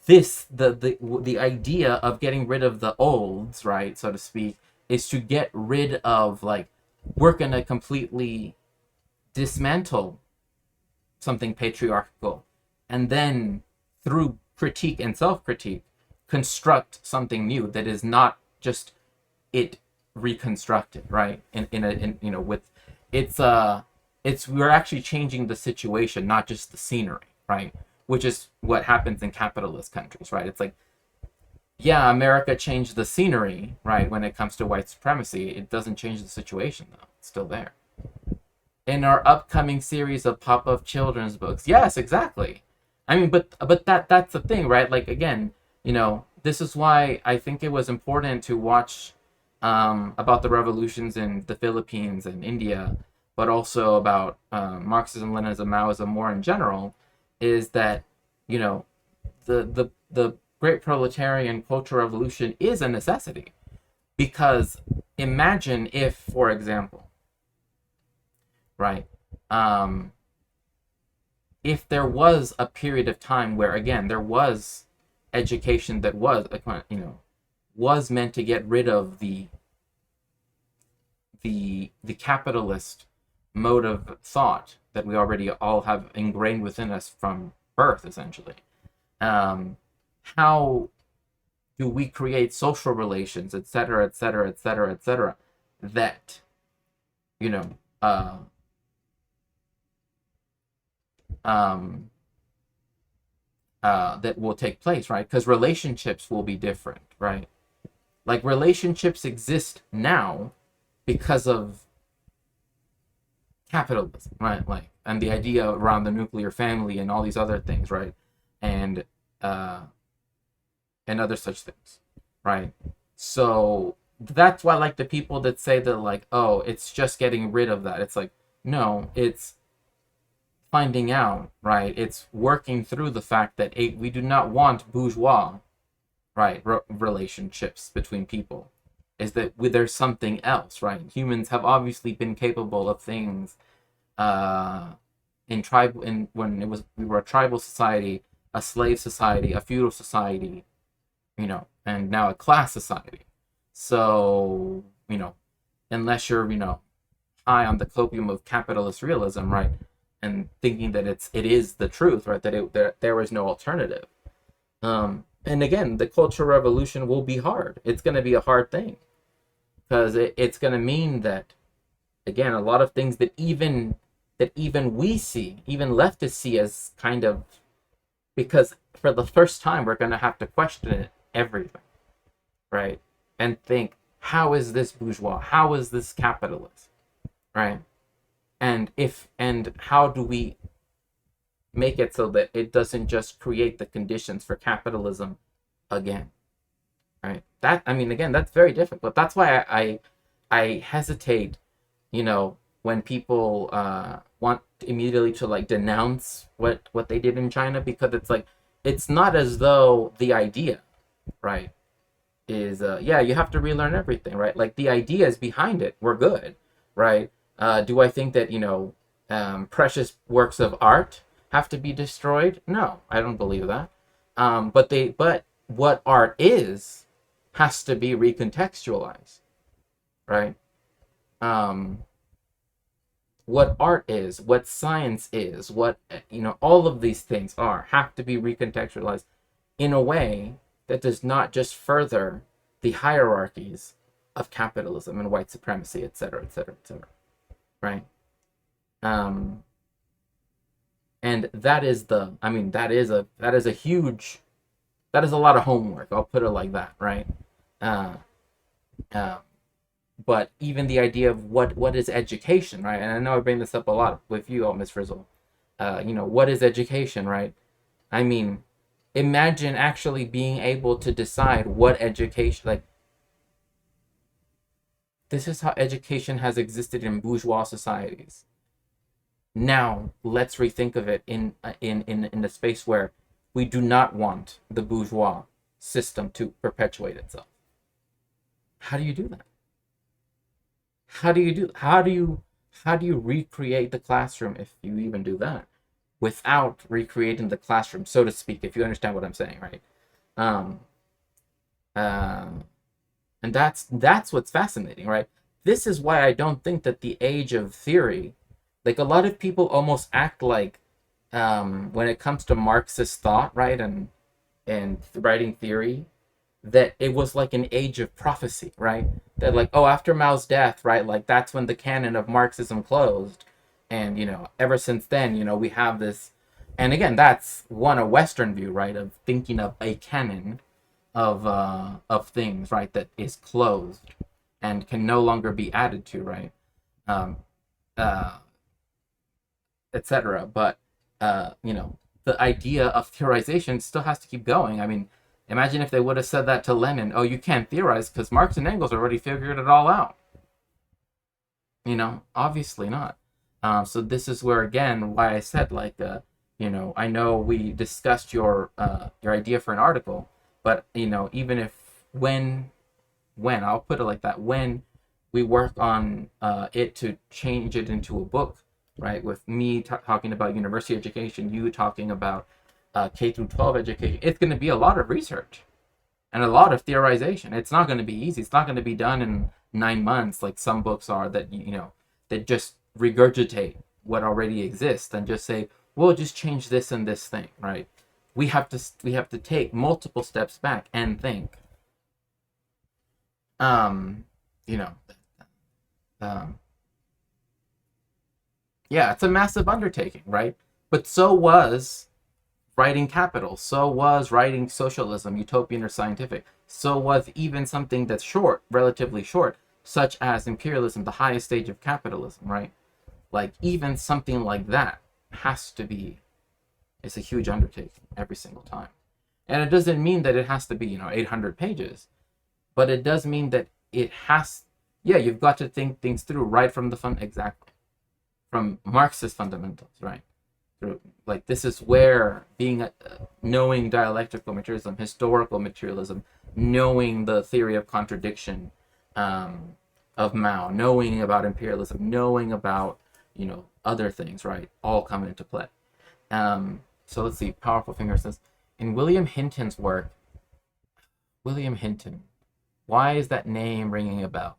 the idea of getting rid of the olds, right, so to speak, is to get rid of, like, we're gonna completely dismantle something patriarchal, and then through critique and self-critique construct something new that is not just it reconstructed, right, with it's we're actually changing the situation, not just the scenery, right, which is what happens in capitalist countries, right? It's like, yeah, America changed the scenery, right, when it comes to white supremacy. It doesn't change the situation, though. It's still there. In our upcoming series of pop-up children's books. Yes, exactly. I mean, but that's the thing, right? Like, again, this is why I think it was important to watch about the revolutions in the Philippines and India, but also about Marxism, Leninism, Maoism more in general, is that, the great proletarian cultural revolution is a necessity. Because imagine if, for example, right, if there was a period of time where, again, there was education that was meant to get rid of the capitalist mode of thought that we already all have ingrained within us from birth, essentially. How do we create social relations, et cetera, et cetera, et cetera, et cetera, that you know uh, um, that will take place, right? Because relationships will be different, right? Like, relationships exist now because of capitalism, right? Like, and the idea around the nuclear family and all these other things, right? And uh, and other such things, right? So that's why, like, the people that say that, like, oh, it's just getting rid of that. It's like, no, it's finding out, right? It's working through the fact that we do not want bourgeois, right, relationships between people. Is that there's something else, right? Humans have obviously been capable of things when we were a tribal society, a slave society, a feudal society, and now a class society. So, unless you're, high on the copium of capitalist realism, right, and thinking that it is the truth, right, that there is no alternative. And again, the cultural revolution will be hard. It's going to be a hard thing, because it's going to mean that, again, a lot of things that even we see, even leftists see as kind of, because for the first time we're going to have to question everything, right, and think, how is this bourgeois? How is this capitalist, right? And how do we make it so that it doesn't just create the conditions for capitalism again, right? That, I mean, again, that's very difficult. That's why I hesitate, when people want immediately to, like, denounce what they did in China, because it's like, it's not as though the idea, right, is yeah, you have to relearn everything, right? Like, the ideas behind it were good, right? Do I think that precious works of art have to be destroyed? No, I don't believe that. But what art is has to be recontextualized, right? What art is, what science is, what all of these things have to be recontextualized in a way that does not just further the hierarchies of capitalism and white supremacy, et cetera, et cetera, et cetera, right? And that is a lot of homework. I'll put it like that, right? Uh, uh, but even the idea of what is education, right? And I know I bring this up a lot with you, Miss Frizzle. What is education, right? I mean, imagine actually being able to decide what education, like, this is how education has existed in bourgeois societies. Now let's rethink of it in the space where we do not want the bourgeois system to perpetuate itself. How do you do that? How do you recreate the classroom, if you even do that, without recreating the classroom, so to speak, if you understand what I'm saying, right? Um, uh, and that's what's fascinating, right? This is why I don't think that the age of theory, like a lot of people almost act like, when it comes to Marxist thought, right, and writing theory, that it was like an age of prophecy, right? That like, oh, after Mao's death, right, like that's when the canon of Marxism closed, and ever since then, we have this, and again, that's a Western view, right, of thinking of a canon of things, right, that is closed and can no longer be added to, right, um, uh, etc. But the idea of theorization still has to keep going. I mean, imagine if they would have said that to Lenin. Oh, you can't theorize because Marx and Engels already figured it all out. Obviously not. So this is where, again, why I said, like, I know we discussed your idea for an article, but even if when I'll put it like that, when we work on it to change it into a book, right? With me talking about university education, you talking about K through 12 education, it's going to be a lot of research and a lot of theorization. It's not going to be easy. It's not going to be done in 9 months like some books are that that just regurgitate what already exists and just say, we'll just change this and this thing, right? We have to take multiple steps back and think. Um, you know, um, yeah, it's a massive undertaking, right? But so was writing Capital, so was writing Socialism, Utopian or Scientific, so was even something that's short, relatively short, such as Imperialism, the highest stage of capitalism, right? Like, even something like that has to be, it's a huge undertaking every single time. And it doesn't mean that it has to be, 800 pages, but it does mean that you've got to think things through right from exactly, from Marxist fundamentals, right? Like, this is where knowing dialectical materialism, historical materialism, knowing the theory of contradiction of Mao, knowing about imperialism, knowing about other things, right, all come into play. So let's see. Powerful Finger says, in William Hinton's work, William Hinton, why is that name ringing a bell?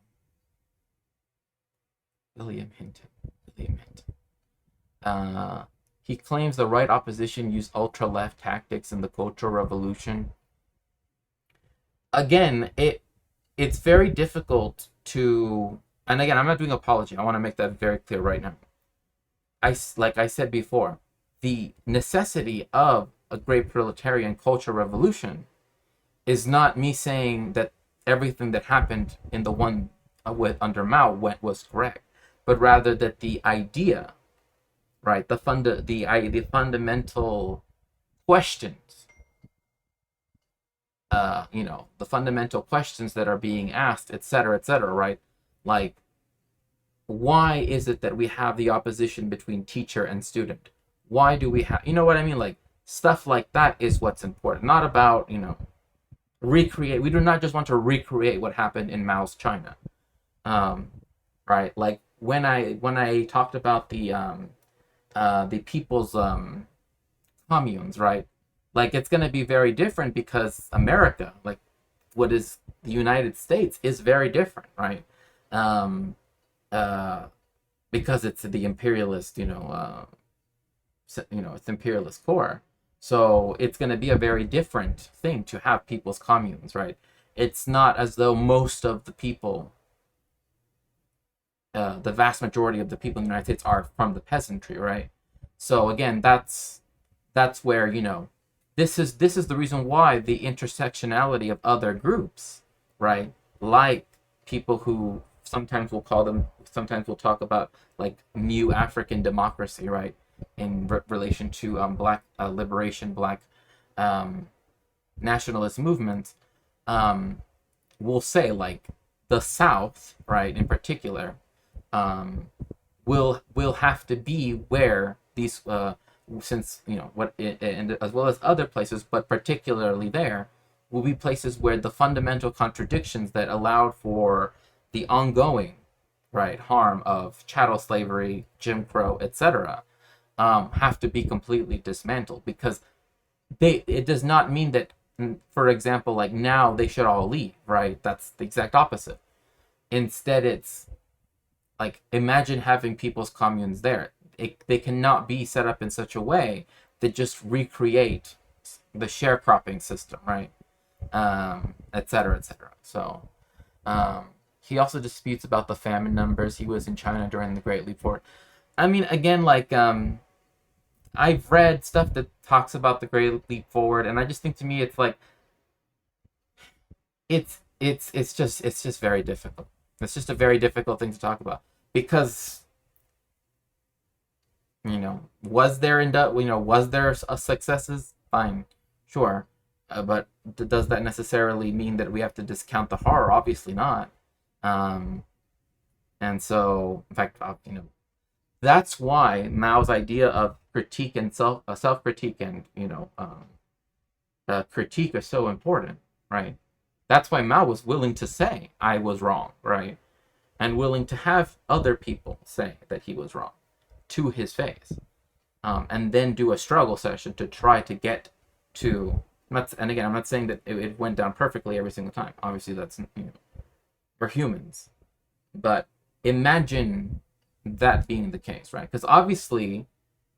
William Hinton. He claims the right opposition used ultra-left tactics in the Cultural Revolution. Again, it's very difficult to, and again, I'm not doing apology. I want to make that very clear right now. Like I said before, the necessity of a great proletarian cultural revolution is not me saying that everything that happened in the one under Mao was correct, but rather that the idea, right, the fundamental questions, the fundamental questions that are being asked, etc., right? Like, why is it that we have the opposition between teacher and student? Why do we have, you know what I mean? Like, stuff like that is what's important, not about, recreate. We do not just want to recreate what happened in Mao's China, right? Like, when I talked about the people's communes, right? Like, it's going to be very different because America, like what is the United States, is very different, right? Um, because it's the imperialist, it's imperialist core. So it's going to be a very different thing to have people's communes, right? It's not as though most of the people, the vast majority of the people in the United States are from the peasantry, right? So again, that's where this is the reason why the intersectionality of other groups, right? Like people who sometimes we'll talk about like new African democracy, right? In relation to black liberation, black nationalist movements will say like the South, right, in particular, will have to be where these since what and as well as other places, but particularly there will be places where the fundamental contradictions that allowed for the ongoing right harm of chattel slavery, Jim Crow, etc., have to be completely dismantled because it does not mean that, for example, like now they should all leave, right? That's the exact opposite. Instead, it's like imagine having people's communes there. They cannot be set up in such a way that just recreate the sharecropping system, right? Et cetera, et cetera. So he also disputes about the famine numbers. He was in China during the Great Leap Forward. I mean, again, like I've read stuff that talks about the Great Leap Forward, and I just think to me it's like it's just very difficult. It's just a very difficult thing to talk about because was there successes? Fine, sure, but does that necessarily mean that we have to discount the horror? Obviously not. And so, in fact, that's why Mao's idea of critique and self critique and critique are so important, right? That's why Mao was willing to say I was wrong, right, and willing to have other people say that he was wrong to his face, and then do a struggle session to try to get to. And again, I'm not saying that it went down perfectly every single time. Obviously, that's we're humans, but imagine that being the case, right? Because obviously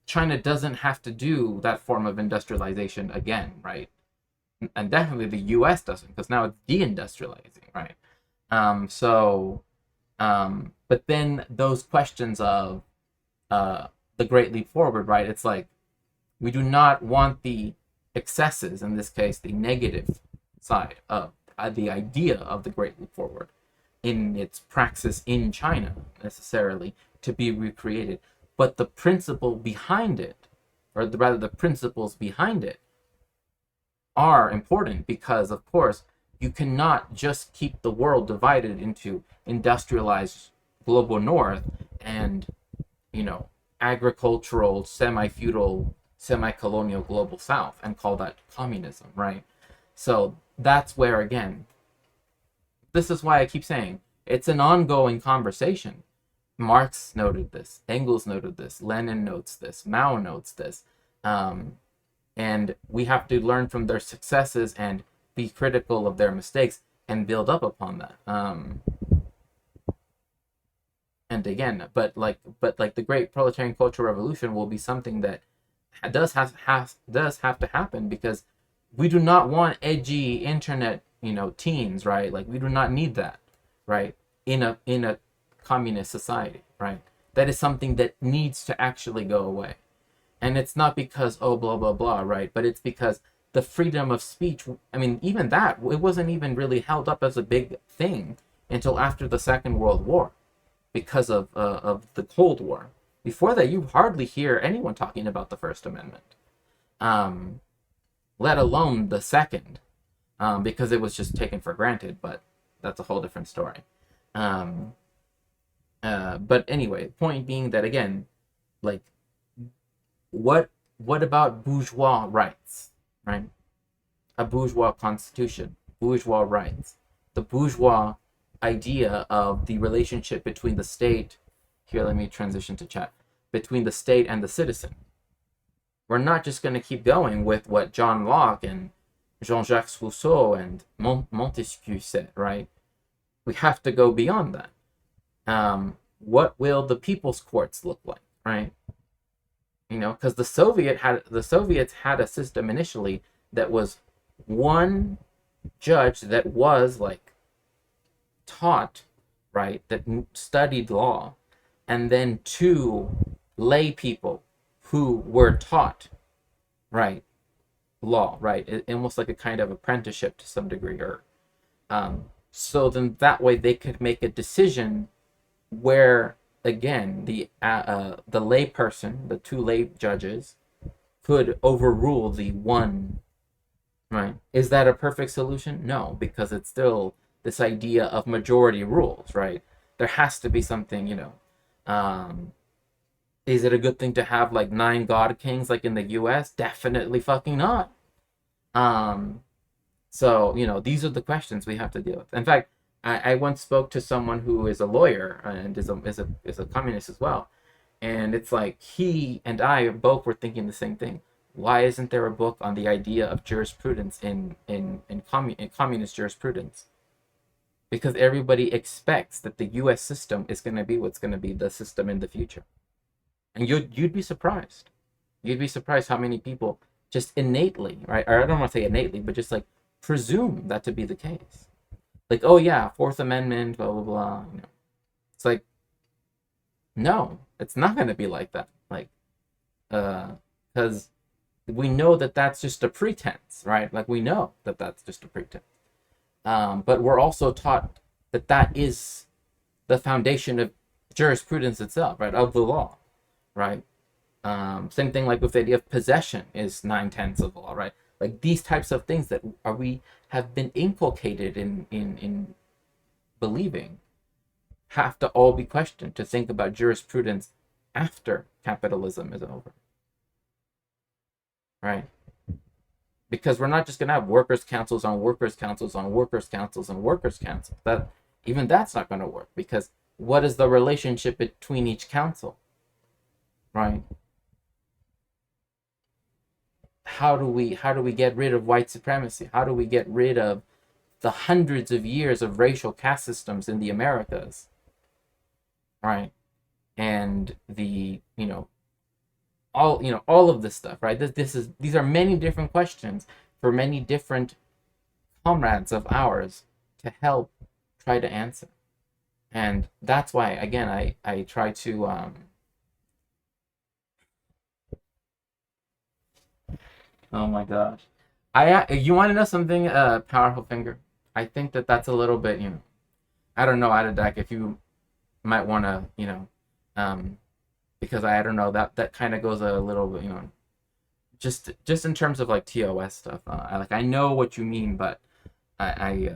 China doesn't have to do that form of industrialization again, right? And definitely the US doesn't, because now it's deindustrializing, right? But then those questions of the Great Leap Forward, right? It's like we do not want the excesses, in this case the negative side of the idea of the Great Leap Forward in its praxis in China necessarily to be recreated, but the principle behind it, or rather the principles behind it, are important because, of course, you cannot just keep the world divided into industrialized global north and agricultural, semi-feudal, semi-colonial global south and call that communism, right? So that's where, again, this is why I keep saying it's an ongoing conversation. Marx noted this, Engels noted this, Lenin notes this, Mao notes this, and we have to learn from their successes and be critical of their mistakes and build up upon that. And again, but like the great proletarian cultural revolution will be something that does have to happen because we do not want edgy internet teens, right? Like we do not need that, right? In a communist society, right? That is something that needs to actually go away. And it's not because blah blah blah, right? But it's because the freedom of speech, I mean, even that, it wasn't even really held up as a big thing until after the Second World War because of the Cold War. Before that, you hardly hear anyone talking about the First Amendment, let alone the Second, because it was just taken for granted, but that's a whole different story. But anyway, point being that, again, like, what about bourgeois rights, right? A bourgeois constitution, bourgeois rights, the bourgeois idea of the relationship between the state. Here, let me transition to chat. Between the state and the citizen. We're not just going to keep going with what John Locke and Jean-Jacques Rousseau and Montesquieu said, right? We have to go beyond that. What will the people's courts look like, right? Because the Soviets had a system initially that was one judge that was like taught, right, that studied law, and then two lay people who were taught, right, law, right, almost like a kind of apprenticeship to some degree, or so then that way they could make a decision where, again, the lay person, the two lay judges, could overrule the one right? Is that a perfect solution? No, because it's still this idea of majority rules, right? There has to be something, Um, is it a good thing to have like 9 god kings like in the US? Definitely fucking not. Um, so, these are the questions we have to deal with. In fact, I once spoke to someone who is a lawyer and is a communist as well. And it's like he and I both were thinking the same thing. Why isn't there a book on the idea of jurisprudence in communist jurisprudence? Because everybody expects that the U.S. system is going to be what's going to be the system in the future, and you'd be surprised. You'd be surprised how many people just innately, right? Or I don't want to say innately, but just like presume that to be the case. Like, oh yeah, Fourth Amendment, blah blah blah. It's like, no, it's not going to be like that. Like, because we know that that's just a pretense, right? Like we know that that's just a pretense. But we're also taught that that is the foundation of jurisprudence itself, right? Of the law, right? Same thing like with the idea of possession is 9/10 of the law, right? Like these types of things that we have been inculcated in believing have to all be questioned to think about jurisprudence after capitalism is over, right? Because we're not just going to have workers' councils on workers' councils on workers' councils and workers' councils. That's not going to work, because what is the relationship between each council, right? How do we get rid of white supremacy? How do we get rid of the hundreds of years of racial caste systems in the Americas, right? And all of this stuff, right? These are many different questions for many different comrades of ours to help try to answer. And that's why, again, I try to oh my gosh, you want to know something, powerful finger? I think that that's a little bit, I don't know, out of deck, if you might want to, um because I don't know, that kind of goes a little bit, just in terms of like TOS stuff. I know what you mean, but I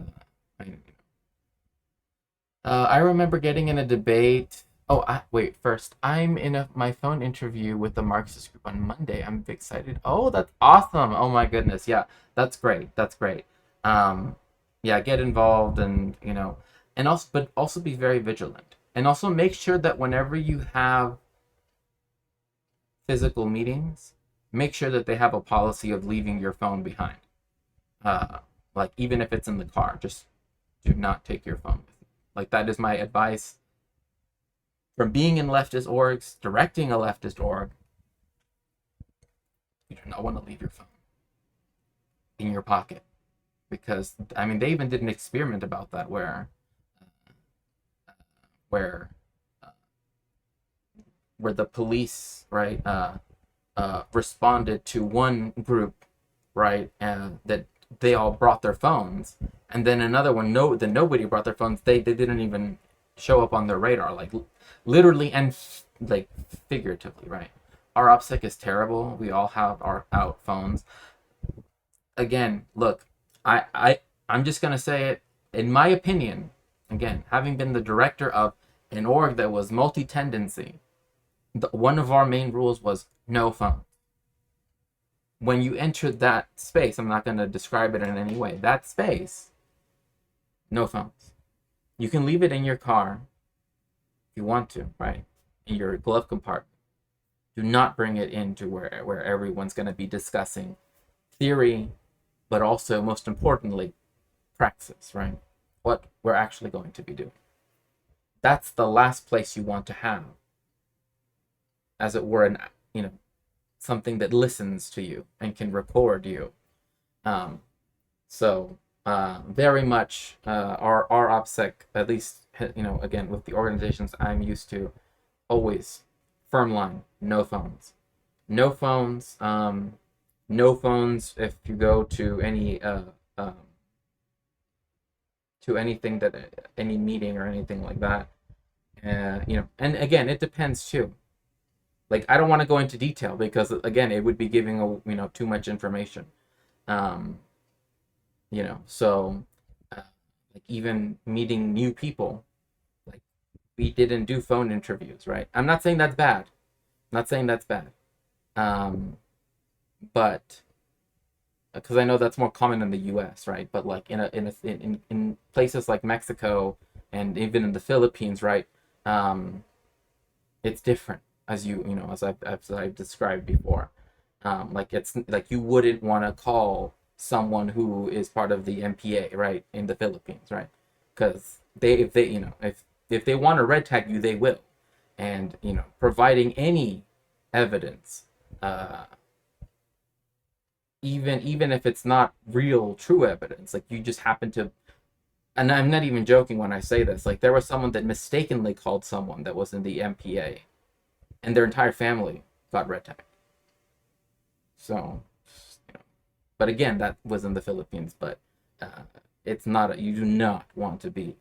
I remember getting in a debate. Oh, wait. First, I'm in my phone interview with the Marxist group on Monday. I'm excited. Oh, that's awesome. Oh my goodness. Yeah, that's great. That's great. Um, yeah, get involved, and and also be very vigilant, and also make sure that whenever you have physical meetings, make sure that they have a policy of leaving your phone behind. Uh, like even if it's in the car, just do not take your phone with you. Like that is my advice from being in leftist orgs, directing a leftist org. You do not want to leave your phone in your pocket, because they even did an experiment about that where where the police, right, responded to one group, right, that they all brought their phones, and then another one, that nobody brought their phones. They didn't even show up on their radar, like literally and like figuratively, right? Our OPSEC is terrible. We all have our out phones. Again, look, I'm just gonna say it. In my opinion, again, having been the director of an org that was multi-tendency, one of our main rules was no phone. When you enter that space, I'm not going to describe it in any way. That space, no phones. You can leave it in your car if you want to, right? In your glove compartment. Do not bring it into where everyone's going to be discussing theory, but also, most importantly, praxis, right? What we're actually going to be doing. That's the last place you want to have, as it were, something that listens to you and can record you. So very much our OPSEC, at least, again, with the organizations I'm used to, always firm line, no phones. No phones. No phones if you go to any to anything any meeting or anything like that. And again, it depends too. Like, I don't want to go into detail because, again, it would be giving too much information. So like even meeting new people, like we didn't do phone interviews, right? I'm not saying that's bad. I'm not saying that's bad. Um, but because I know that's more common in the U.S., right? But like in places like Mexico and even in the Philippines, right? Um, it's different, as as I've described before. Like it's like you wouldn't want to call someone who is part of the MPA, right, in the Philippines, right? Because if they want to red tag you, they will, and providing any evidence, uh, even if it's not real, true evidence, like you just happen to. And I'm not even joking when I say this. Like there was someone that mistakenly called someone that was in the MPA, and their entire family got red tagged. So, but again, that was in the Philippines. But it's not. You do not want to be.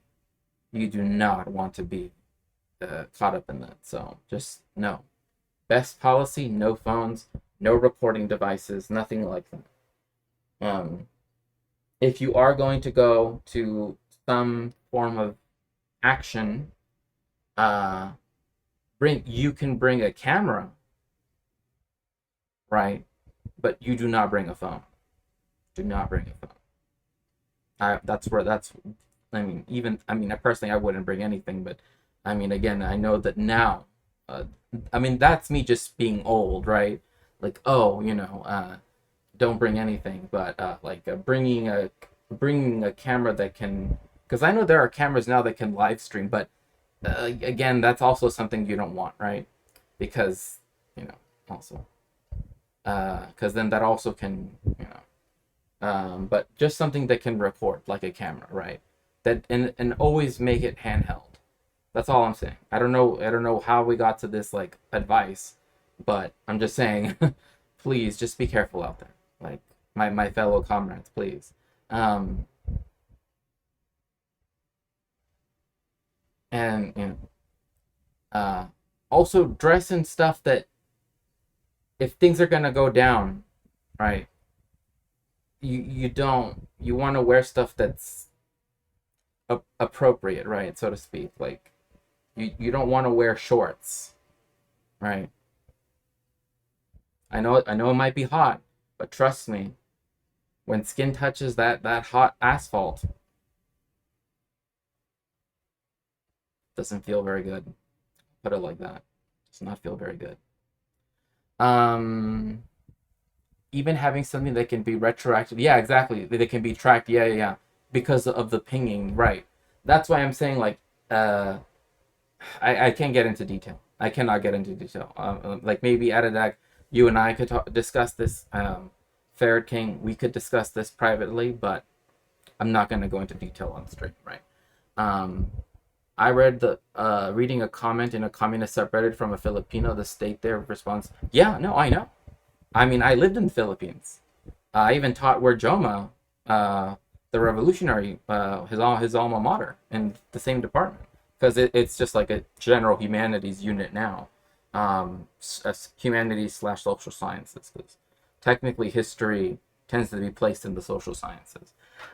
You do not want to be caught up in that. So just no. Best policy: no phones, no recording devices, nothing like that. If you are going to go to some form of action, uh, you can bring a camera, right? But you do not bring a phone. Do not bring a phone. That's. I personally, I wouldn't bring anything, but I mean, again, I know that now. Uh, that's me just being old, right? Like, oh, don't bring anything, but bringing a camera that can, because I know there are cameras now that can live stream, but again, that's also something you don't want, right? Because also, because then that also can, but just something that can record like a camera, right? That and always make it handheld. That's all I'm saying. I don't know how we got to this like advice, but I'm just saying, please just be careful out there. Like my fellow comrades, please. Um, and uh, also dress in stuff that if things are gonna go down, right? You want to wear stuff that's appropriate, right, so to speak. Like you don't want to wear shorts, right? I know it might be hot, but trust me, when skin touches that hot asphalt, it doesn't feel very good. Put it like that. It does not feel very good. Um, Even having something that can be retroactive. Yeah, exactly. They can be tracked. Yeah, yeah, yeah. Because of the pinging, right? That's why I'm saying like uh I can't get into detail. I cannot get into detail. Like maybe at a deck, you and I could discuss this. Ferret King, we could discuss this privately, but I'm not going to go into detail on the stream, right? Um, I read reading a comment in a communist subreddit from a Filipino. The state there responds, "Yeah, no, I know. I mean, I lived in the Philippines. I even taught where Joma, uh, the revolutionary, his alma mater, in the same department, because it's just like a general humanities unit now, humanities slash social sciences. Because technically, history tends to be placed in the social sciences,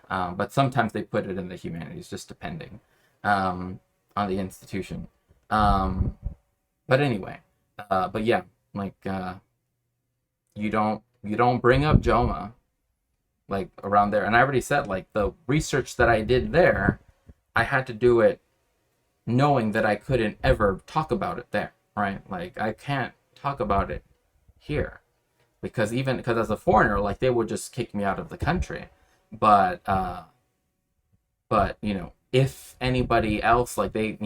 but sometimes they put it in the humanities, just depending um, on the institution. Um, but anyway, but yeah, like you don't bring up Joma like around there. And I already said like the research that I did there, I had to do it knowing that I couldn't ever talk about it there, right? Like I can't talk about it here because as a foreigner, like they would just kick me out of the country. But if anybody else like they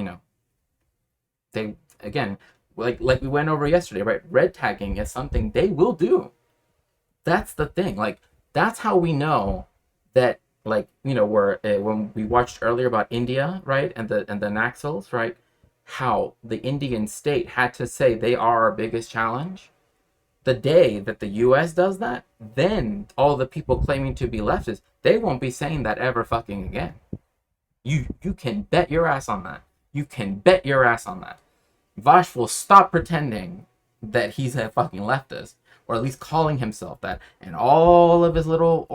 again like we went over yesterday, right? Red tagging is something they will do. That's the thing. Like that's how we know that where when we watched earlier about India, right, and the Naxals, right, how the Indian state had to say they are our biggest challenge. The day that the U.S. does that, then all the people claiming to be leftists, they won't be saying that ever fucking again. You can bet your ass on that. You can bet your ass on that. Vash will stop pretending that he's a fucking leftist, or at least calling himself that, and all of his little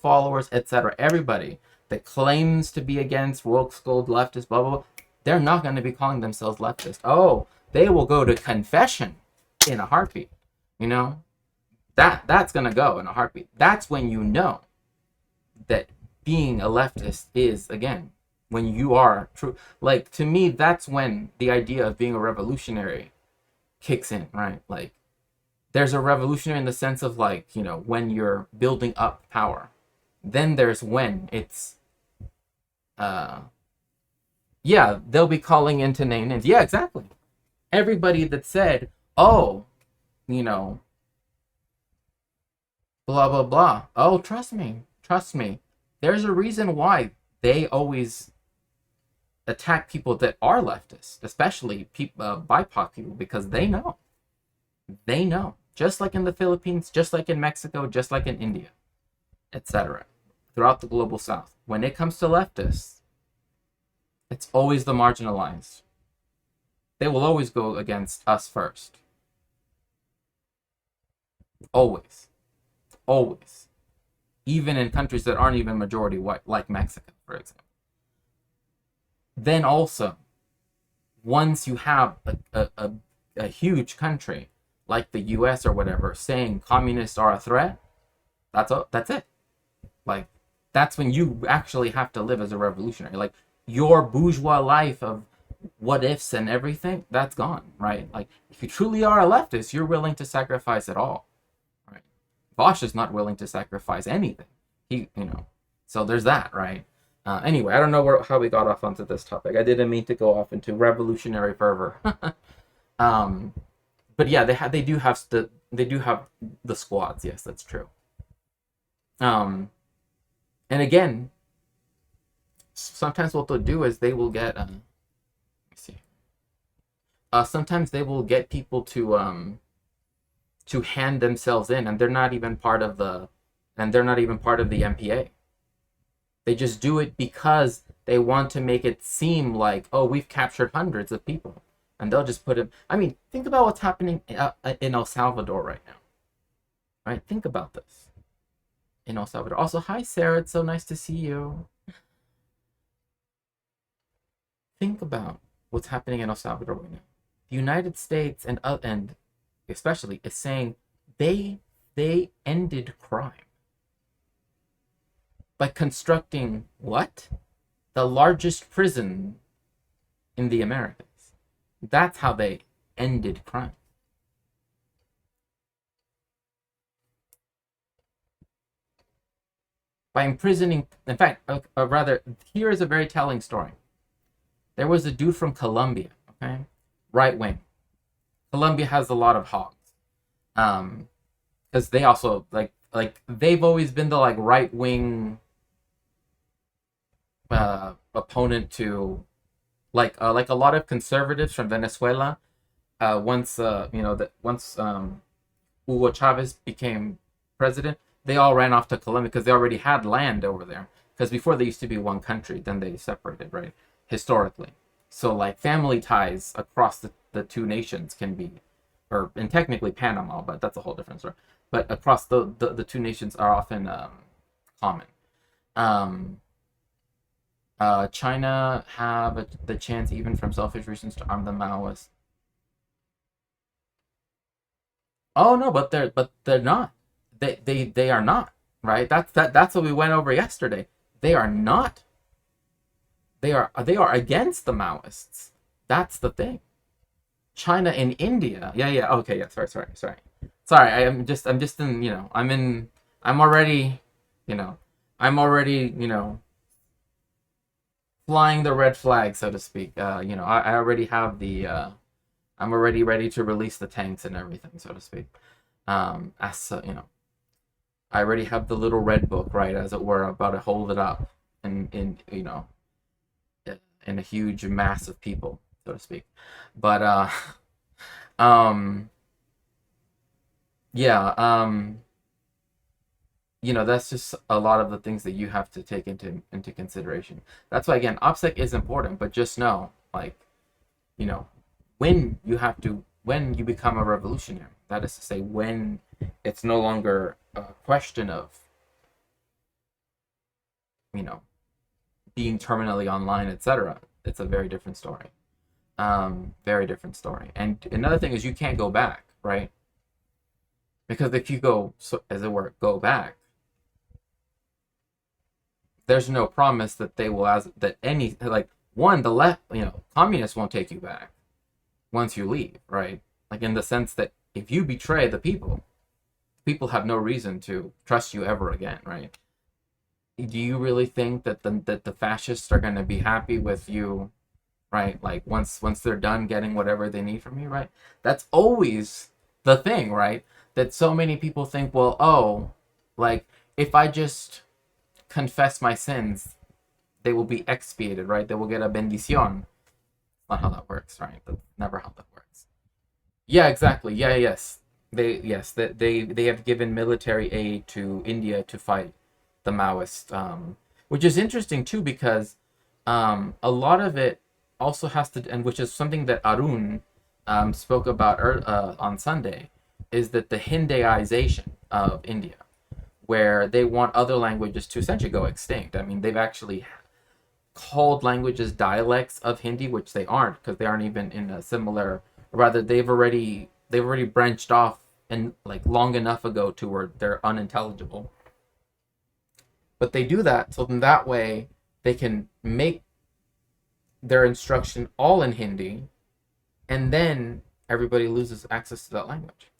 followers, etc., everybody that claims to be against woke schooled leftist, blah blah blah, they're not going to be calling themselves leftist. Oh, they will go to confession in a heartbeat. You know, that's going to go in a heartbeat. That's when you know that being a leftist is, again, when you are true. Like, to me, that's when the idea of being a revolutionary kicks in, right? Like, there's a revolutionary in the sense of, like, you know, when you're building up power. Then there's when it's yeah, they'll be calling into names. Yeah, exactly. Everybody that said, oh, you know, blah blah blah, oh, trust me, there's a reason why they always attack people that are leftist, especially BIPOC people, because they know, just like in the Philippines, just like in Mexico, just like in India, etc., throughout the global south, when it comes to leftists, it's always the marginalized. They will always go against us first. Always. Always. Even in countries that aren't even majority white, like Mexico, for example. Then also, once you have a huge country like the US or whatever saying communists are a threat, that's it. Like, that's when you actually have to live as a revolutionary. Like, your bourgeois life of what ifs and everything, that's gone, right? Like, if you truly are a leftist, you're willing to sacrifice it all, right? Bosch is not willing to sacrifice anything. So there's that, right? Anyway, I don't know how we got off onto this topic. I didn't mean to go off into revolutionary fervor. But yeah, they do have the squads. Yes, that's true. And again, sometimes what they'll do is they will get let me see. Sometimes they will get people to hand themselves in, and they're not even part of the MPA. They just do it because they want to make it seem like, oh, we've captured hundreds of people, and they'll just put it. I mean, think about what's happening in El Salvador right now. Right? Think about this in El Salvador. Also, hi Sarah, it's so nice to see you. Think about what's happening in El Salvador right now. The United States and especially is saying they ended crime by constructing what? The largest prison in the Americas. That's how they ended crime. By imprisoning, in fact, rather, here is a very telling story. There was a dude from Colombia, okay? Right wing. Colombia has a lot of hogs. Because they also, like they've always been the, like, right wing opponent to, like a lot of conservatives from Venezuela. Once Hugo Chavez became president, they all ran off to Colombia because they already had land over there. Because before they used to be one country, then they separated, right? Historically. So, like, family ties across the two nations can be, or in technically Panama, but that's a whole different story. But across the two nations are often common. China have the chance, even from selfish reasons, to arm the Maoists. Oh no, but they're not. They are not, right? That's what we went over yesterday. They are not. They are against the Maoists. That's the thing. China and India. Yeah. Okay. Yeah. Sorry. I'm just in. I'm already. I'm already. Flying the red flag, so to speak. I already have the. I'm already ready to release the tanks and everything, so to speak. I already have the little red book, right, as it were, about to hold it up in a huge mass of people, so to speak. But that's just a lot of the things that you have to take into consideration. That's why, again, OPSEC is important, but just know, like, when you have to when you become a revolutionary. That is to say, when it's no longer a question of, you know, being terminally online, etc. It's a very different story. Very different story. And another thing is you can't go back, right? Because if you go, so, as it were, go back, there's no promise that they will, as that any, like, one, the left, communists won't take you back once you leave, right? Like, in the sense that if you betray the people have no reason to trust you ever again, right? Do you really think that the fascists are going to be happy with you, right? Like, once they're done getting whatever they need from you, right? That's always the thing, right? That so many people think, well, oh, like, if I just confess my sins, they will be expiated, right? They will get a bendición. Not how that works, right? That's never how that works. Yeah, exactly. Yeah, yes. They have given military aid to India to fight the Maoist, which is interesting too, because a lot of it also has to, and which is something that Arun spoke about on Sunday, is that the Hindiization of India, where they want other languages to essentially go extinct. I mean, they've actually called languages dialects of Hindi, which they aren't, because they aren't even in a similar. Rather, they've already branched off and like long enough ago to where they're unintelligible. But they do that so then that way they can make their instruction all in Hindi, and then everybody loses access to that language.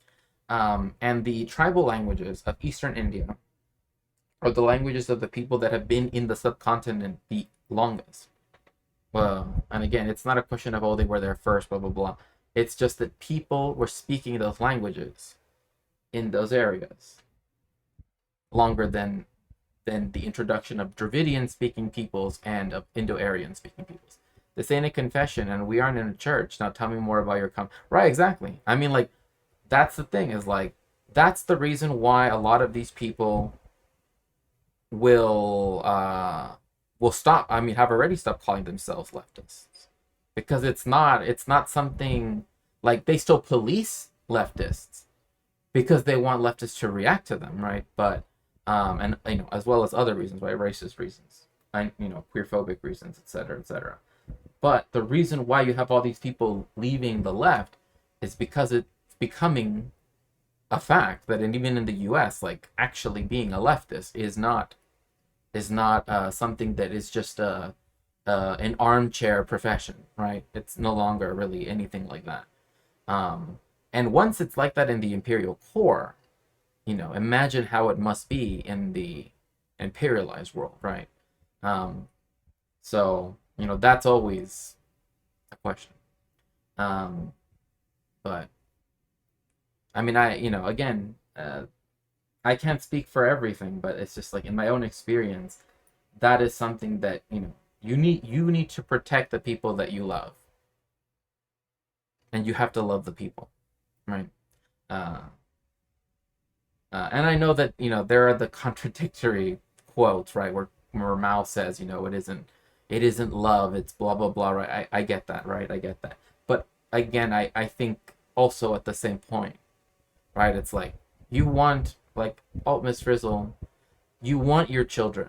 And the tribal languages of Eastern India are the languages of the people that have been in the subcontinent the longest. Well, and again, it's not a question of, oh, they were there first, blah, blah, blah. It's just that people were speaking those languages in those areas longer than the introduction of Dravidian speaking peoples and of Indo-Aryan speaking peoples. This ain't a confession, and we aren't in a church. Now tell me more about your right, exactly. I mean, like, that's the thing, is like, that's the reason why a lot of these people will stop, I mean, have already stopped calling themselves leftists. Because it's not something, like, they still police leftists because they want leftists to react to them, right? But and as well as other reasons, right? Racist reasons, and queerphobic reasons, etc., etc. But the reason why you have all these people leaving the left is because it's becoming a fact that, even in the U.S., like, actually being a leftist is not something that is just an armchair profession, right? It's no longer really anything like that. And once it's like that in the imperial core, imagine how it must be in the imperialized world, right? So, that's always a question. But I mean, again, I can't speak for everything, but it's just like, in my own experience, that is something that, you need to protect the people that you love. And you have to love the people, right? And I know that, there are the contradictory quotes, right, where Mao says, it isn't love, it's blah, blah, blah, right? I get that, right? I get that. But again, I think also at the same point, right, it's like, you want, like, oh, Miss Frizzle, you want your children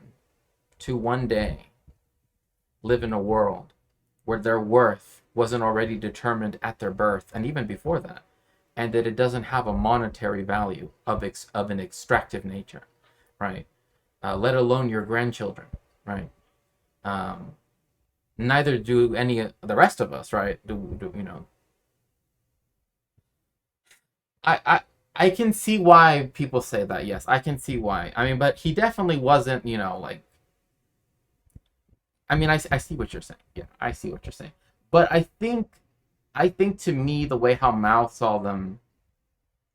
to one day live in a world where their worth wasn't already determined at their birth, and even before that, and that it doesn't have a monetary value of an extractive nature, right? Let alone your grandchildren, right? Neither do any of the rest of us, right? I can see why people say that. Yes, I can see why. I mean, but he definitely wasn't, like. I mean, I see what you're saying. Yeah, I see what you're saying. But I think to me, the way how Mao saw them,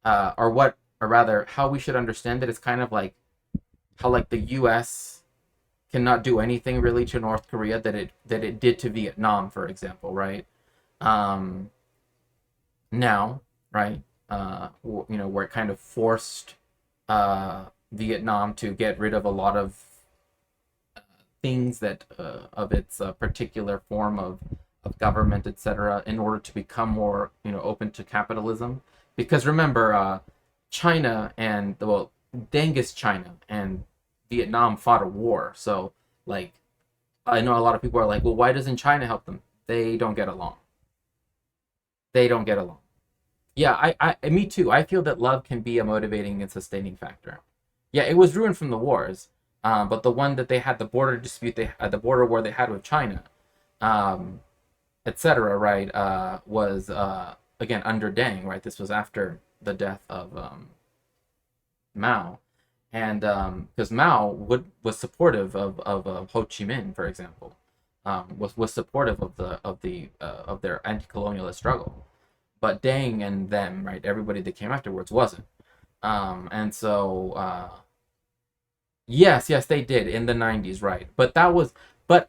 or rather, how we should understand it, is kind of like how, like, the U.S. cannot do anything really to North Korea that it did to Vietnam, for example, right? Now, right? Where it kind of forced Vietnam to get rid of a lot of things that of its particular form of of government, etc., in order to become more, open to capitalism. Because remember, China and well, Dengis China and Vietnam fought a war. So like, I know a lot of people are like, well, why doesn't China help them? They don't get along. They don't get along. Yeah, me too. I feel that love can be a motivating and sustaining factor. Yeah, it was ruined from the wars, but the one that they had, the border dispute, the border war they had with China, um, etc. Right, was again under Deng. Right, this was after the death of Mao, and because Mao was supportive of Ho Chi Minh, for example, was supportive of their anti-colonialist struggle, but Deng and them, right, everybody that came afterwards wasn't. And so yes, they did in the 90s, right? But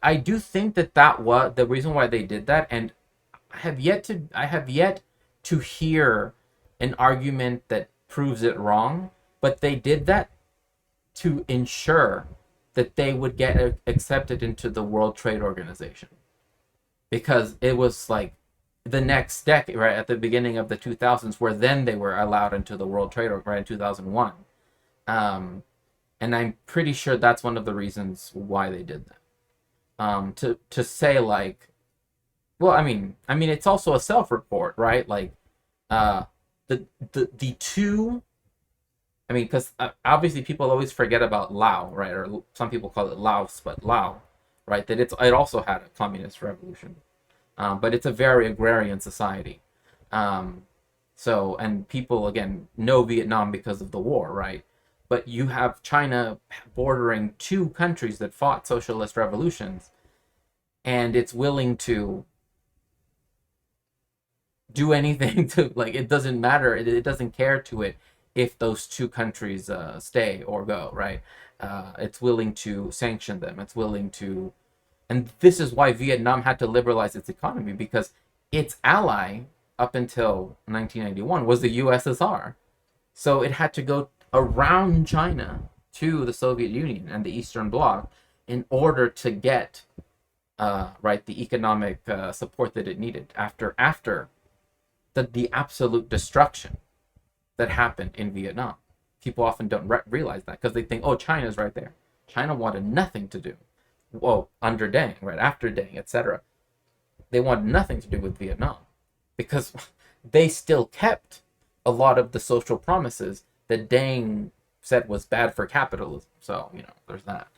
I do think that was the reason why they did that, and I have yet to hear an argument that proves it wrong. But they did that to ensure that they would get accepted into the World Trade Organization, because it was like the next decade, right at the beginning of the 2000s, where then they were allowed into the World Trade Organization, right, in 2001. And I'm pretty sure that's one of the reasons why they did that. To say like, well, I mean, it's also a self-report, right? Like, uh, the two. I mean, because obviously people always forget about Lao, right? Or some people call it Laos, but Lao, right? That it also had a communist revolution, but it's a very agrarian society. Um, and people again know Vietnam because of the war, right? But you have China bordering two countries that fought socialist revolutions, and it's willing to do anything to, like, it doesn't matter, it doesn't care to it if those two countries stay or go, right? It's willing to sanction them, it's willing to, and this is why Vietnam had to liberalize its economy, because its ally up until 1991 was the USSR. So it had to go around China to the Soviet Union and the Eastern Bloc in order to get right, the economic support that it needed after the absolute destruction that happened in Vietnam. People often don't realize that, because they think, oh, China's right there. China wanted nothing to do. Well, under Deng, right after Deng, etc. They wanted nothing to do with Vietnam, because they still kept a lot of the social promises that Deng said was bad for capitalism. So there's that,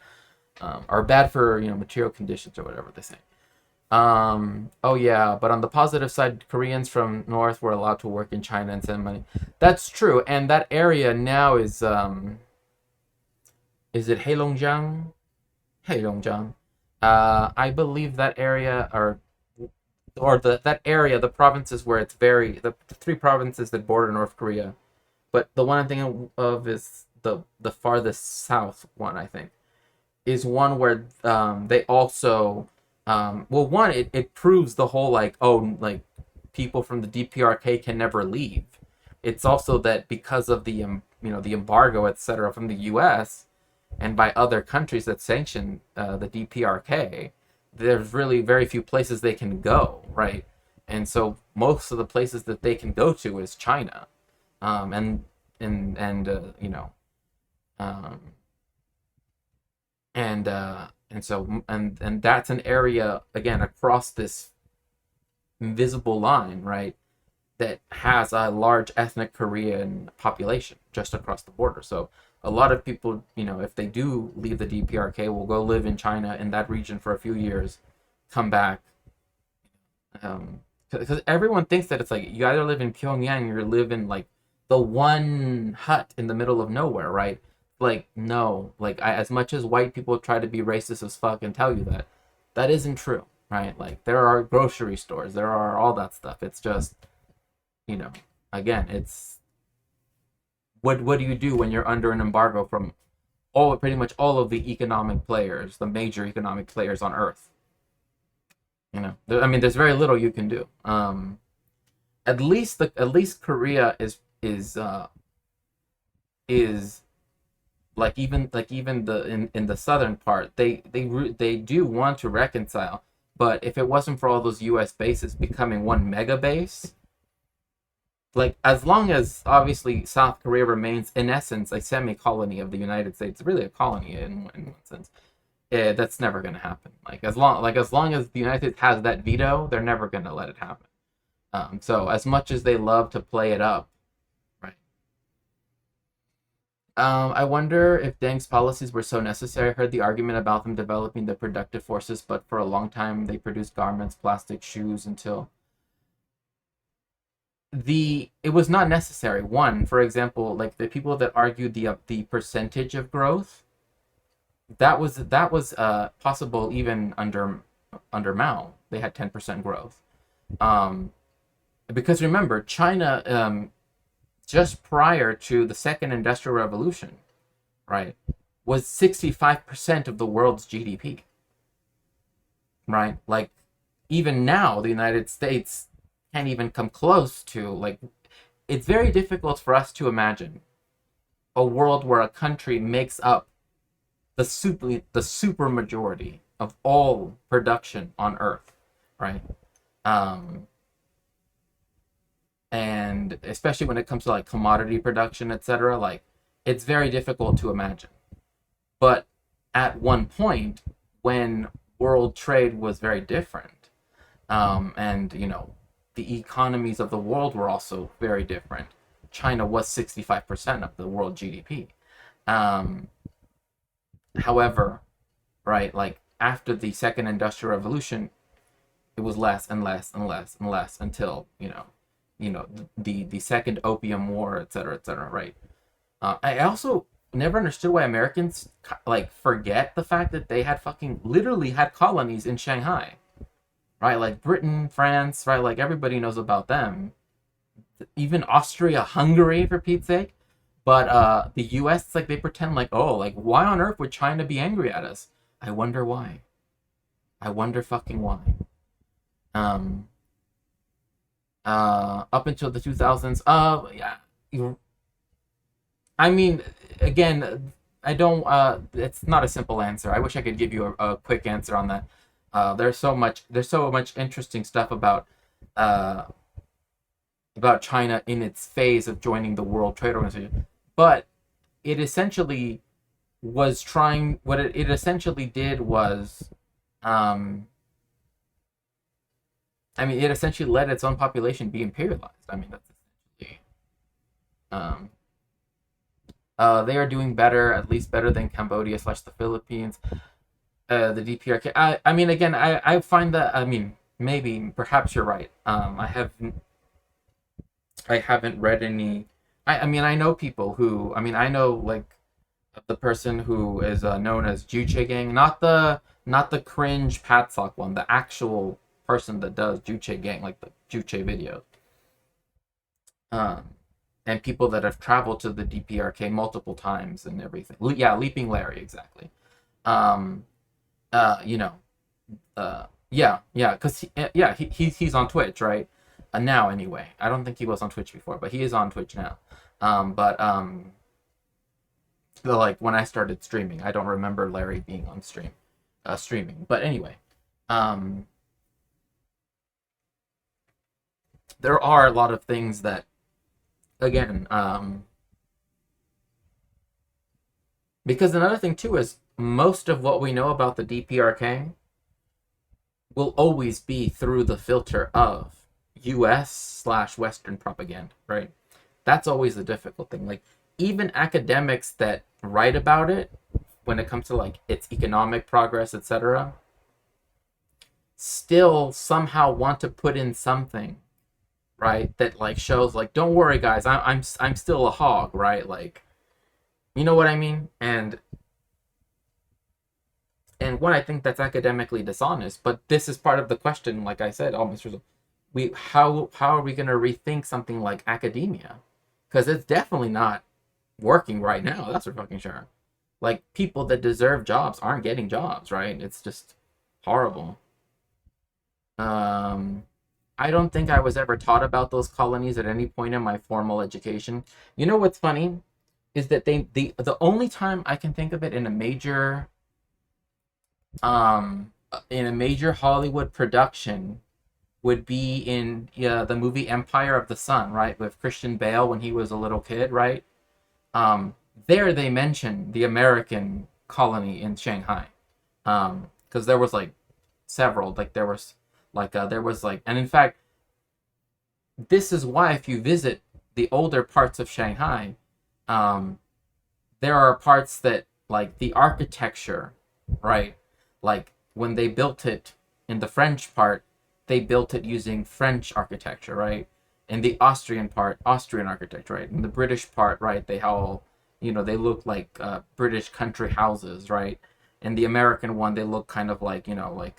or bad for material conditions or whatever they say. Oh yeah, but on the positive side, Koreans from North were allowed to work in China and send money. That's true, and that area now is it Heilongjiang? Heilongjiang. I believe that area, or that area, the provinces where it's the three provinces that border North Korea. But the one I'm thinking of is the farthest south one, I think, is one where they also well, one, it proves the whole, like, oh, like, people from the DPRK can never leave. It's also that because of the embargo, etc., from the US and by other countries that sanction the DPRK, there's really very few places they can go, right? And so most of the places that they can go to is China. Um, and so and that's an area, again, across this invisible line, right, that has a large ethnic Korean population just across the border. So a lot of people, if they do leave the DPRK, will go live in China, in that region, for a few years, come back. Because everyone thinks that it's like you either live in Pyongyang or live in, like, the one hut in the middle of nowhere, right? Like, no, like, as much as white people try to be racist as fuck and tell you that, that isn't true, right? Like, there are grocery stores, there are all that stuff. It's just, again, it's what do you do when you're under an embargo from pretty much all of the economic players, the major economic players on Earth? There's very little you can do. At least Korea is like, even the in the southern part, they do want to reconcile, But if it wasn't for all those U.S. bases becoming one mega base, like as long as obviously South Korea remains in essence a semi-colony of the United States, really a colony in one sense, that's never going to happen. As long as the United States has that veto, they're never going to let it happen. So as much as they love to play it up, right? I wonder if Deng's policies were so necessary. I heard the argument about them developing the productive forces, but for a long time they produced garments, plastic shoes until it was not necessary. One, for example, like the people that argued the percentage of growth, that was possible even under Mao. They had 10% growth. Because remember, China just prior to the second industrial revolution, right, was 65% of the world's GDP. Right? Like even now the United States can't even come close to, like, it's very difficult for us to imagine a world where a country makes up the super majority of all production on Earth, right? And especially when it comes to like commodity production, etc., like it's very difficult to imagine. But at one point, when world trade was very different, and the economies of the world were also very different. China was 65% of the world GDP. However, right, like after the second industrial revolution, it was less and less and less and less until the second opium war, etc., right? I also never understood why Americans like forget the fact that they had literally had colonies in Shanghai, right? Like Britain, France, right? Like everybody knows about them. Even Austria, Hungary, for Pete's sake. But the U.S., it's like they pretend like, oh, like why on earth would China be angry at us? I wonder why. I wonder fucking why. Up until the 2000s, yeah. I mean, again, I don't. It's not a simple answer. I wish I could give you a quick answer on that. There's so much interesting stuff about China in its phase of joining the World Trade Organization, but it essentially was trying. What it essentially did was, I mean, it essentially let its own population be imperialized. I mean, that's essentially. They are doing better, at least better than Cambodia / the Philippines. The DPRK. I mean, again, I find that. I mean, maybe, perhaps you're right. I haven't read any. I mean, I know people who. I mean, I know like the person who is known as Juche Gang, not the cringe Patsock one, the actual person that does Juche Gang, like the Juche videos. And people that have traveled to the DPRK multiple times and everything. Yeah, Leaping Larry, exactly. Because he's on Twitch, right? Now anyway. I don't think he was on Twitch before, but he is on Twitch now. Like when I started streaming, I don't remember Larry being on streaming. But anyway, there are a lot of things that, again, because another thing too is most of what we know about the DPRK will always be through the filter of US / Western propaganda, right? That's always the difficult thing. Like even academics that write about it, when it comes to like its economic progress, etc., still somehow want to put in something, right, that like shows like, don't worry guys, I'm still a hog, right? Like, you know what I mean? And what I think that's academically dishonest, but this is part of the question. Like I said, how are we going to rethink something like academia? Because it's definitely not working right now. That's for fucking sure. Like people that deserve jobs aren't getting jobs, right? It's just horrible. I don't think I was ever taught about those colonies at any point in my formal education. You know what's funny is that the only time I can think of it in a major in a major Hollywood production would be in the movie Empire of the Sun, right, with Christian Bale when he was a little kid, right? There they mention the American colony in Shanghai, because there was like several, like there was like, and in fact, this is why if you visit the older parts of Shanghai, um, there are parts that like the architecture, right? Like when they built it in the French part, they built it using French architecture, right? In the Austrian part, Austrian architecture, right? In the British part, right? They all, they look like British country houses, right? In the American one, they look kind of like, like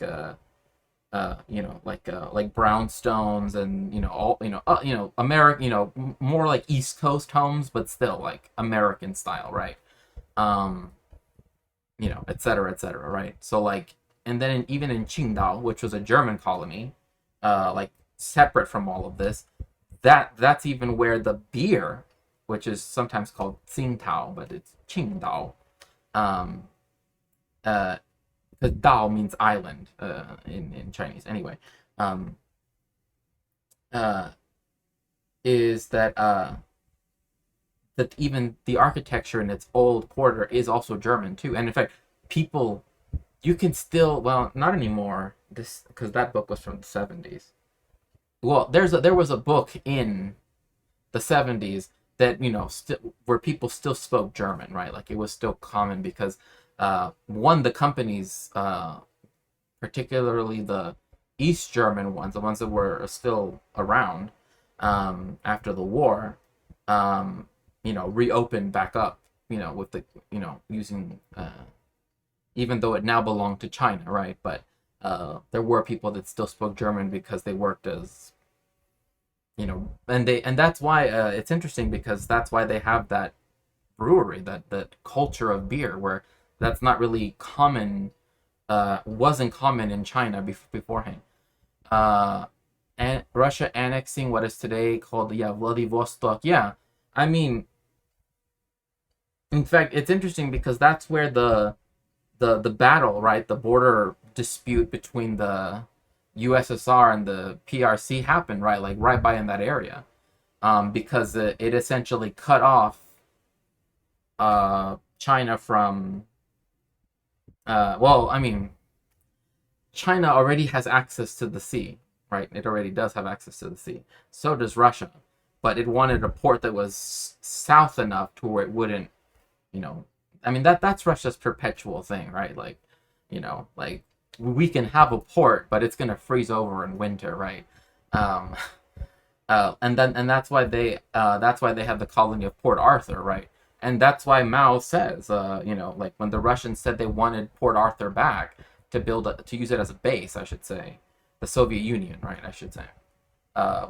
brownstones and all American, more like East Coast homes, but still like American style, right? um et cetera, et cetera, right? So like, and then even in Qingdao, which was a German colony, like separate from all of this, that's even where the beer, which is sometimes called Tsingtao, but it's Qingdao, um because Dao means island in Chinese anyway, um uh is that even the architecture in its old quarter is also German too. And in fact, people, you can still, well, not anymore, this because that book was from the 70s. Well, there was a book in the 70s that where people still spoke German, right? Like it was still common because one, the companies, particularly the East German ones, the ones that were still around after the war, reopened back up, with the, using, even though it now belonged to China, right? But there were people that still spoke German because they worked as, and that's why it's interesting because that's why they have that brewery, that culture of beer, where that's not really common, wasn't common in China beforehand. And Russia annexing what is today called, Vladivostok. Yeah, I mean, in fact, it's interesting because that's where the battle, right, the border dispute between the USSR and the PRC happened, right, like right by in that area, because it essentially cut off China from, well, I mean, China already has access to the sea, right? It already does have access to the sea. So does Russia, but it wanted a port that was south enough to where it wouldn't, I mean, that's Russia's perpetual thing, right? Like, like we can have a port, but it's gonna freeze over in winter, right? Um, and that's why they have the colony of Port Arthur, right? And that's why Mao says, like when the Russians said they wanted Port Arthur back to use it as a base, I should say, the Soviet Union, right? I should say,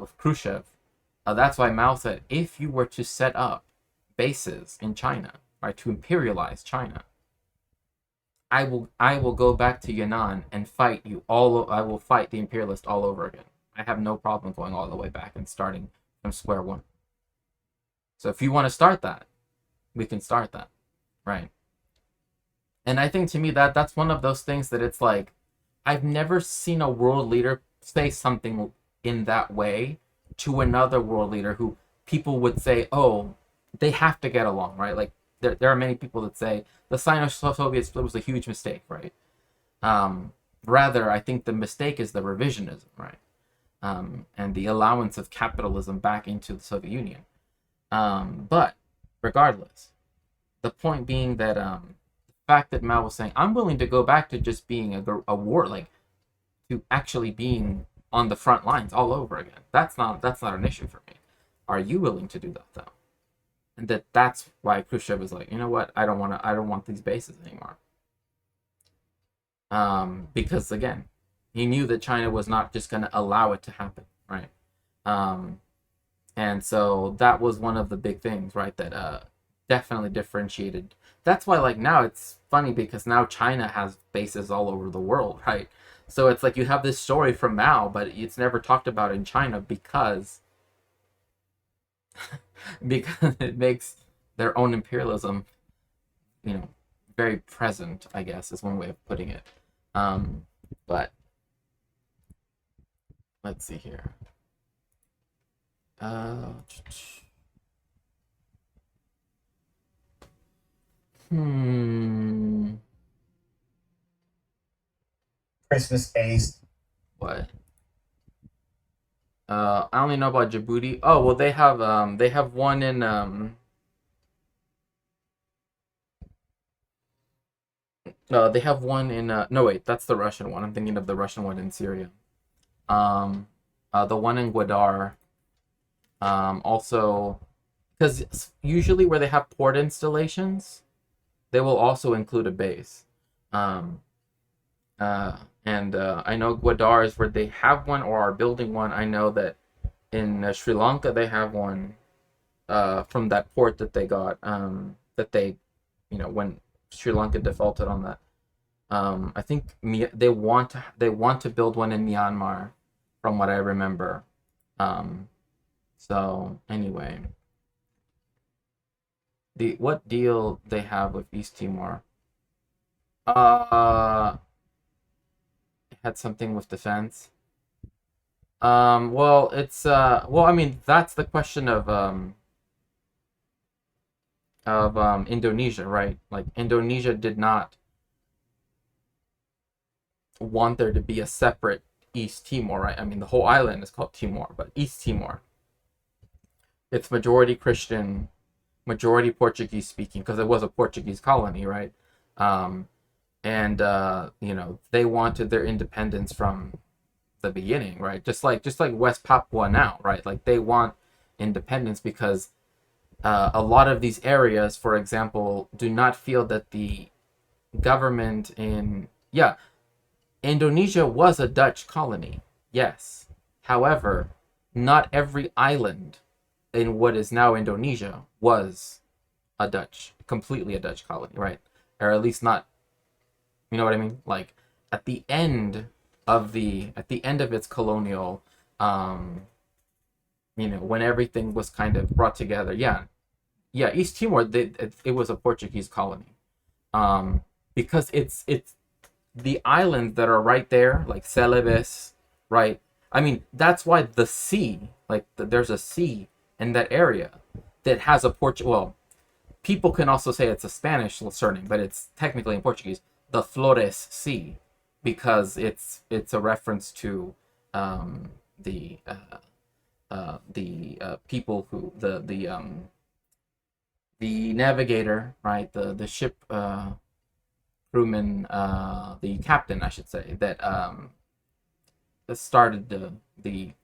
with Khrushchev. That's why Mao said, if you were to set up bases in China, right, to imperialize China, I will go back to Yunnan and fight you all. I will fight the imperialists all over again. I have no problem going all the way back and starting from square one. So if you want to start that, we can start that, right? And I think to me that's one of those things that it's like, I've never seen a world leader say something in that way to another world leader who people would say, oh, they have to get along, right? Like there are many people that say the Sino-Soviet split was a huge mistake, right? Rather, I think the mistake is the revisionism, right? And the allowance of capitalism back into the Soviet Union. But regardless, the point being that the fact that Mao was saying, I'm willing to go back to just being a war, like to actually being on the front lines all over again. That's not an issue for me. Are you willing to do that though? And that's why Khrushchev was like, you know what, I don't want these bases anymore. Because again, he knew that China was not just going to allow it to happen, right? And so that was one of the big things, right, that definitely differentiated. That's why, like, now it's funny because now China has bases all over the world, right? So it's like you have this story from Mao, but it's never talked about in China because because it makes their own imperialism, very present, I guess, is one way of putting it. But let's see here. Hmm. Christmas Ace. What? I only know about Djibouti. Oh well, they have one in they have one in no wait, that's the Russian one. I'm thinking of the Russian one in Syria. Um, the one in Gwadar. Also, because usually where they have port installations, they will also include a base. Um, and I know Gwadar is where they have one or are building one. I know that in Sri Lanka they have one from that port that they got that they, when Sri Lanka defaulted on that. I think they want to build one in Myanmar, from what I remember. So anyway, what deal they have with East Timor? It had something with defense. Well, it's well, I mean, that's the question of Indonesia, right? Like Indonesia did not want there to be a separate East Timor, right? I mean, the whole island is called Timor, but East Timor, it's majority Christian, majority Portuguese speaking, because it was a Portuguese colony, right? Um, and they wanted their independence from the beginning, right? Just like West Papua now, right? Like they want independence because a lot of these areas, for example, do not feel that the government in Indonesia was a Dutch colony, yes. However, not every island in what is now Indonesia was completely a Dutch colony, right? Or at least not, you know what I mean? Like at the end at the end of its colonial, um, when everything was kind of brought together, yeah, East Timor, it was a Portuguese colony, um, because it's the islands that are right there, like Celebes, right? I mean, that's why the sea, like there's a sea in that area that has a Well, people can also say it's a Spanish surname, but it's technically in Portuguese, the Flores Sea, because it's a reference to um, the people who the navigator, right? The ship crewman, the captain, I should say, that started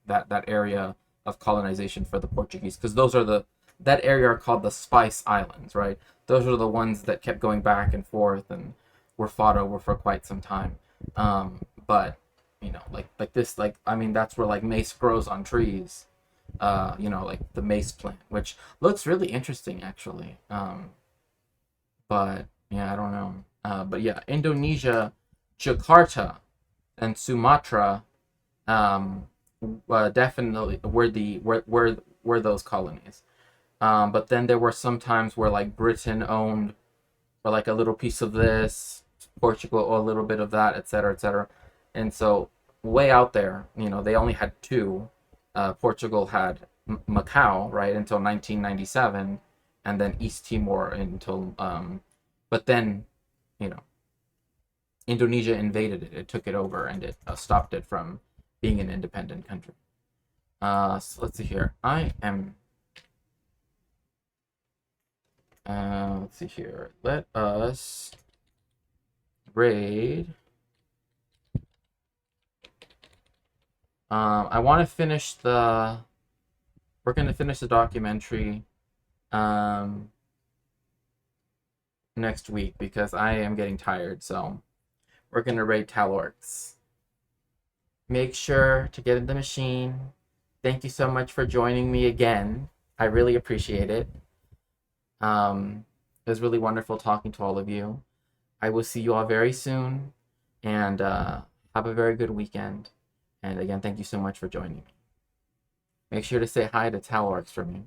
that area of colonization for the Portuguese, because that area are called the Spice Islands, right? Those are the ones that kept going back and forth and were fought over for quite some time. But like this, like I mean, that's where like mace grows on trees. Like the mace plant, which looks really interesting actually. But yeah, I don't know. But yeah, Indonesia, Jakarta, and Sumatra, um, definitely were those colonies. But then there were some times where like Britain owned, or like a little piece of this, Portugal, or a little bit of that, etc., etc. And so way out there, they only had two. Portugal had Macau, right, until 1997, and then East Timor until but then, you know, Indonesia invaded it. It took it over and it stopped it from being an independent country. So let's see here. I am. Let's see here. Let us raid. I want to finish the. We're gonna finish the documentary next week because I am getting tired. So we're gonna raid Talorcs. Make sure to get in the machine. Thank you so much for joining me again. I really appreciate it. It was really wonderful talking to all of you. I will see you all very soon, and have a very good weekend. And again, thank you so much for joining me. Make sure to say hi to Talorcs for me.